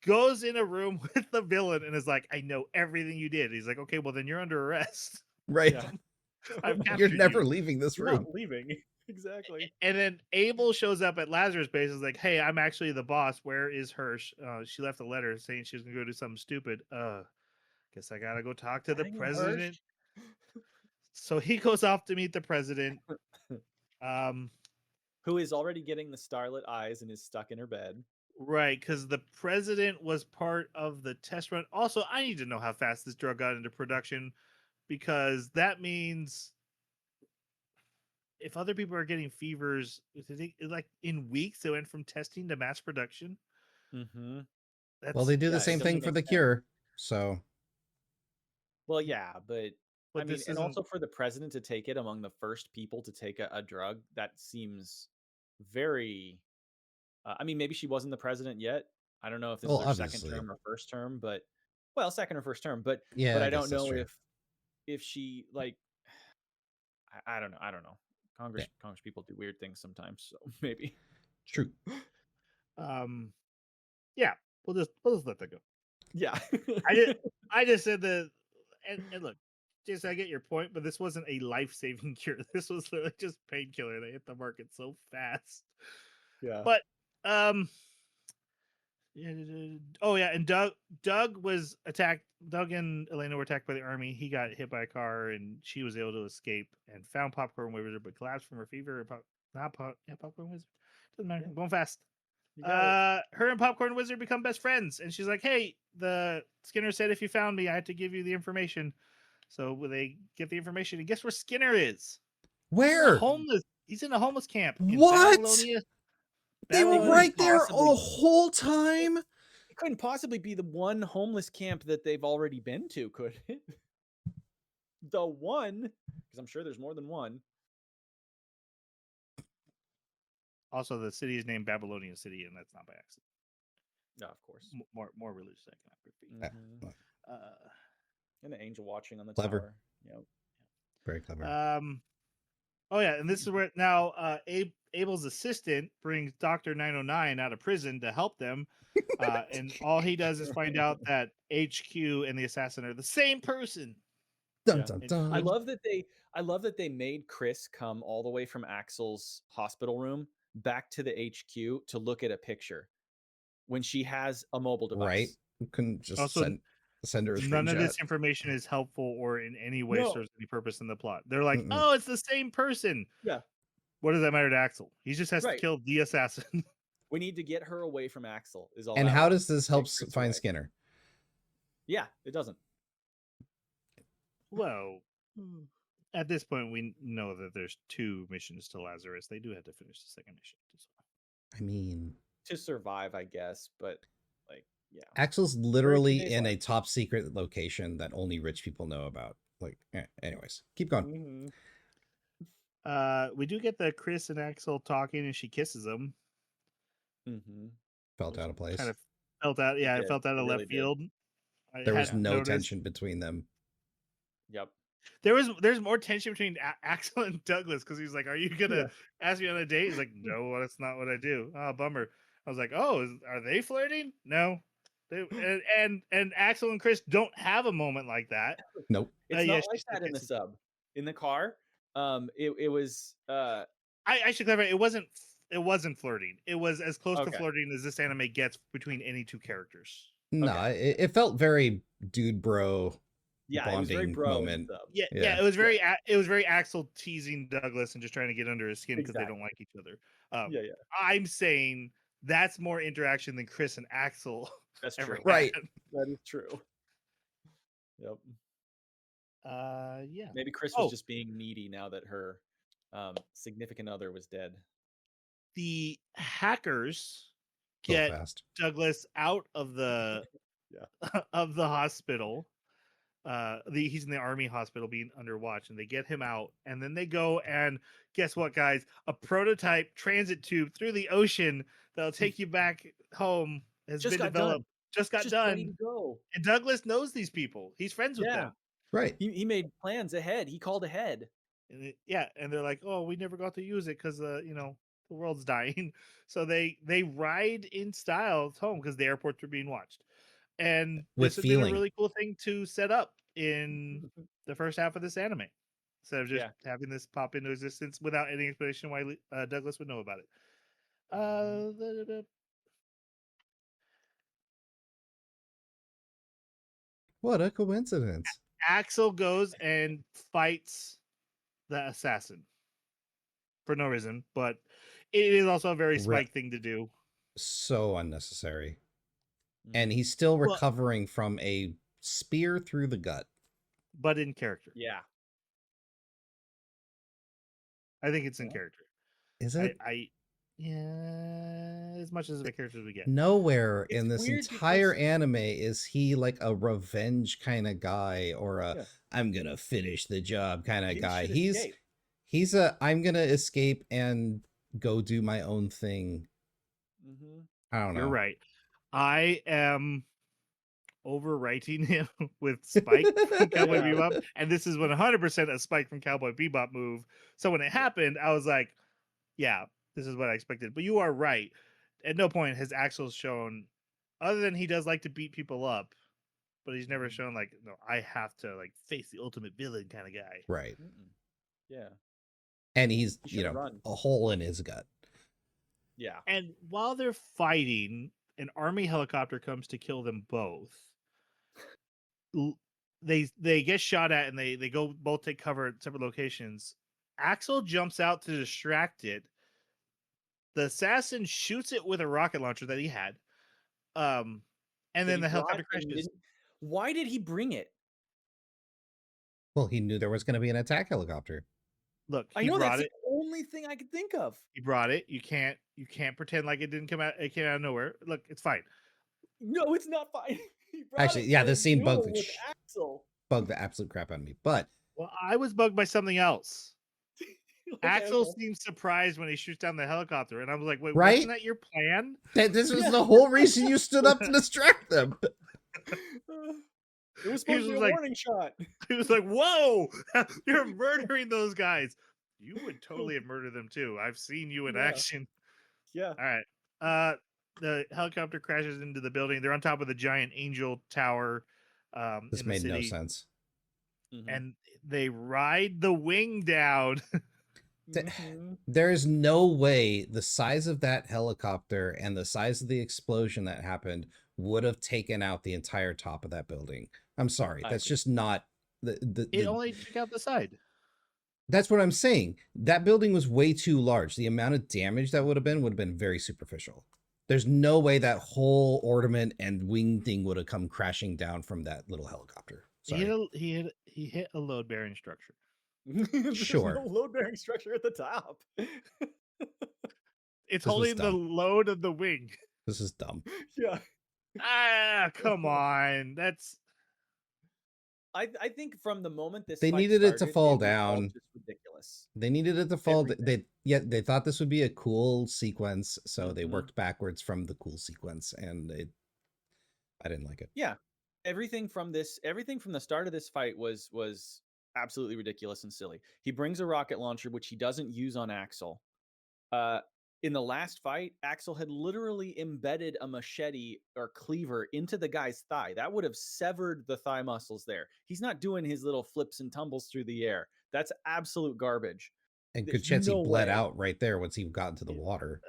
Goes in a room with the villain and is like, I know everything you did. He's like, okay, well then you're under arrest. Right. Yeah. I've You're captured never you. leaving this You're room. not leaving. Exactly. And then Abel shows up at Lazarus' base. Is like, hey, I'm actually the boss. Where is Hirsch? She left a letter saying she was gonna go do something stupid. Guess I gotta go talk to the Dang it, president. Hirsch. So he goes off to meet the president. Um, Who is already getting the starlit eyes and is stuck in her bed. right, because the president was part of the test run. Also, I need to know how fast this drug got into production, because that means if other people are getting fevers, like in weeks, they went from testing to mass production. Mm-hmm. Well, they That's do Yeah, the it same doesn't thing for make the sense. cure. So Well, yeah, but I but mean, this and isn't. also for the president to take it among the first people to take a drug, that seems very. I mean, maybe she wasn't the president yet. I don't know if this is well, her second obviously. term or first term, but well, second or first term, Yeah, but I I guess don't that's know true. if she like I don't know. I don't know. Yeah. Congress people do weird things sometimes, so maybe. True. Yeah, we'll just let that go. Yeah. I just said that, and look, Jason, I get your point, but this wasn't a life saving cure. This was literally just painkiller. They hit the market so fast. Yeah. But um, Oh yeah, and Doug was attacked. Doug and Elena were attacked by the army. He got hit by a car, and she was able to escape and found Popcorn Wizard, but collapsed from her fever. Popcorn Wizard doesn't matter. I'm going fast. You got it. Her and Popcorn Wizard become best friends, and she's like, "Hey, the Skinner said if you found me, I had to give you the information." So they get the information, and guess where Skinner is? Where? Homeless. He's in a homeless camp. In What? Babylonia. They were Babylonia. right there Possibly. the whole time. It couldn't possibly be the one homeless camp that they've already been to, could it? The one, because I'm sure there's more than one. Also, the city is named Babylonian City, and that's not by accident. No, of course. More religious iconography. Mhm. And the angel watching on the Clever. tower. Yep. Very clever. Oh yeah, and this is where now Abel's assistant brings Dr. 909 out of prison to help them. And all he does is find out that HQ and the assassin are the same person. Dun Yeah. dun And dun. I love that they made Chris come all the way from Axel's hospital room back to the HQ to look at a picture when she has a mobile device. Right? You couldn't just Also, send her a none of screenshot. this information is helpful or in any way No. serves any purpose in the plot. They're like, Mm-mm. oh, it's the same person. Yeah. What does that matter to Axel? He just has to Right. kill the assassin. We need to get her away from Axel. Is all. And that how was. does this help Chris find away. Skinner? Yeah, it doesn't. Well, at this point, we know that there's 2 missions to Lazarus. They do have to finish the second mission. I mean, To survive, I guess, but like, yeah. Axel's literally days in a left. top secret location that only rich people know about. Like, anyways, keep going. Mm-hmm. We do get the Chris and Axel talking, and she kisses him. Mm-hmm. Felt out of place. Kind of felt out. Yeah, It it did. felt out It of really left did. field. I There was hadn't no noticed. tension between them. Yep. There's more tension between Axel and Douglas because he's like, "Are you gonna ask me on a date?" He's like, "No, that's not what I do." Oh, bummer. I was like, "Oh, are they flirting?" No. And Axel and Chris don't have a moment like that. Nope. It's Yeah, not she like still that in the kisses. sub. In the car, it was I should clarify. It wasn't flirting. It was as close to Okay. flirting as this anime gets between any 2 characters. No, Okay. it felt very dude bro yeah, it was very bonding bro in the moment. sub. Yeah. It was very Axel teasing Douglas and just trying to get under his skin because they don't like each other. Yeah. I'm saying that's more interaction than Chris and Axel That's ever true. Right. had. That is true. Yep. Yeah. Maybe Chris was just being needy now that her significant other was dead. The hackers So get fast. Douglas out of the of the hospital. He's in the army hospital being under watch, and they get him out, and then they go and guess what, guys? A prototype transit tube through the ocean that'll take you back home has Just been got developed. done. Just got Just done. ready to go. And Douglas knows these people. He's friends with them. Right. He made plans ahead. He called ahead. And and they're like, "Oh, we never got to use it because the world's dying." So they ride in style home because the airports are being watched. And With this has been a feeling. really cool thing to set up in the first half of this anime, instead of just having this pop into existence without any explanation why Douglas would know about it. What a coincidence. Axel goes and fights the assassin for no reason, but it is also a very Spike thing to do. So unnecessary. And he's still recovering from a spear through the gut. But in character. Yeah. I think it's in character. Is it? Yeah, as much as the characters we get. Nowhere in this entire anime is he like a revenge kind of guy or a I'm gonna finish the job kind of guy. He's a I'm gonna escape and go do my own thing. I don't know. You're right. I am overwriting him with Spike from Cowboy Bebop, and this is 100% a Spike from Cowboy Bebop move. So when it happened, I was like, yeah, this is what I expected. But you are right. At no point has Axel shown, other than he does like to beat people up, but he's never shown like, no, I have to like face the ultimate villain kind of guy. Right. Yeah. And he's, a hole in his gut. Yeah. And while they're fighting, an army helicopter comes to kill them both. They get shot at and they go both take cover at separate locations. Axel jumps out to distract it. The assassin shoots it with a rocket launcher that he had. And That then he the brought helicopter and crashes. Why did he bring it? Well, he knew there was going to be an attack helicopter. Look, I he know brought that's it. the only thing I could think of. He brought it. You can't pretend like it didn't come out. It came out of nowhere. Look, it's fine. No, it's not fine. He brought Actually, it yeah, for a this scene duel bugged with Axel. the absolute crap out of me. But Well, I was bugged by something else. Okay, Axel okay. seems surprised when he shoots down the helicopter, and I was like, "Wait, Right? wasn't that your plan?" this was Yeah. the whole reason you stood up to distract them. It was supposed to be a like- warning shot. He was like, "Whoa, you're murdering those guys. You would totally have murdered them too. I've seen you in Yeah. action." Yeah. All right. The helicopter crashes into the building. They're on top of the giant angel tower. This in the made no city, sense. and they ride the wing down. Mhm. There is no way the size of that helicopter and the size of the explosion that happened would have taken out the entire top of that building. I'm sorry. I That's agree. just not the It only took out the side. That's what I'm saying. That building was way too large. The amount of damage that would have been very superficial. There's no way that whole ornament and wing thing would have come crashing down from that little helicopter. Sorry. He hit a load bearing structure. There's Sure. no load bearing structure at the top. It's This was holding the dumb. load of the wing. This is dumb. Yeah. Come on. That's I think from the moment this They fight needed it to started, fall it was all down. just ridiculous. They needed it to fall. Everything. They thought this would be a cool sequence, so they Mhm. worked backwards from the cool sequence, and I didn't like it. Yeah. Everything from the start of this fight was absolutely ridiculous and silly. He brings a rocket launcher, which he doesn't use on Axel. In the last fight, Axel had literally embedded a machete or cleaver into the guy's thigh. That would have severed the thigh muscles there. He's not doing his little flips and tumbles through the air. That's absolute garbage. And There's Kuchetzi no bled way. out right there once he got into the Yeah. water.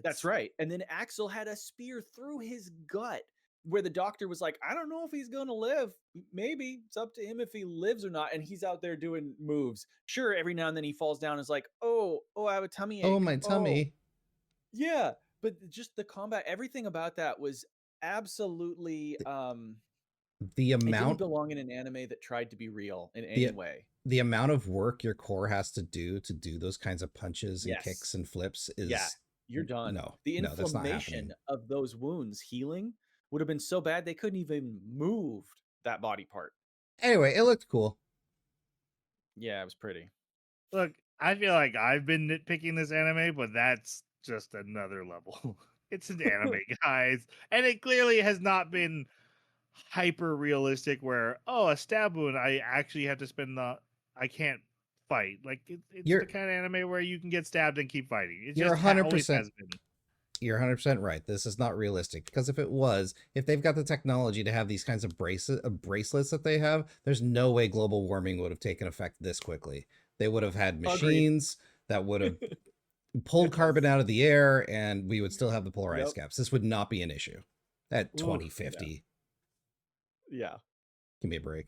That's right. And then Axel had a spear through his gut where the doctor was like, I don't know if he's going to live. Maybe it's up to him if he lives or not. And he's out there doing moves. Sure, every now and then he falls down and is like, oh, I have a tummy ache. Oh, my tummy. Yeah. But just the combat, everything about that was absolutely The it didn't amount belong in an anime that tried to be real in any way. the amount of work your core has to do those kinds of punches and Yes. kicks and flips is Yeah. You're done. No, The no, that's not inflammation happening. of those wounds healing would have been so bad they couldn't even move that body part. Anyway, it looked cool. Yeah, it was pretty. Look, I feel like I've been nitpicking this anime, but that's just another level. It's an anime, guys. And it clearly has not been hyper realistic where, a stab wound, I actually have to spend I can't fight. Like it's You're- the kind of anime where you can get stabbed and keep fighting. It You're just 100%. always has been. You're 100% right. This is not realistic because if they've got the technology to have these kinds of bracelets that they have, there's no way global warming would have taken effect this quickly. They would have had machines that would have pulled carbon out of the air, and we would still have the polar ice caps. This would not be an issue at Ooh, 2050. Yeah. Give me a break.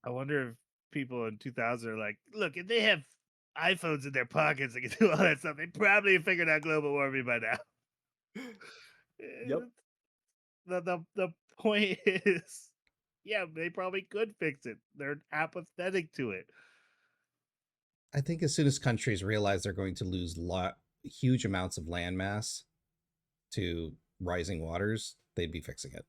I wonder if people in 2000 are like, look, if they have iPhones in their pockets that can do all that stuff, they probably have figured out global warming by now. Yep. The point is, yeah, they probably could fix it. They're apathetic to it. I think as soon as countries realize they're going to lose huge amounts of land mass to rising waters, they'd be fixing it.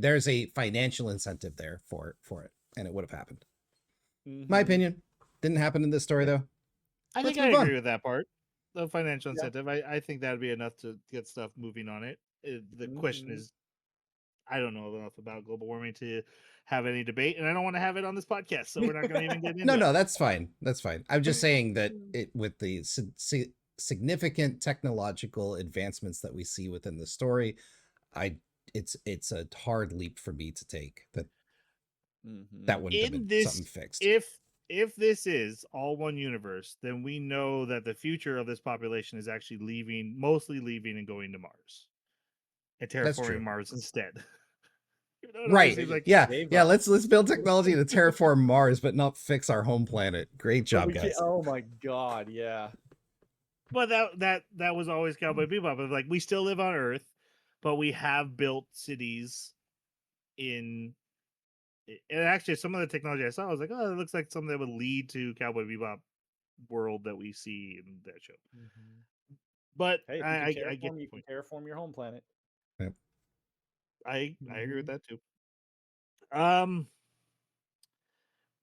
There's a financial incentive there for it, and it would have happened. My opinion. Didn't happen in this story, though. I Let's think I move on. agree with that part. The financial incentive. I think that'd be enough to get stuff moving on it. The question is, I don't know enough about global warming to have any debate, and I don't want to have it on this podcast, so we're not going to even get into it. No, that's fine. That's fine. I'm just saying that with the significant technological advancements that we see within the story, it's a hard leap for me to take that wouldn't have been something fixed. If this is all one universe, then we know that the future of this population is actually mostly leaving and going to Mars. and That's terraforming true. Mars instead. Even though it always Right. seems like Yeah. gave Yeah. up. Let's build technology to terraform Mars, but not fix our home planet. Great But job, we can't, guys. oh my god, yeah. But that was always Cowboy Bebop. Of like we still live on Earth, but we have built cities in. And actually, some of the technology I saw, I was like, oh, it looks like something that would lead to Cowboy Bebop world that we see in that show. But Hey, if I you get can the point. terraform your home planet. Yep. I agree with Mhm. that too.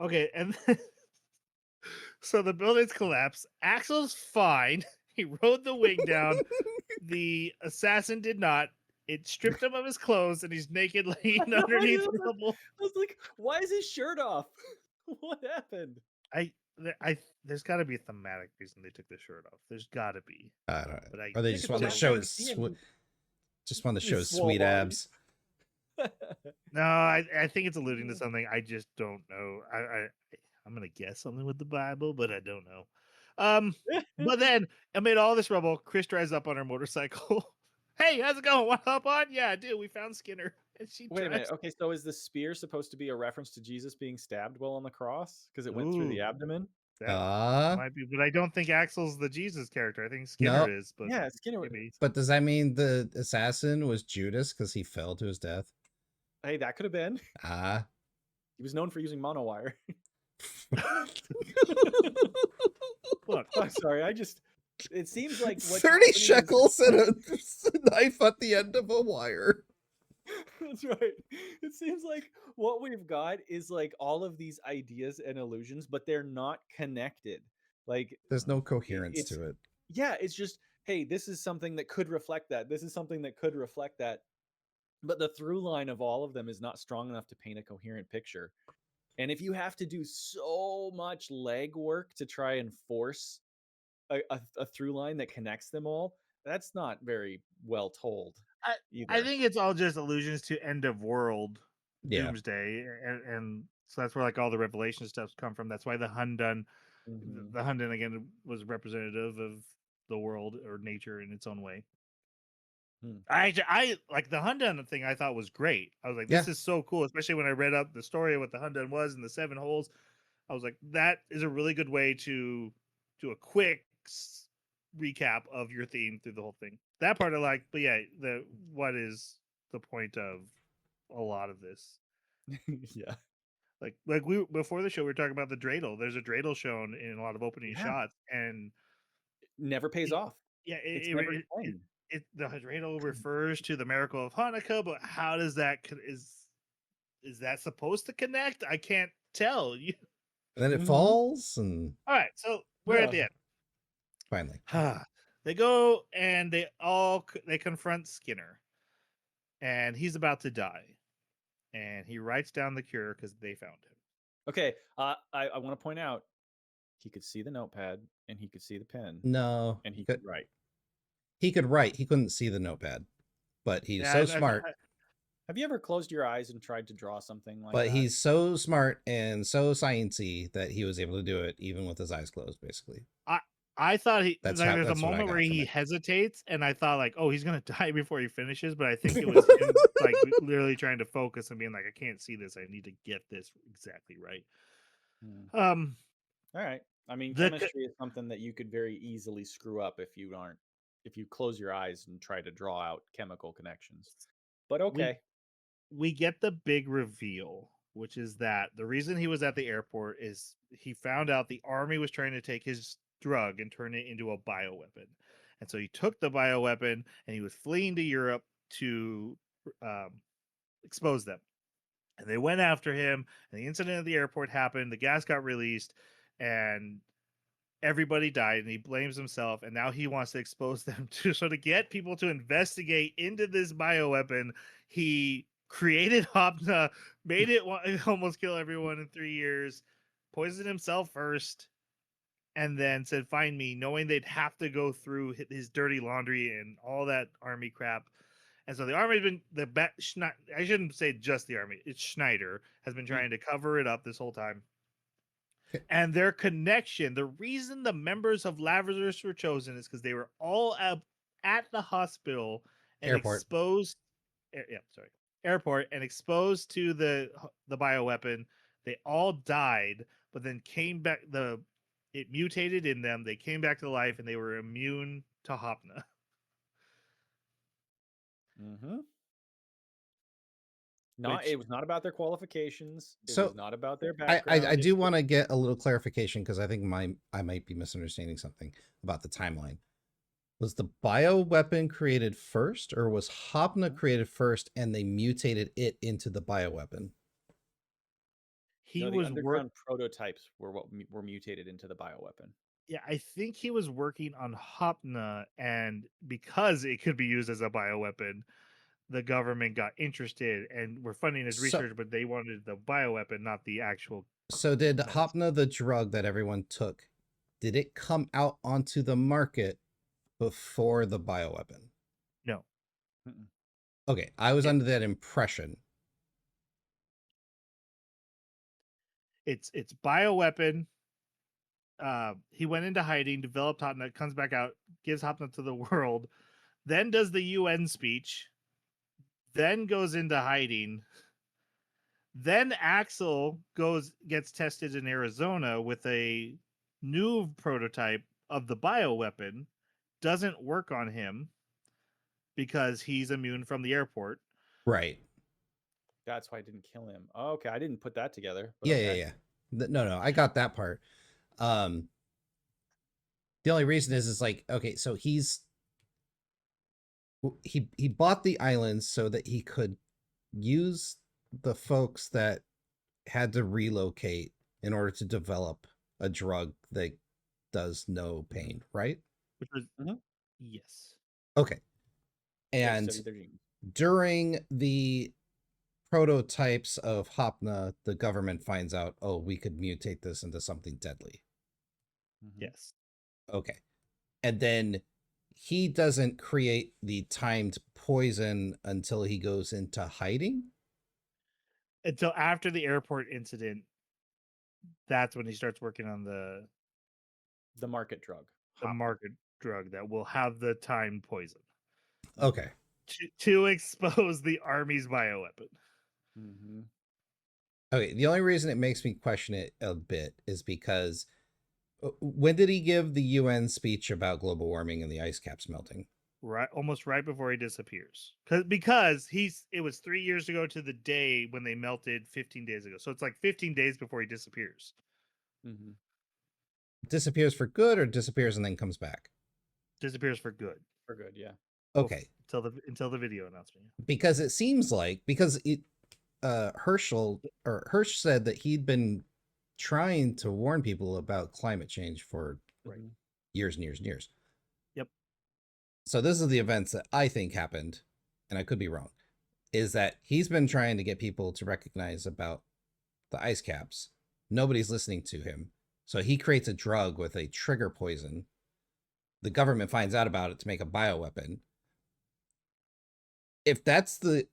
Okay, and so the buildings collapse. Axel's fine. He rode the wing down. The assassin did not. It stripped him of his clothes, and he's naked laying underneath rubble. I was like, why is his shirt off? What happened? There's got to be a thematic reason they took the shirt off. There's got to be. I don't know. But I Or they Yeah, just 'cause the want to last show time we his see him, just want to his show his swole sweet body. abs. No, I think it's alluding to something. I just don't know. I'm gonna guess something with the Bible, but I don't know. But then amid all this rubble, Chris drives up on her motorcycle. Hey, how's it going? Want to hop on? Yeah, I do. We found Skinner, and she Wait a minute. drives. Okay, so is the spear supposed to be a reference to Jesus being stabbed while on the cross because it went through the Ooh, abdomen? that might be, but I don't think Axel's the Jesus character. I think No. Skinner is, but Yeah, Skinner. maybe. But does that mean the assassin was Judas because he fell to his death? Hey, that could have been. Ah. He was known for using monowire. Look, I'm sorry. It seems like what's 30 happening is- shekels and a knife at the end of a wire. That's right. It seems like what we've got is like all of these ideas and illusions, but they're not connected. Like There's no coherence it's to it. yeah, it's just, hey, this is something that could reflect that. This is something that could reflect that. But the through line of all of them is not strong enough to paint a coherent picture. And if you have to do so much legwork to try and force a through line that connects them all, that's not very well told. I Either. think it's all just allusions to end of world, Yeah. doomsday, and so that's where like all the revelation stuff come from. That's why the Hundun, Mhm. the Hundun again was representative of the world or nature in its own way. Hmm. I like the Hundun thing. I thought was great. I was like, this is so cool, especially when I read up the story of what the Hundun was and the 7 holes. I was like, that is a really good way to do a quick recap of your theme through the whole thing. That part I like, but yeah, what is the point of a lot of this? Yeah. Like we before the show we were talking about the dreidel. There's a dreidel shown in a lot of opening Yeah. shots, and Never pays off. yeah, It's never explained. the dreidel refers to the miracle of Hanukkah, but how does that is that supposed to connect? I can't tell you. And then it Mhm. falls, and All right, so we're at the end. finally. They go and they confront Skinner, and he's about to die, and he writes down the cure because they found him. Okay, I want to point out he could see the notepad and he could see the pen No. and he could write. He could write. He couldn't see the notepad. But he's so smart. Have you ever closed your eyes and tried to draw something like But that? he's so smart and so sciencey that he was able to do it even with his eyes closed, basically. I thought That's like, how- there's a that's what I moment got where from he it. hesitates, and I thought like, oh, he's gonna die before he finishes. But I think it was him like literally trying to focus and being like, I can't see this. I need to get this exactly right. All right. I mean, The- chemistry is something that you could very easily screw up if you close your eyes and try to draw out chemical connections. But okay. we get the big reveal, which is that the reason he was at the airport is he found out the army was trying to take his drug and turn it into a bioweapon. And so he took the bioweapon and he was fleeing to Europe to expose them. And they went after him, and the incident at the airport happened. The gas got released, and everybody died, and he blames himself. And now he wants to expose them too. So to get people to investigate into this bioweapon, he created Hopna, made it almost kill everyone in 3 years, poisoned himself first, and then said, "Find me," knowing they'd have to go through his dirty laundry and all that army crap. And so the army's been I shouldn't say just the army. It's Schneider has been trying to cover it up this whole time. And their connection, the reason the members of Lazarus were chosen is because they were all at the hospital and Airport. exposed. Yeah, sorry, airport and exposed to the bioweapon. They all died, but then came back. It mutated in them. They came back to life, and they were immune to Hopna. Mm-hmm. Which It was not about their qualifications. It So was not about their I background. do want to get a little clarification because I think I might be misunderstanding something about the timeline. Was the bioweapon created first, or was Hopna created first and they mutated it into the bioweapon? he No, the was work. underground prototypes were what were mutated into the bioweapon. Yeah, I think he was working on Hopna, and because it could be used as a bioweapon, the government got interested and were funding his So research, but they wanted the bioweapon, not the actual so did medicine. Hopna, the drug that everyone took, did it come out onto the market before the bioweapon? No, Mm-mm. Okay, I was It- under that impression. it's bioweapon. He went into hiding, developed Hopna, comes back out, gives Hopna to the world, then does the UN speech, then goes into hiding. Then Axel gets tested in Arizona with a new prototype of the bioweapon. Doesn't work on him because he's immune from the airport. Right. That's why I didn't kill him. Oh, okay, I didn't put that together. But Yeah, okay. yeah. No, I got that part. The only reason is like, okay, so he bought the islands so that he could use the folks that had to relocate in order to develop a drug that does no pain, right? Which was Mhm. yes. Okay. Yeah, And study their genes. during the prototypes of Hopna, the government finds out, oh, we could mutate this into something deadly. Mhm. Yes. Okay. And then he doesn't create the timed poison until he goes into hiding. Until after the airport incident, that's when he starts working on the The market drug. Hopna. market drug that will have the time poison Okay. to expose the army's bioweapon. Mm-hmm. Okay. The only reason it makes me question it a bit is because when did he give the UN speech about global warming and the ice caps melting? Right, almost right before he disappears. Because it was 3 years ago to the day when they melted 15 days ago. So it's like 15 days before he disappears. Mm-hmm. Disappears for good or disappears and then comes back? Disappears for good. For good, yeah. Okay. Until the video announcement. Because it seems like Hirsch said that he'd been trying to warn people about climate change for Right. Mhm. years and years and years. Yep. So this is the events that I think happened, and I could be wrong, is that he's been trying to get people to recognize about the ice caps. Nobody's listening to him. So he creates a drug with a trigger poison. The government finds out about it to make a bioweapon. If that's the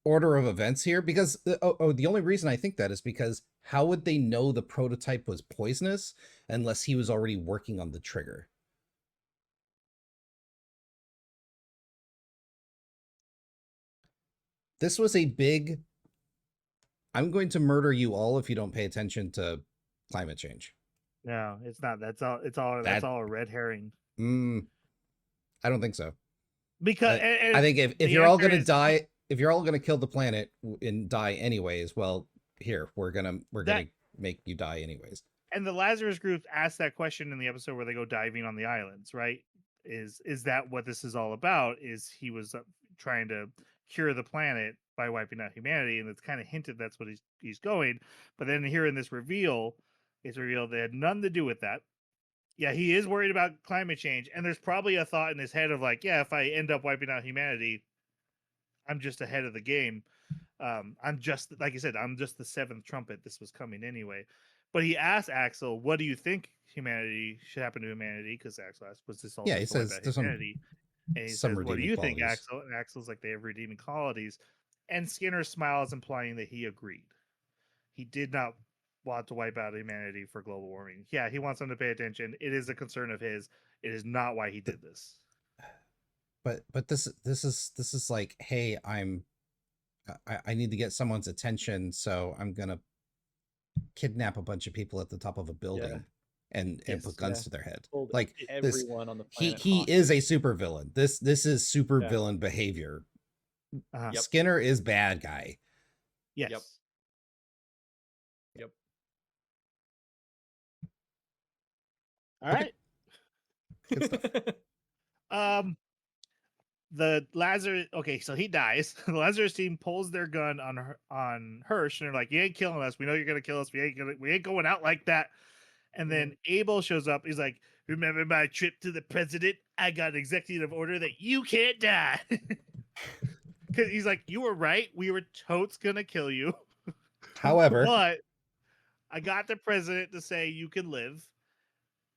order of events here, because the only reason I think that is because how would they know the prototype was poisonous unless he was already working on the trigger? This was a big, I'm going to murder you all if you don't pay attention to climate change. No, it's not. That's all. That's all a red herring. I don't think so. Because I think if the you're all answer going to is die, if you're all going to kill the planet and die anyways, well, here we're gonna make you die anyways. and the Lazarus group asked that question in the episode where they go diving on the islands, right? Is that what this is all about? Is he was trying to cure the planet by wiping out humanity, and it's kind of hinted that's what he's going. But then here in this reveal, it's revealed they had nothing to do with that. Yeah, he is worried about climate change, and there's probably a thought in his head of like, yeah, if I end up wiping out humanity, I'm just ahead of the game. I'm just like you said, I'm just the seventh trumpet. This was coming anyway. But he asked Axel, "What do you think humanity should happen to humanity?" Because Axel asked, "Was this all Yeah, he just to wipe says out there's humanity?" And he some says, "What do redeeming you think, qualities. Axel?" And Axel's like, "They have redeeming qualities." And Skinner smiles, implying that he agreed. He did not want to wipe out humanity for global warming. Yeah, he wants them to pay attention. It is a concern of his. It is not why he did this. but this is like, hey, I need to get someone's attention, so I'm gonna kidnap a bunch of people at the top of a building and Yes. put guns Yeah. to their head. Hold Like this, everyone on the he planet is a hostage. super villain. This is super Yeah. villain behavior. Uh-huh. Yep. Skinner is bad guy. Yes. Yep. Yep. All right. Good stuff. The Lazarus. Okay, so he dies. The Lazarus team pulls their gun on Hirsch, and they're like, "You ain't killing us. We know you're gonna kill us. We ain't going out like that." And then Abel shows up. He's like, "Remember my trip to the president? I got an executive order that you can't die." Because he's like, "You were right. We were totes gonna kill you, However, but I got the president to say you can live,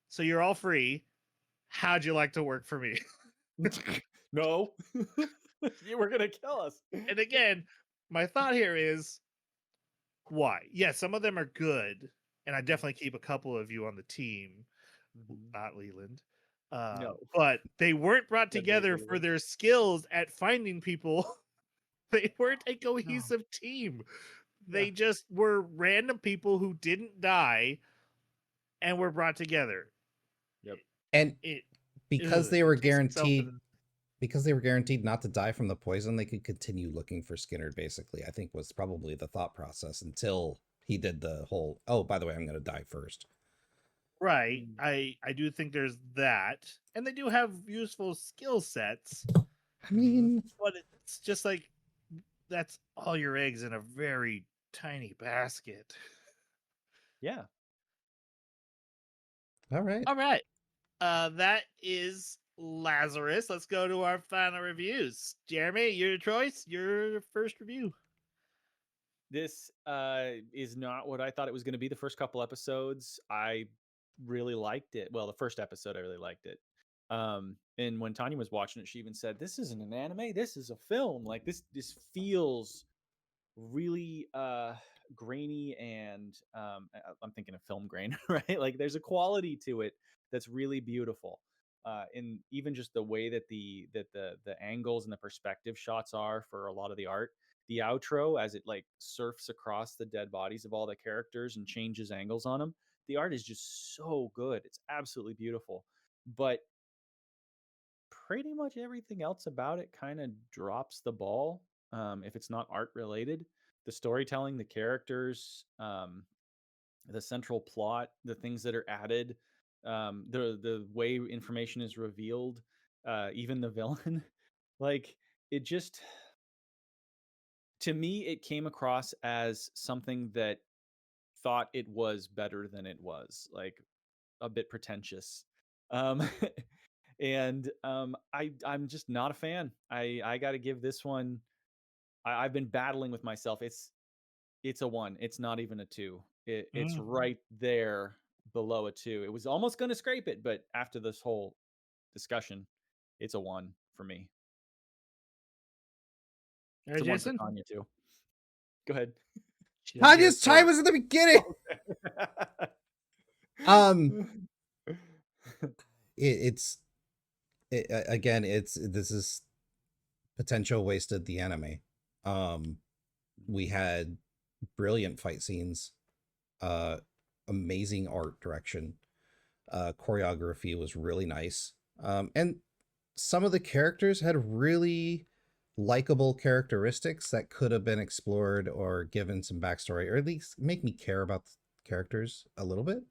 so you're all free. How'd you like to work for me?" No. You were gonna kill us. And again, my thought here is, why? Yes, some of them are good, and I definitely keep a couple of you on the team, not Leland. No. But they weren't brought Definitely together for Leland. their skills at finding people. They weren't a cohesive team. They Yeah. just were random people who didn't die and were brought together. Yep. and It because ugh, they it were takes itself guaranteed in- not to die from the poison, they could continue looking for Skinner, basically, I think was probably the thought process until he did the whole, oh, by the way, I'm going to die first. right. I do think there's that, and they do have useful skill sets. I mean, But it's just like that's all your eggs in a very tiny basket. Yeah. all right. All right. That is Lazarus. Let's go to our final reviews. Jeremy, your choice, your first review. This is not what I thought it was going to be. The first couple episodes, I really liked it. Well, the first episode, I really liked it. And when Tanya was watching it, she even said, "This isn't an anime. This is a film. Like this feels really grainy and I'm thinking of film grain, right? Like there's a quality to it that's really beautiful. And even just the way that the angles and the perspective shots are for a lot of the art, the outro as it like surfs across the dead bodies of all the characters and changes angles on them, the art is just so good. It's absolutely beautiful. But pretty much everything else about it kind of drops the ball, if it's not art related. The storytelling, the characters, the central plot, the things that are added, the way information is revealed, even the villain, like it just, to me it came across as something that thought it was better than it was, like a bit pretentious. um and I'm just not a fan. I got to give this one. I've been battling with myself. It's a 1. It's not even a 2. It's right there below a 2. It was almost going to scrape it, but after this whole discussion, it's a 1 for me. All It's right, a 1 for Jason. Tanya too. Go ahead. She doesn't get Tanya's a time score. was at the beginning. It's again, this is potential wasted the anime. We had brilliant fight scenes, amazing art direction, choreography was really nice, and some of the characters had really likable characteristics that could have been explored or given some backstory, or at least make me care about the characters a little bit.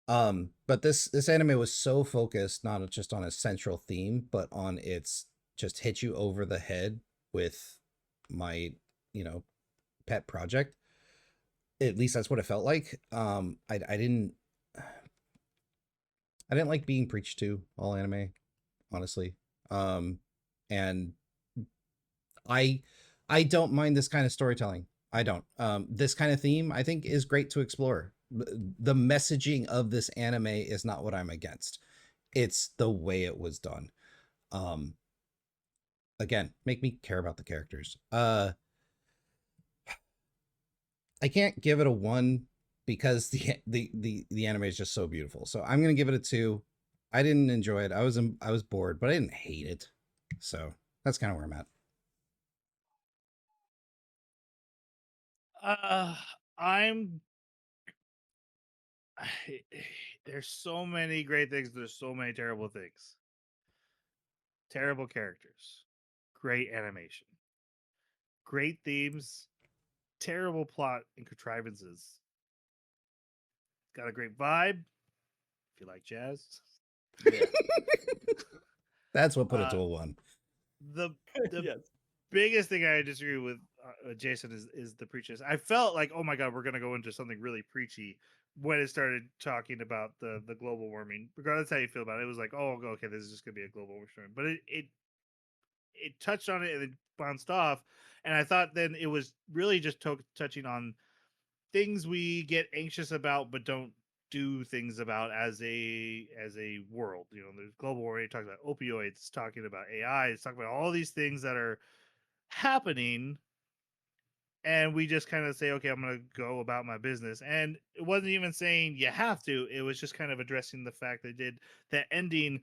But this anime was so focused not just on a central theme, but on its just hit you over the head with my, pet project. At least that's what it felt like. I didn't like being preached to all anime, honestly. And I don't mind this kind of storytelling. I don't. This kind of theme I think is great to explore. The messaging of this anime is not what I'm against. It's the way it was done. Again, make me care about the characters. I can't give it a 1 because the anime is just so beautiful. So I'm gonna give it a 2. I didn't enjoy it. I was bored, but I didn't hate it. So that's kind of where I'm at. I'm. There's so many great things. There's so many terrible things. Terrible characters, great animation, great themes, terrible plot and contrivances. Got a great vibe. If you like jazz, Yeah. That's what put it Uh, to a 1. the the Yes. biggest thing I disagree with Jason is the preachiness. I felt like, oh my god, we're gonna go into something really preachy when it started talking about the global warming. Regardless how you feel about it, it was like, oh, okay, this is just gonna be a global warming. But it touched on it and it bounced off, and I thought then it was really just touching on things we get anxious about but don't do things about as a world. You know, there's global warming, talking about opioids, talking about AI, it's talking about all these things that are happening, and we just kind of say, okay, I'm going to go about my business. And it wasn't even saying you have to, it was just kind of addressing the fact that did that ending.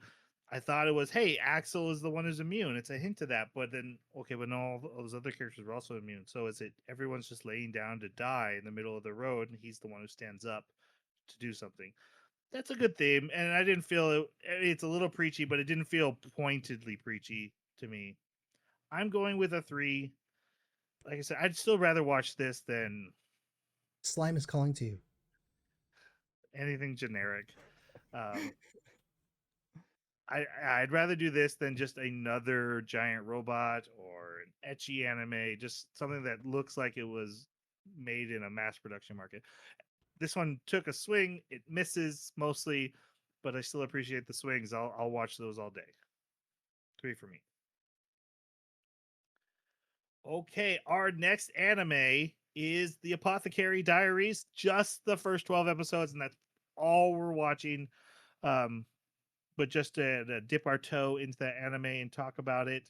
I thought it was, hey, Axel is the one who's immune. It's a hint to that, but then okay, but no, all those other characters were also immune. So is it everyone's just laying down to die in the middle of the road, and he's the one who stands up to do something? That's a good theme, and I didn't feel it. It's a little preachy, but it didn't feel pointedly preachy to me. I'm going with a 3. Like I said, I'd still rather watch this than Slime is calling to you. anything generic. Um, I'd rather do this than just another giant robot or an etchy anime, just something that looks like it was made in a mass production market. This one took a swing, it misses mostly, but I still appreciate the swings. I'll watch those all day. 3 for me. Okay, our next anime is the Apothecary Diaries. Just the first 12 episodes, and that's all we're watching. But just to dip our toe into that anime and talk about it.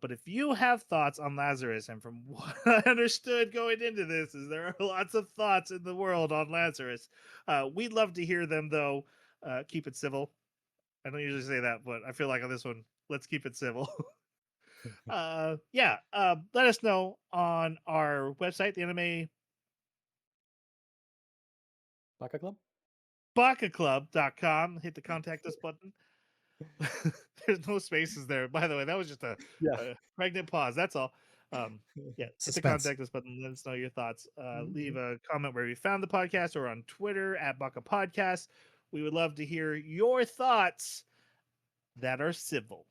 But if you have thoughts on Lazarus, and from what I understood going into this, is there are lots of thoughts in the world on Lazarus. We'd love to hear them, though. Keep it civil. I don't usually say that, but I feel like on this one, let's keep it civil. Let us know on our website, the anime Baka Club? bakaclub.com. Hit the contact us button. There's no spaces there. By the way, that was just a pregnant pause. That's all. Hit the Suspense. contact us button. Let us know your thoughts. Leave a comment where you found the podcast or on Twitter at Baka Podcast. We would love to hear your thoughts that are civil.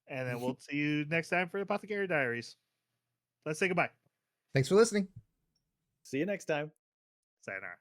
And then we'll see you next time for Apothecary Diaries. Let's say goodbye. Thanks for listening. See you next time. Sayonara.